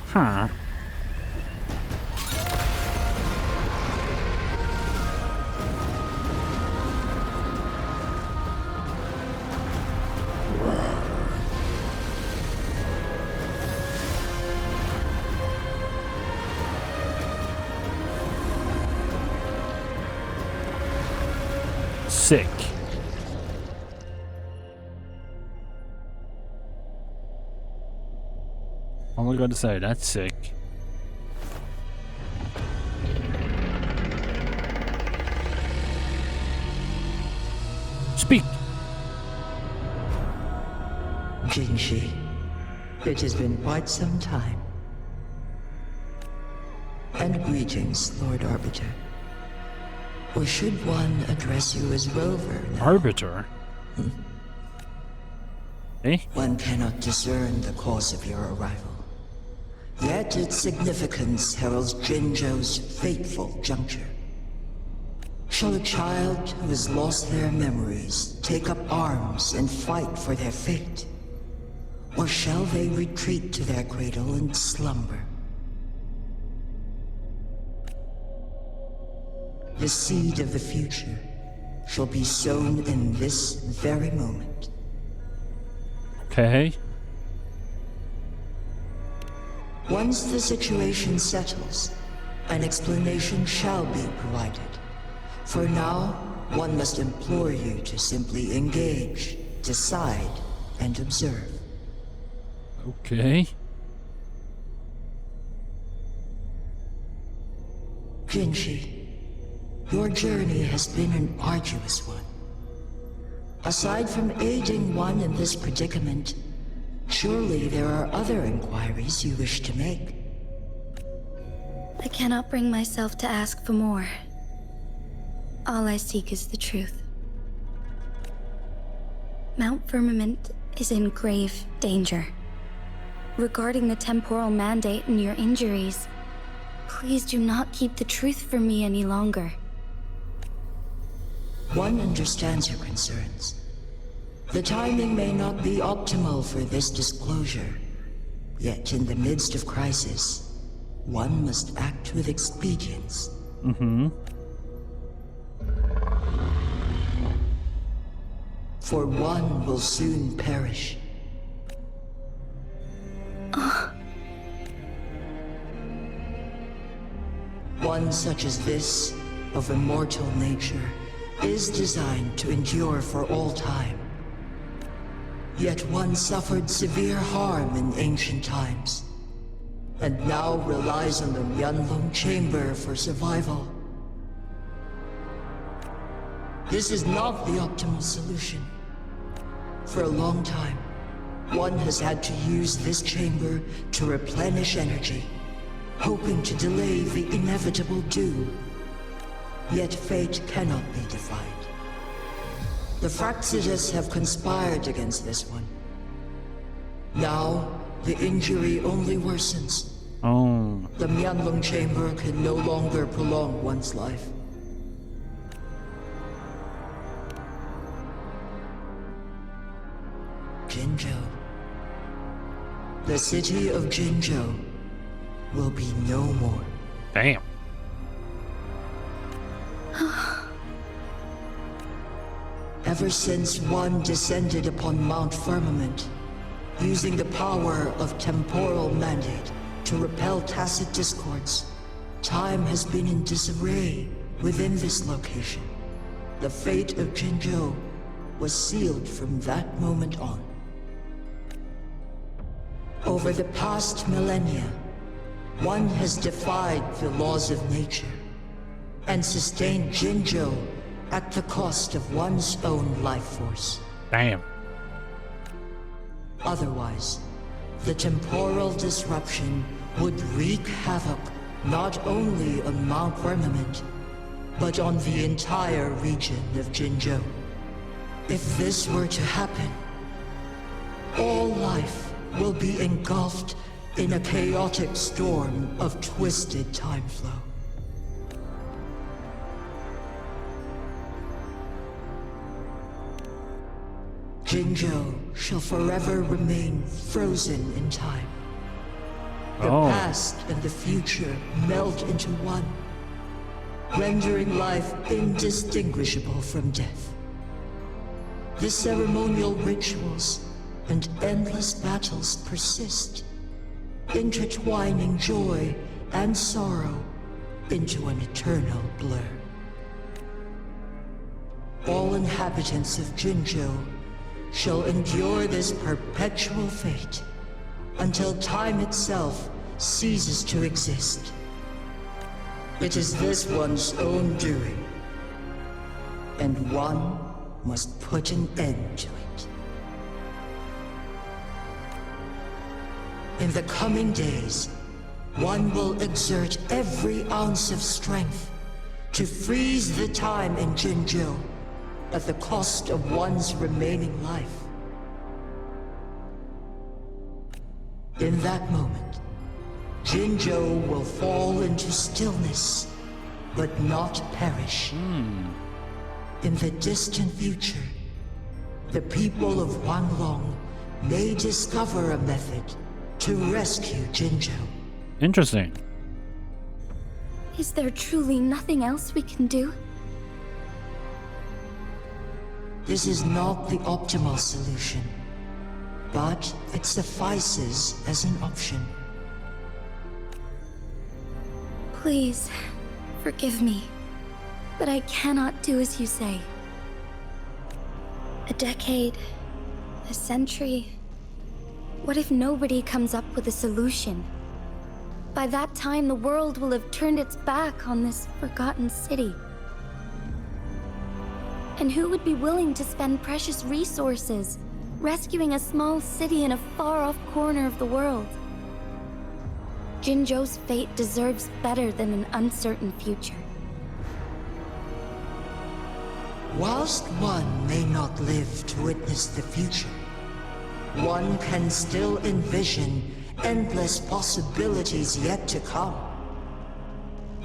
Huh. Sick. All I gotta say, that's sick. Speak! Jinshi, it has been quite some time. And greetings, Lord Arbiter. Or should one address you as Rover now? Arbiter? Eh? One cannot discern the cause of your arrival. Yet its significance heralds Jinzhou's fateful juncture. Shall a child who has lost their memories take up arms and fight for their fate? Or shall they retreat to their cradle and slumber? The seed of the future shall be sown in this very moment. Okay. Once the situation settles, an explanation shall be provided. For now, one must implore you to simply engage, decide, and observe. Okay. Jinshi, your journey has been an arduous one. Aside from aiding one in this predicament, surely there are other inquiries you wish to make. I cannot bring myself to ask for more. All I seek is the truth. Mount Firmament is in grave danger. Regarding the temporal mandate and your injuries, please do not keep the truth from me any longer. One understands your concerns. The timing may not be optimal for this disclosure. Yet in the midst of crisis, one must act with expedience. Mm-hmm. For one will soon perish. One such as this, of immortal nature, is designed to endure for all time. Yet one suffered severe harm in ancient times, and now relies on the Myanlong Chamber for survival. This is not the optimal solution. For a long time, one has had to use this chamber to replenish energy, hoping to delay the inevitable doom. Yet fate cannot be defied. The Fraxitus have conspired against this one. Now, the injury only worsens. Oh. The Myanlong Chamber can no longer prolong one's life. Jinzhou. The city of Jinzhou will be no more. Damn. Ever since one descended upon Mount Firmament, using the power of temporal mandate to repel tacit discords, time has been in disarray within this location. The fate of Jinzhou was sealed from that moment on. Over the past millennia, one has defied the laws of nature and sustained Jinzhou at the cost of one's own life force. Damn. Otherwise, the temporal disruption would wreak havoc not only on Mount Firmament, but on the entire region of Jinzhou. If this were to happen, all life will be engulfed in a chaotic storm of twisted time flow. Jinzhou shall forever remain frozen in time. The past and the future melt into one, rendering life indistinguishable from death. The ceremonial rituals and endless battles persist, intertwining joy and sorrow into an eternal blur. All inhabitants of Jinzhou shall endure this perpetual fate until time itself ceases to exist. It is this one's own doing, and one must put an end to it. In the coming days, one will exert every ounce of strength to freeze the time in Jinzhou at the cost of one's remaining life. In that moment, Jinzhou will fall into stillness, but not perish. In the distant future, the people of Wanglong may discover a method to rescue Jinzhou. Interesting. Is there truly nothing else we can do? This is not the optimal solution, but it suffices as an option. Please, forgive me, but I cannot do as you say. A decade, a century. What if nobody comes up with a solution? By that time, the world will have turned its back on this forgotten city. And who would be willing to spend precious resources rescuing a small city in a far-off corner of the world? Jinzhou's fate deserves better than an uncertain future. Whilst one may not live to witness the future, one can still envision endless possibilities yet to come.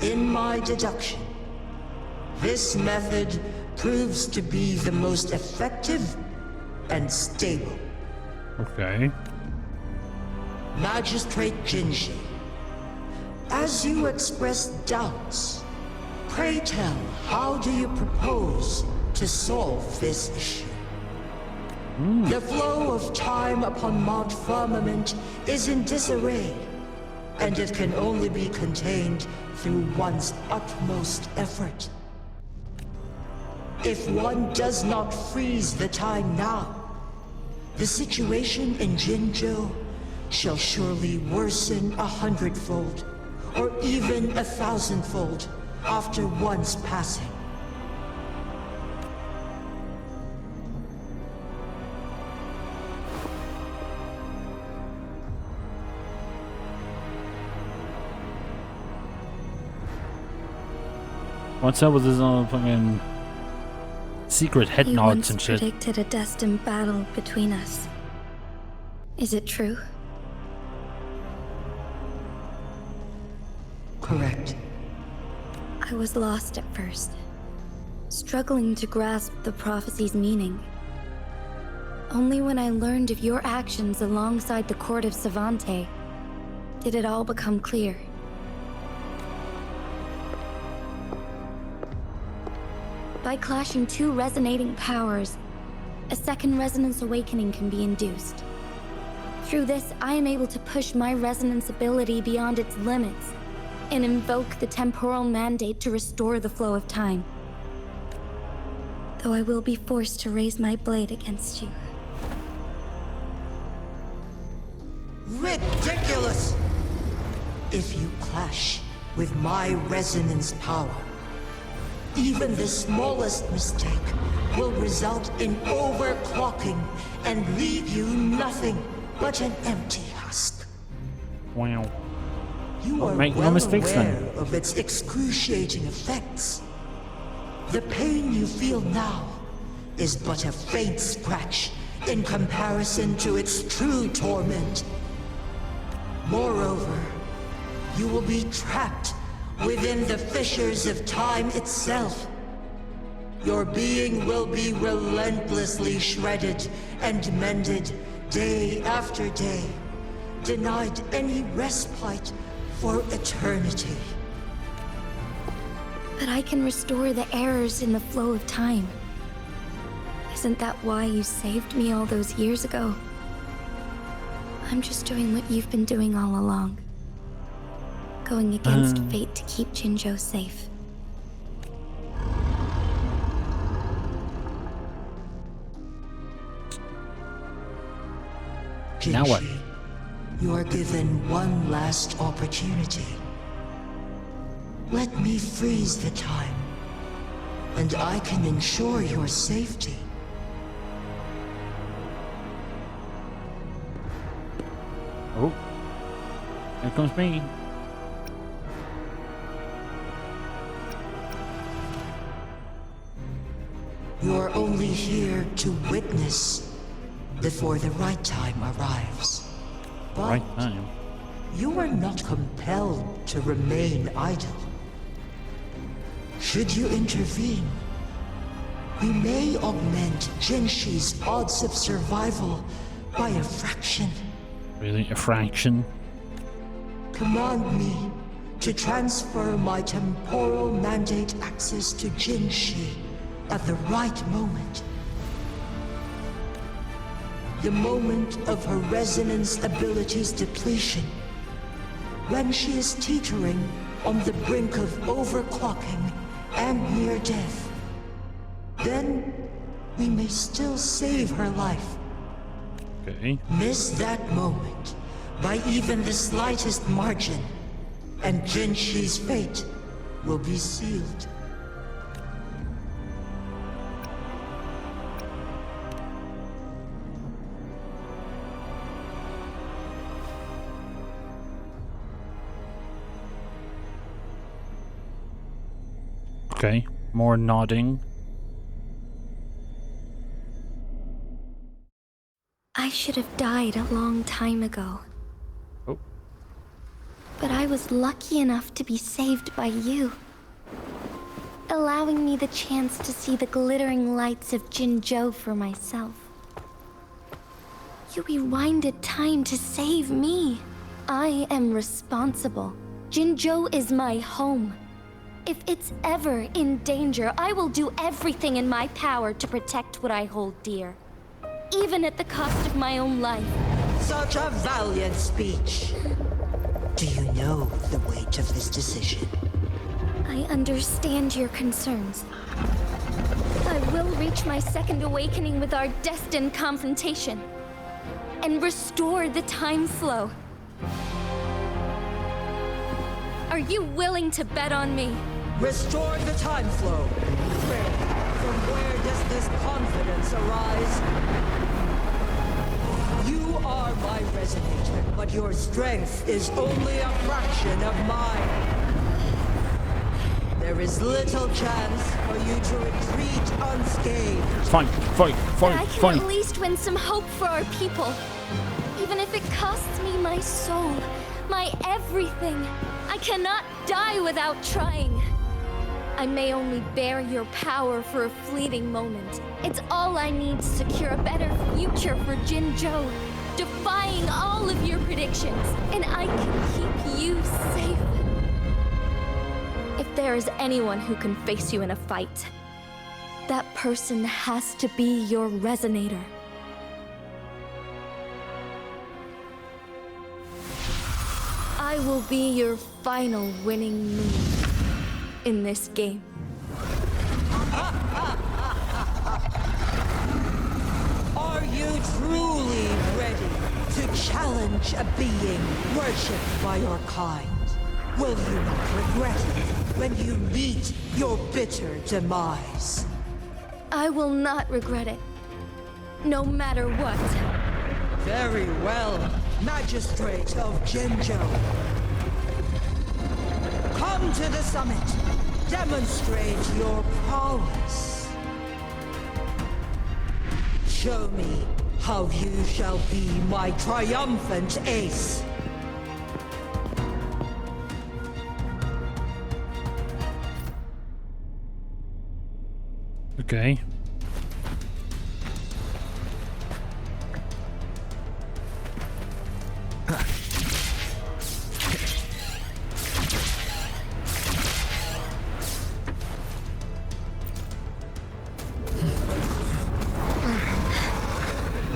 In my deduction, this method proves to be the most effective and stable. Okay. Magistrate Jinshi, as you express doubts, pray tell, how do you propose to solve this issue? The flow of time upon Mount Firmament is in disarray, and it can only be contained through one's utmost effort. If one does not freeze the time now, the situation in Jinzhou shall surely worsen 100-fold, or even 1,000-fold after one's passing. What's up with this fucking secret head You nods once and shit? predicted a destined battle between us. Is it true? Correct. I was lost at first, struggling to grasp the prophecy's meaning. Only when I learned of your actions alongside the court of Savante did it all become clear. By clashing two resonating powers, a second resonance awakening can be induced. Through this, I am able to push my resonance ability beyond its limits and invoke the temporal mandate to restore the flow of time. Though I will be forced to raise my blade against you. Ridiculous! If you clash with my resonance power, even the smallest mistake will result in overclocking and leave you nothing but an empty husk. Wow. You are Make no well mistakes aware then. of its excruciating effects. The pain you feel now is but a faint scratch in comparison to its true torment. Moreover, you will be trapped within the fissures of time itself. Your being will be relentlessly shredded and mended day after day, denied any respite for eternity. But I can restore the errors in the flow of time. Isn't that why you saved me all those years ago? I'm just doing what you've been doing all along. Going against fate to keep Jinzhou safe. Now what? You are given one last opportunity. Let me freeze the time, and I can ensure your safety. Oh. Here comes me. You're only here to witness before the right time arrives. But Right time. you are not compelled to remain idle. Should you intervene, we may augment Jinshi's odds of survival by a fraction. Really? A fraction? Command me to transfer my temporal mandate access to Jinshi at the right moment. The moment of her resonance ability's depletion. When she is teetering on the brink of overclocking and near death. Then we may still save her life. Okay. Miss that moment by even the slightest margin, and Jinshi's fate will be sealed. Okay. More nodding. I should have died a long time ago. Oh. But I was lucky enough to be saved by you. Allowing me the chance to see the glittering lights of Jinzhou for myself. You rewinded time to save me. I am responsible. Jinzhou is my home. If it's ever in danger, I will do everything in my power to protect what I hold dear. Even at the cost of my own life. Such a valiant speech. Do you know the weight of this decision? I understand your concerns. I will reach my second awakening with our destined confrontation. And restore the time flow. Are you willing to bet on me? Restore the time flow. From where does this confidence arise? You are my resonator, but your strength is only a fraction of mine. There is little chance for you to retreat unscathed. Fight, fight, But I fight, can fight. at least win some hope for our people. Even if it costs me my soul, my everything. I cannot die without trying. I may only bear your power for a fleeting moment. It's all I need to secure a better future for Jinzhou, defying all of your predictions. predictions, and I can keep you safe. If there is anyone who can face you in a fight, that person has to be your resonator. I will be your final winning move in this game. Are you truly ready to challenge a being worshipped by your kind? Will you not regret it when you meet your bitter demise? I will not regret it, no matter what. Very well, Magistrate of Jinzhou. Come to the summit. Demonstrate your prowess. Show me how you shall be my triumphant ace. Okay.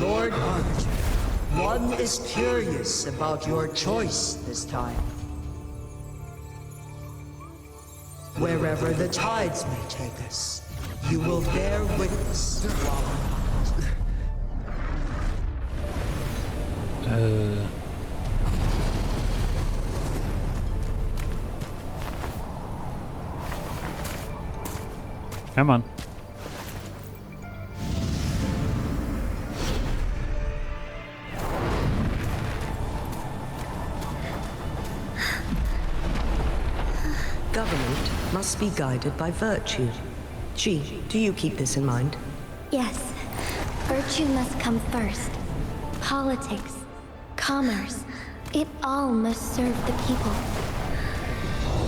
Lord Arbiter, one is curious about your choice this time. Wherever the tides may take us, you will bear witness while Come on. Government must be guided by virtue. Ji, do you keep this in mind? Yes, virtue must come first. Politics, commerce, it all must serve the people.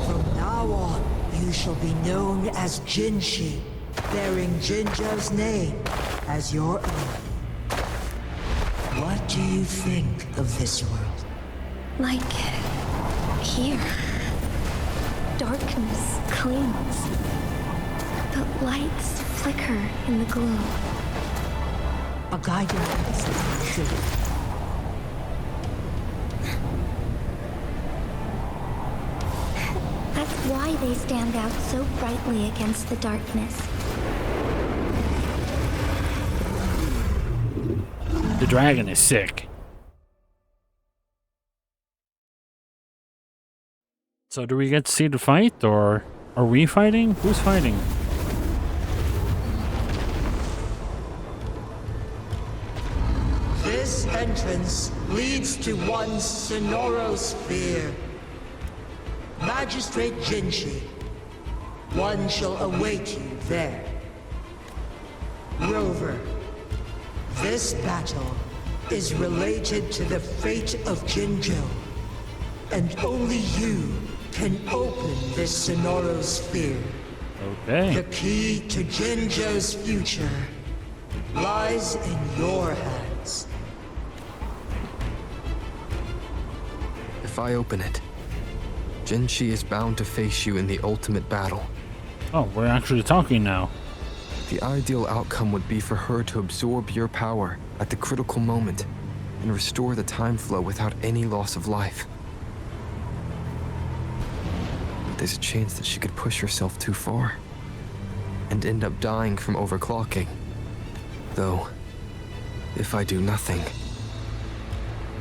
from now on, you shall be known as Jinshi, bearing Jinzhou's name as your own. What do you think of this world? Like here. Darkness clings, but lights flicker in the gloom. A guidance should. That's why they stand out so brightly against the darkness. The dragon is sick. So do we get to see the fight, or are we fighting? Who's fighting? This entrance leads to one Sonoro sphere. Magistrate Jinshi, one shall await you there. Rover, this battle is related to the fate of Jinzhou, and only you can open this Sonoro sphere. Okay. The key to Jinzhou's future lies in your hands. If I open it, Jinshi is bound to face you in the ultimate battle. Oh, we're actually talking now. The ideal outcome would be for her to absorb your power at the critical moment and restore the time flow without any loss of life. But there's a chance that she could push herself too far and end up dying from overclocking. Though, if I do nothing,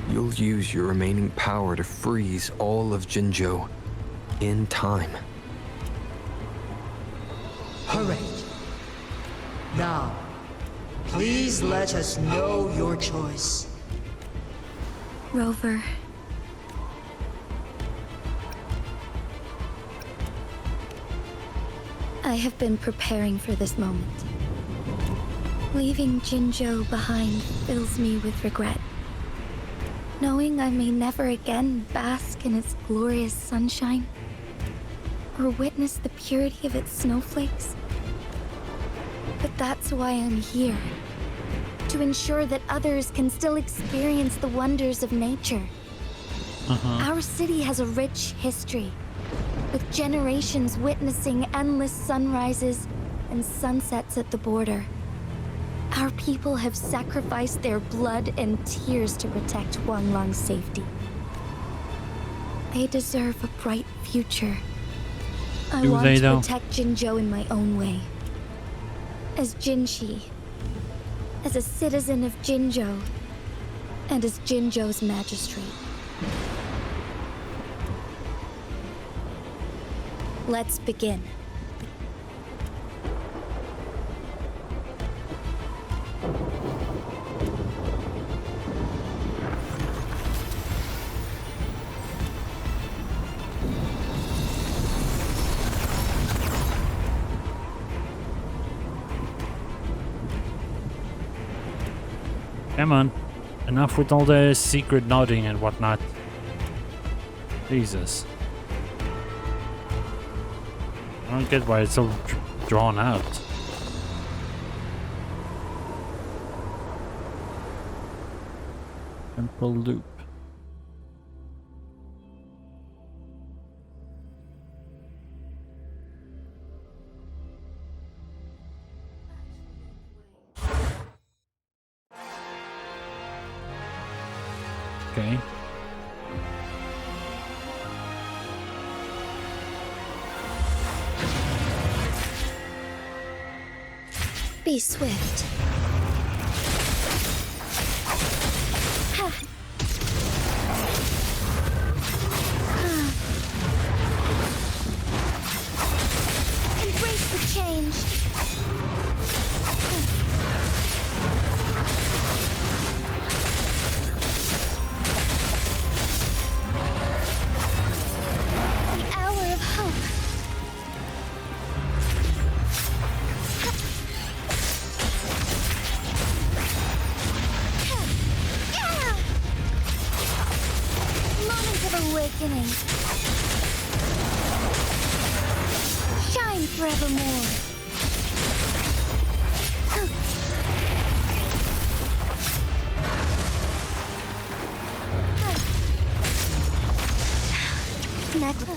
you'll use your remaining power to freeze all of Jinzhou in time. Hooray! Now, please let us know your choice. Rover. I have been preparing for this moment. Leaving Jinzhou behind fills me with regret. Knowing I may never again bask in its glorious sunshine, or witness the purity of its snowflakes. But that's why I'm here. To ensure that others can still experience the wonders of nature. Our city has a rich history, with generations witnessing endless sunrises and sunsets at the border. Our people have sacrificed their blood and tears to protect Huanglang's safety. They deserve a bright future. I want to protect Jinzhou in my own way. As Jinshi, as a citizen of Jinzhou, and as Jinzhou's magistrate. Let's begin. Come on. Enough with all the secret nodding and whatnot. Jesus. I don't get why it's so drawn out. Temple loop. Okay. Be swift. Ha. Embrace the change. The hour of hope. Awakening. Shine forevermore. Next.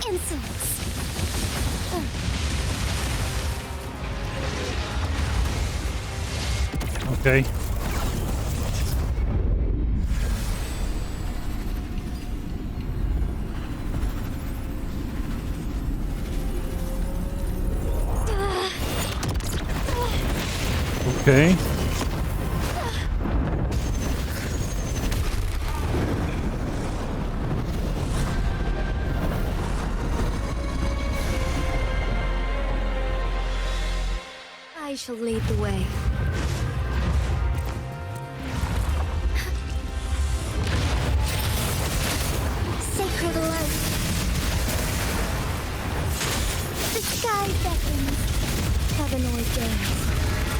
Insolence. Okay. Okay. I shall lead the way. Sacred light. The sky beckons. Heaven ordains.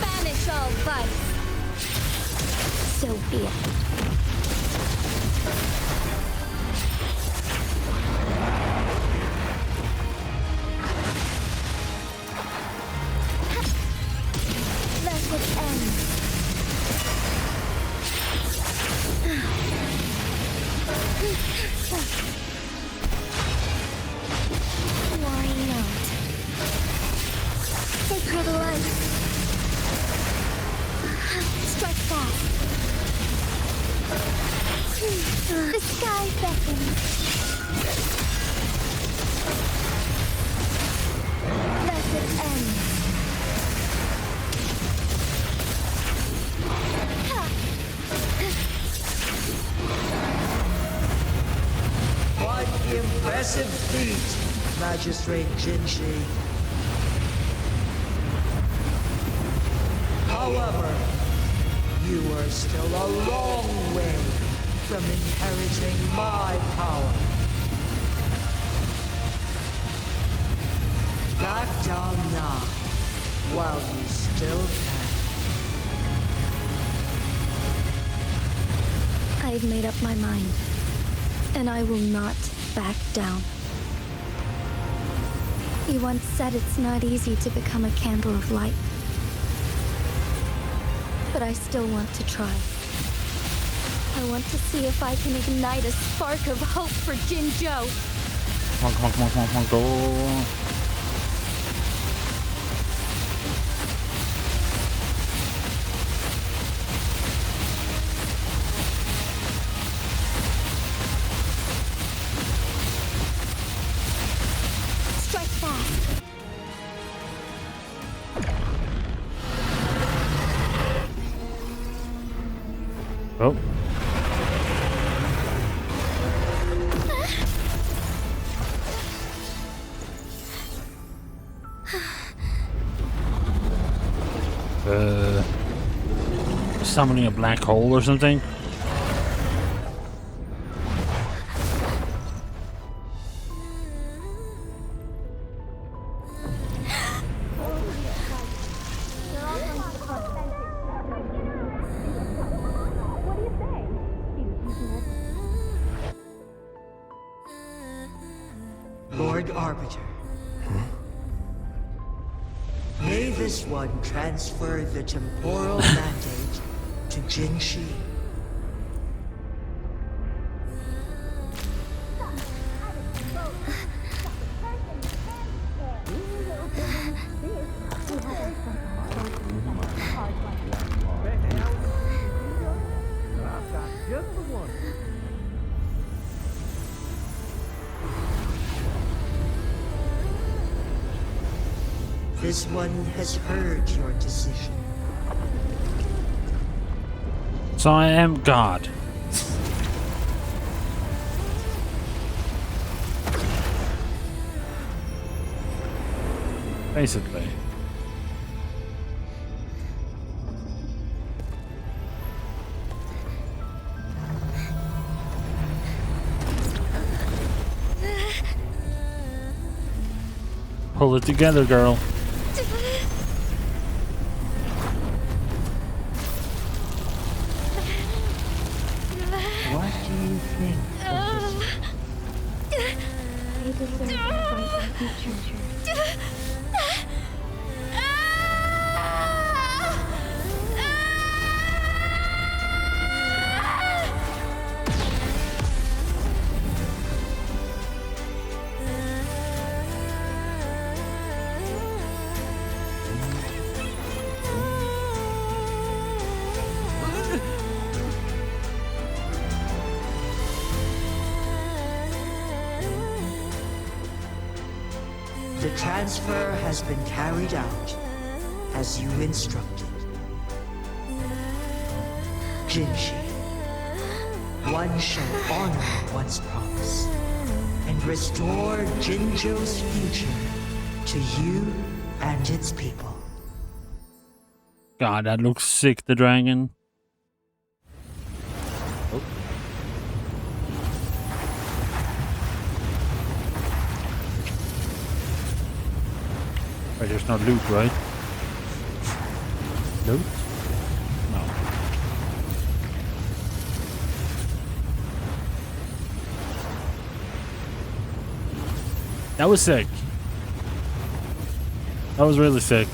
Banish all vice. So be it. Let it end. Why not? Sacred light. Strike fast. The sky beckons. Let it end. Quite the impressive feat, Magistrate Jinshi. However, you are still a long way from inheriting my power. Back down now, while you still can. I've made up my mind, and I will not back down. You once said it's not easy to become a candle of light. But but I still want to try. I want to see if I can ignite a spark of hope for Jinzhou. Come on, go. Strike fast. Oh. Summoning a black hole or something? Lord Arbiter. May this one transfer the temporal mandate to Jinshi. This one has heard your decision. So I am God. Basically. Pull it together, girl. What do you think of The transfer has been carried out as you instructed. Jinshi, one shall honor one's promise and restore Jinzhou's future to you and its people. God, that looks sick, the dragon. Oh. Wait, there's no loot, right? Loot? No. That was sick. That was really sick.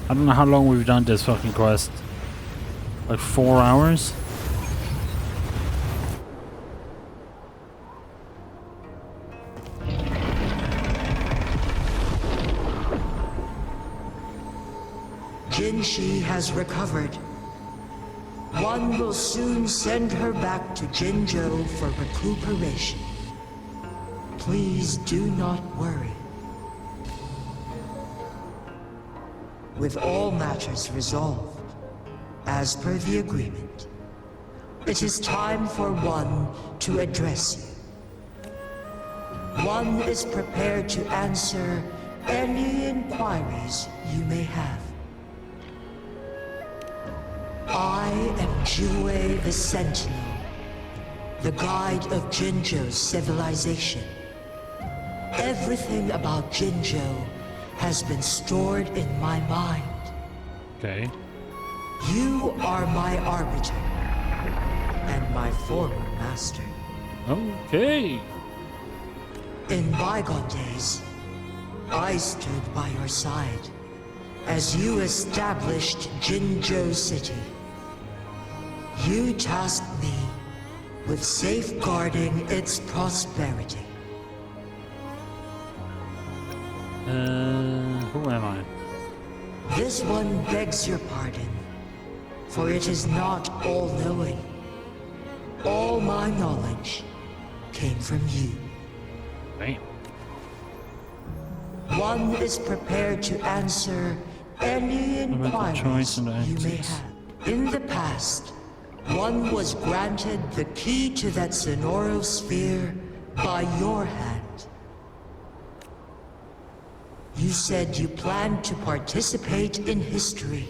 I don't know how long we've done this fucking quest. Like 4 hours? Jinshi has recovered. One will soon send her back to Jinzhou for recuperation. Please do not worry. With all matters resolved, as per the agreement, it is time for one to address you. One is prepared to answer any inquiries you may have. I am WuWa the Sentinel, the guide of Jinzhou's civilization. Everything about Jinzhou has been stored in my mind. Okay. You are my arbiter and my former master. Okay. In bygone days, I stood by your side as you established Jinzhou City. You tasked me with safeguarding its prosperity. Who am I? This one begs your pardon, for it is not all-knowing. All my knowledge came from you. Damn. One is prepared to answer any inquiries you may have. In the past, one was granted the key to that Sonoro sphere by your hand. You said you planned to participate in history,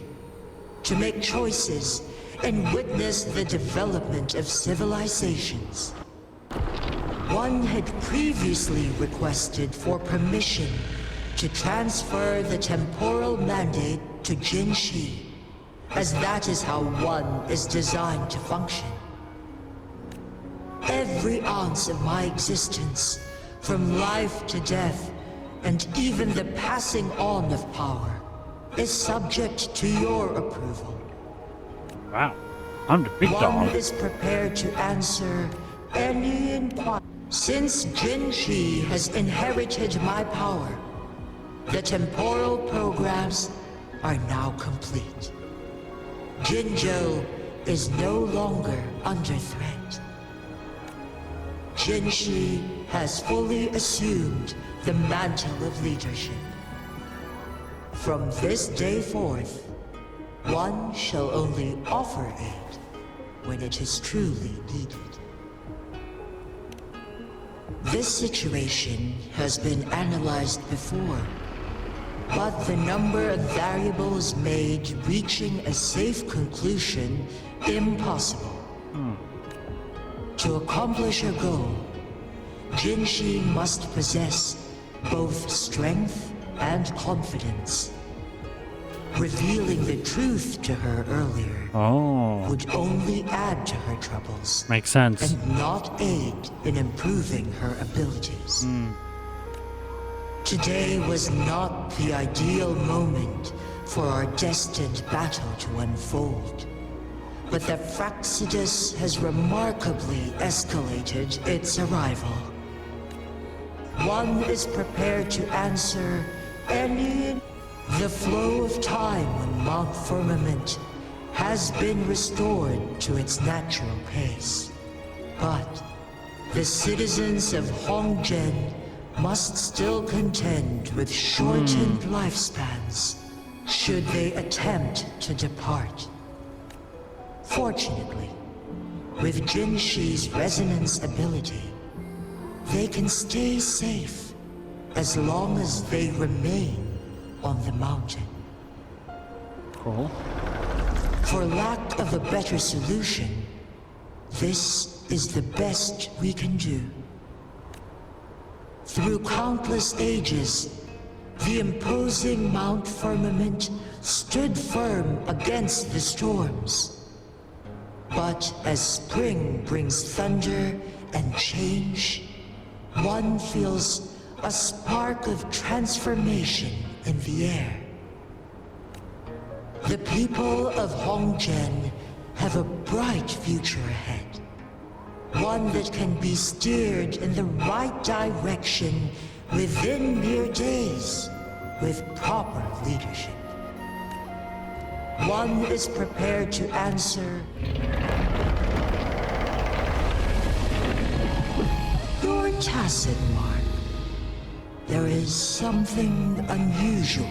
to make choices and witness the development of civilizations. One had previously requested for permission to transfer the temporal mandate to Jinshi, as that is how one is designed to function. Every ounce of my existence, from life to death, and even the passing on of power, is subject to your approval. Wow, I'm the big dog. One is prepared to answer any inquiry. Since Jinshi has inherited my power, the temporal programs are now complete. Jinzhou is no longer under threat. Jinshi has fully assumed the mantle of leadership. From this day forth, one shall only offer aid when it is truly needed. This situation has been analyzed before, but the number of variables made reaching a safe conclusion impossible. To accomplish her goal, Jinshi must possess both strength and confidence. Revealing the truth to her earlier would only add to her troubles. Makes sense. And not aid in improving her abilities. Today was not the ideal moment for our destined battle to unfold. But the Fractsidus has remarkably escalated its arrival. One is prepared to answer any... The flow of time on Mount Firmament has been restored to its natural pace. But the citizens of Hongzhen must still contend with shortened lifespans should they attempt to depart. Fortunately, with Jinshi's resonance ability, they can stay safe as long as they remain on the mountain. Cool. For lack of a better solution, this is the best we can do. Through countless ages, the imposing Mount Firmament stood firm against the storms. But as spring brings thunder and change, one feels a spark of transformation in the air. The people of Hongzhen have a bright future ahead. One that can be steered in the right direction within mere days with proper leadership. One is prepared to answer... You're tacit, Mark. There is something unusual.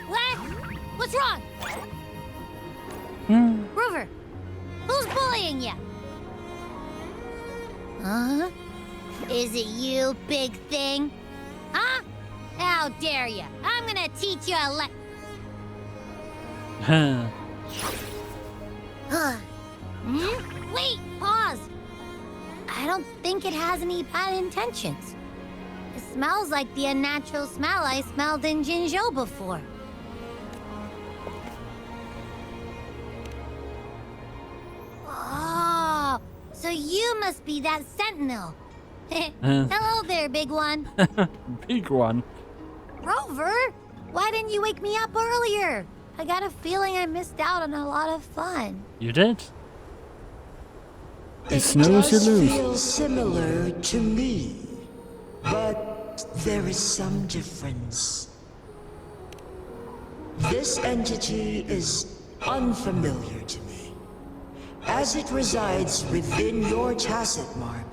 What? What's wrong? Rover, who's bullying you? Huh? Is it you, big thing? Huh? How dare you? I'm gonna teach you a Wait, pause. I don't think it has any bad intentions. It smells like the unnatural smell I smelled in Jinzhou before. Oh, You must be that sentinel. Hello there, big one. Big one. Rover, why didn't you wake me up earlier? I got a feeling I missed out on a lot of fun. You did? It snooze, you does lose. feel similar to me, but there is some difference. This entity is unfamiliar to me. As it resides within your tacit mark,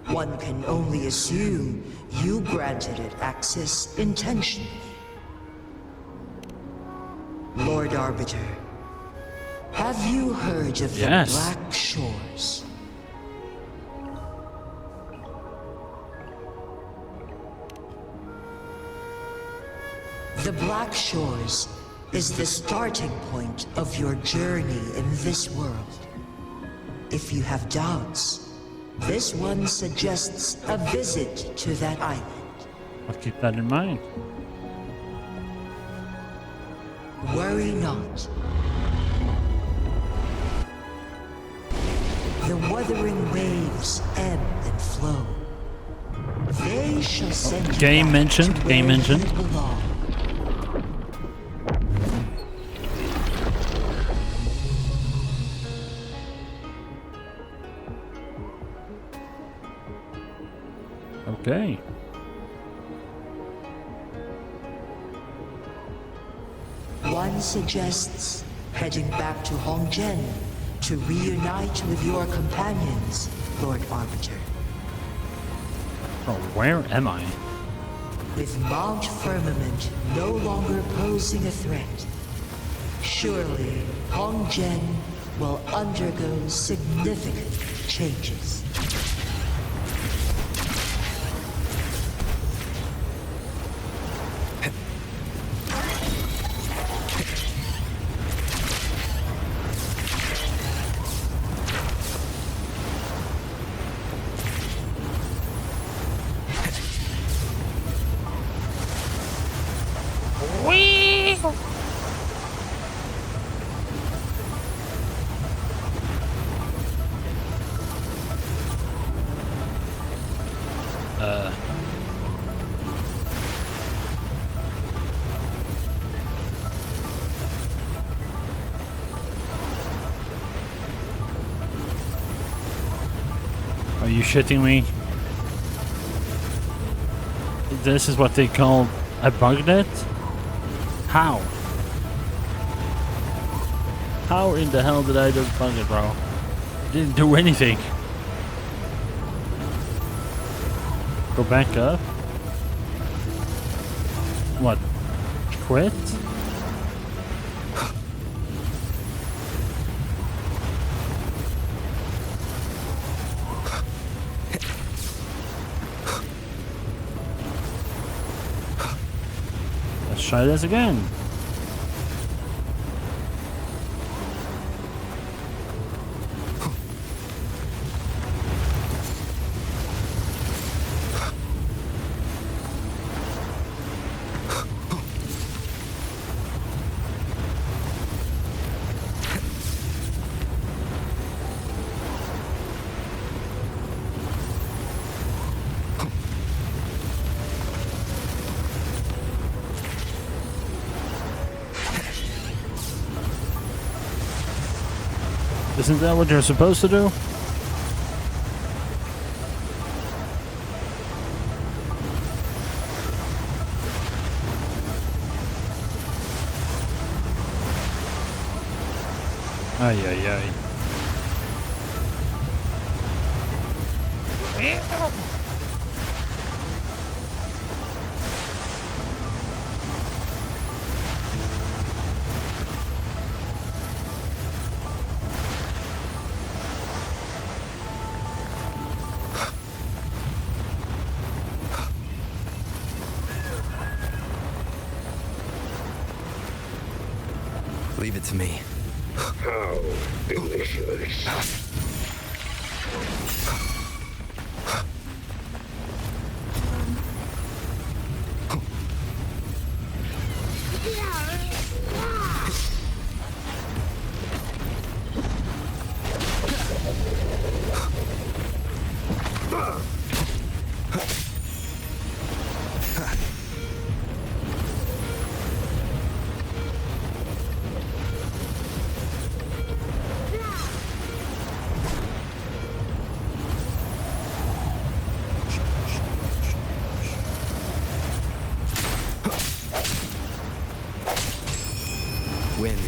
one can only assume you granted it access intentionally. Lord Arbiter, have you heard of the Black Shores? The Black Shores is the starting point of your journey in this world. If you have doubts, this one suggests a visit to that island. I'll keep that in mind. Worry not. The wuthering waves ebb and flow. They shall send you Game back mentioned. to where Game mentioned. you belong. Okay. One suggests heading back to Hongzhen to reunite with your companions, Lord Arbiter. Oh, where am I? With Mount Firmament no longer posing a threat, surely Hongzhen will undergo significant changes. Are you shitting me? This is what they call a bug net? How? How in the hell did I just bug it, bro? Didn't do anything. Go back up? What? Quit? Let's try this again. Isn't that what you're supposed to do? Ay, ay, ay. Leave it to me. How delicious.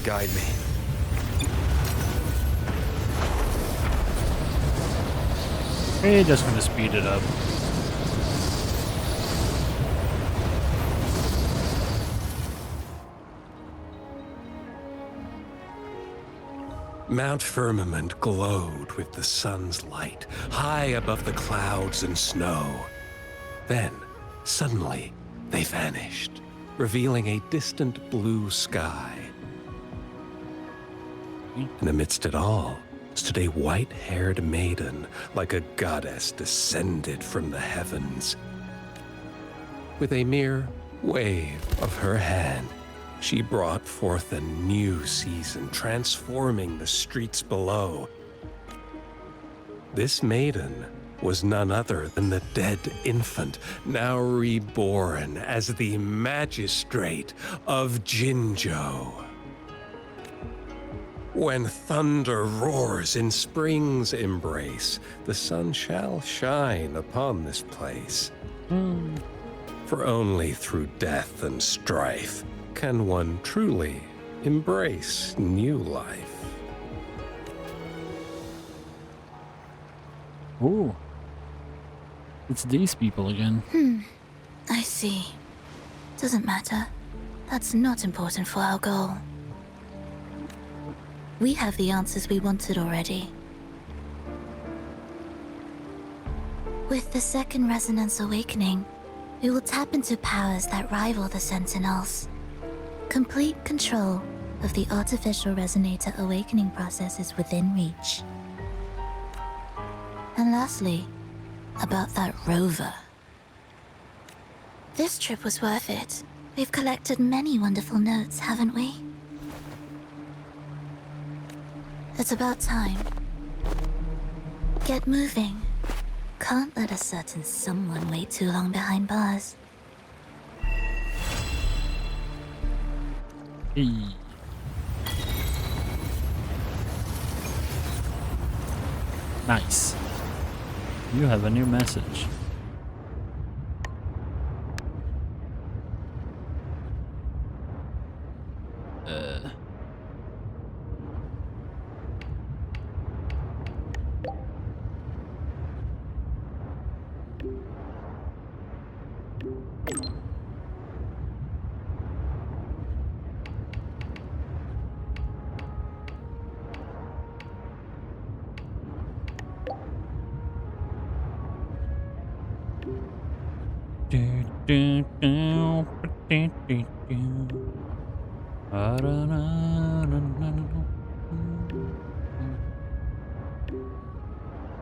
guide me. We're just gonna speed it up. Mount Firmament glowed with the sun's light, high above the clouds and snow. Then, suddenly, they vanished, revealing a distant blue sky. And amidst it all stood a white-haired maiden, like a goddess descended from the heavens. With a mere wave of her hand, she brought forth a new season, transforming the streets below. This maiden was none other than the dead infant, now reborn as the magistrate of Jinzhou. When thunder roars in spring's embrace, the sun shall shine upon this place. For only through death and strife can one truly embrace new life. Ooh. It's these people again. I see. Doesn't matter. That's not important for our goal. We have the answers we wanted already. With the second resonance awakening, we will tap into powers that rival the Sentinels. Complete control of the artificial resonator awakening process is within reach. And lastly, about that rover. This trip was worth it. We've collected many wonderful notes, haven't we? It's about time. Get moving. Can't let a certain someone wait too long behind bars. Nice. You have a new message.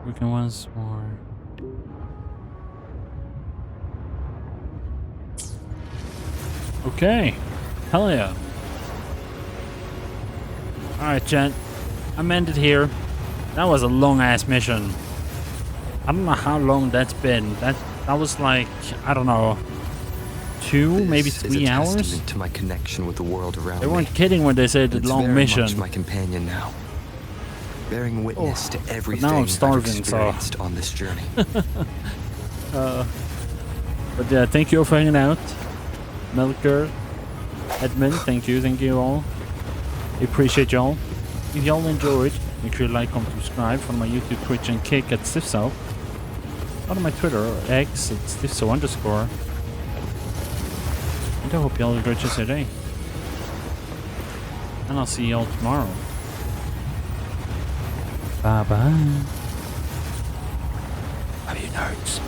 We can once more. Okay. Hell yeah. Alright, gent. I'm ended here. That was a long ass mission. I don't know how long that's been. That was like, I don't know, 2, maybe 3 hours? This is a testament to my connection with the world around me. They weren't kidding when they said the long mission. It's very much my companion now, bearing witness to everything now I'm starving, I've experienced on this journey. But yeah, thank you all for hanging out. Melker, Edmund, thank you all. Appreciate y'all. If y'all enjoyed, make sure you like, comment, subscribe. Follow my YouTube, Twitch, and Kick at StiFFso. Follow my Twitter, X, at StiFFso_. And I hope y'all have a great rest of your day. And I'll see y'all tomorrow. Bye-bye. Love you, nerds.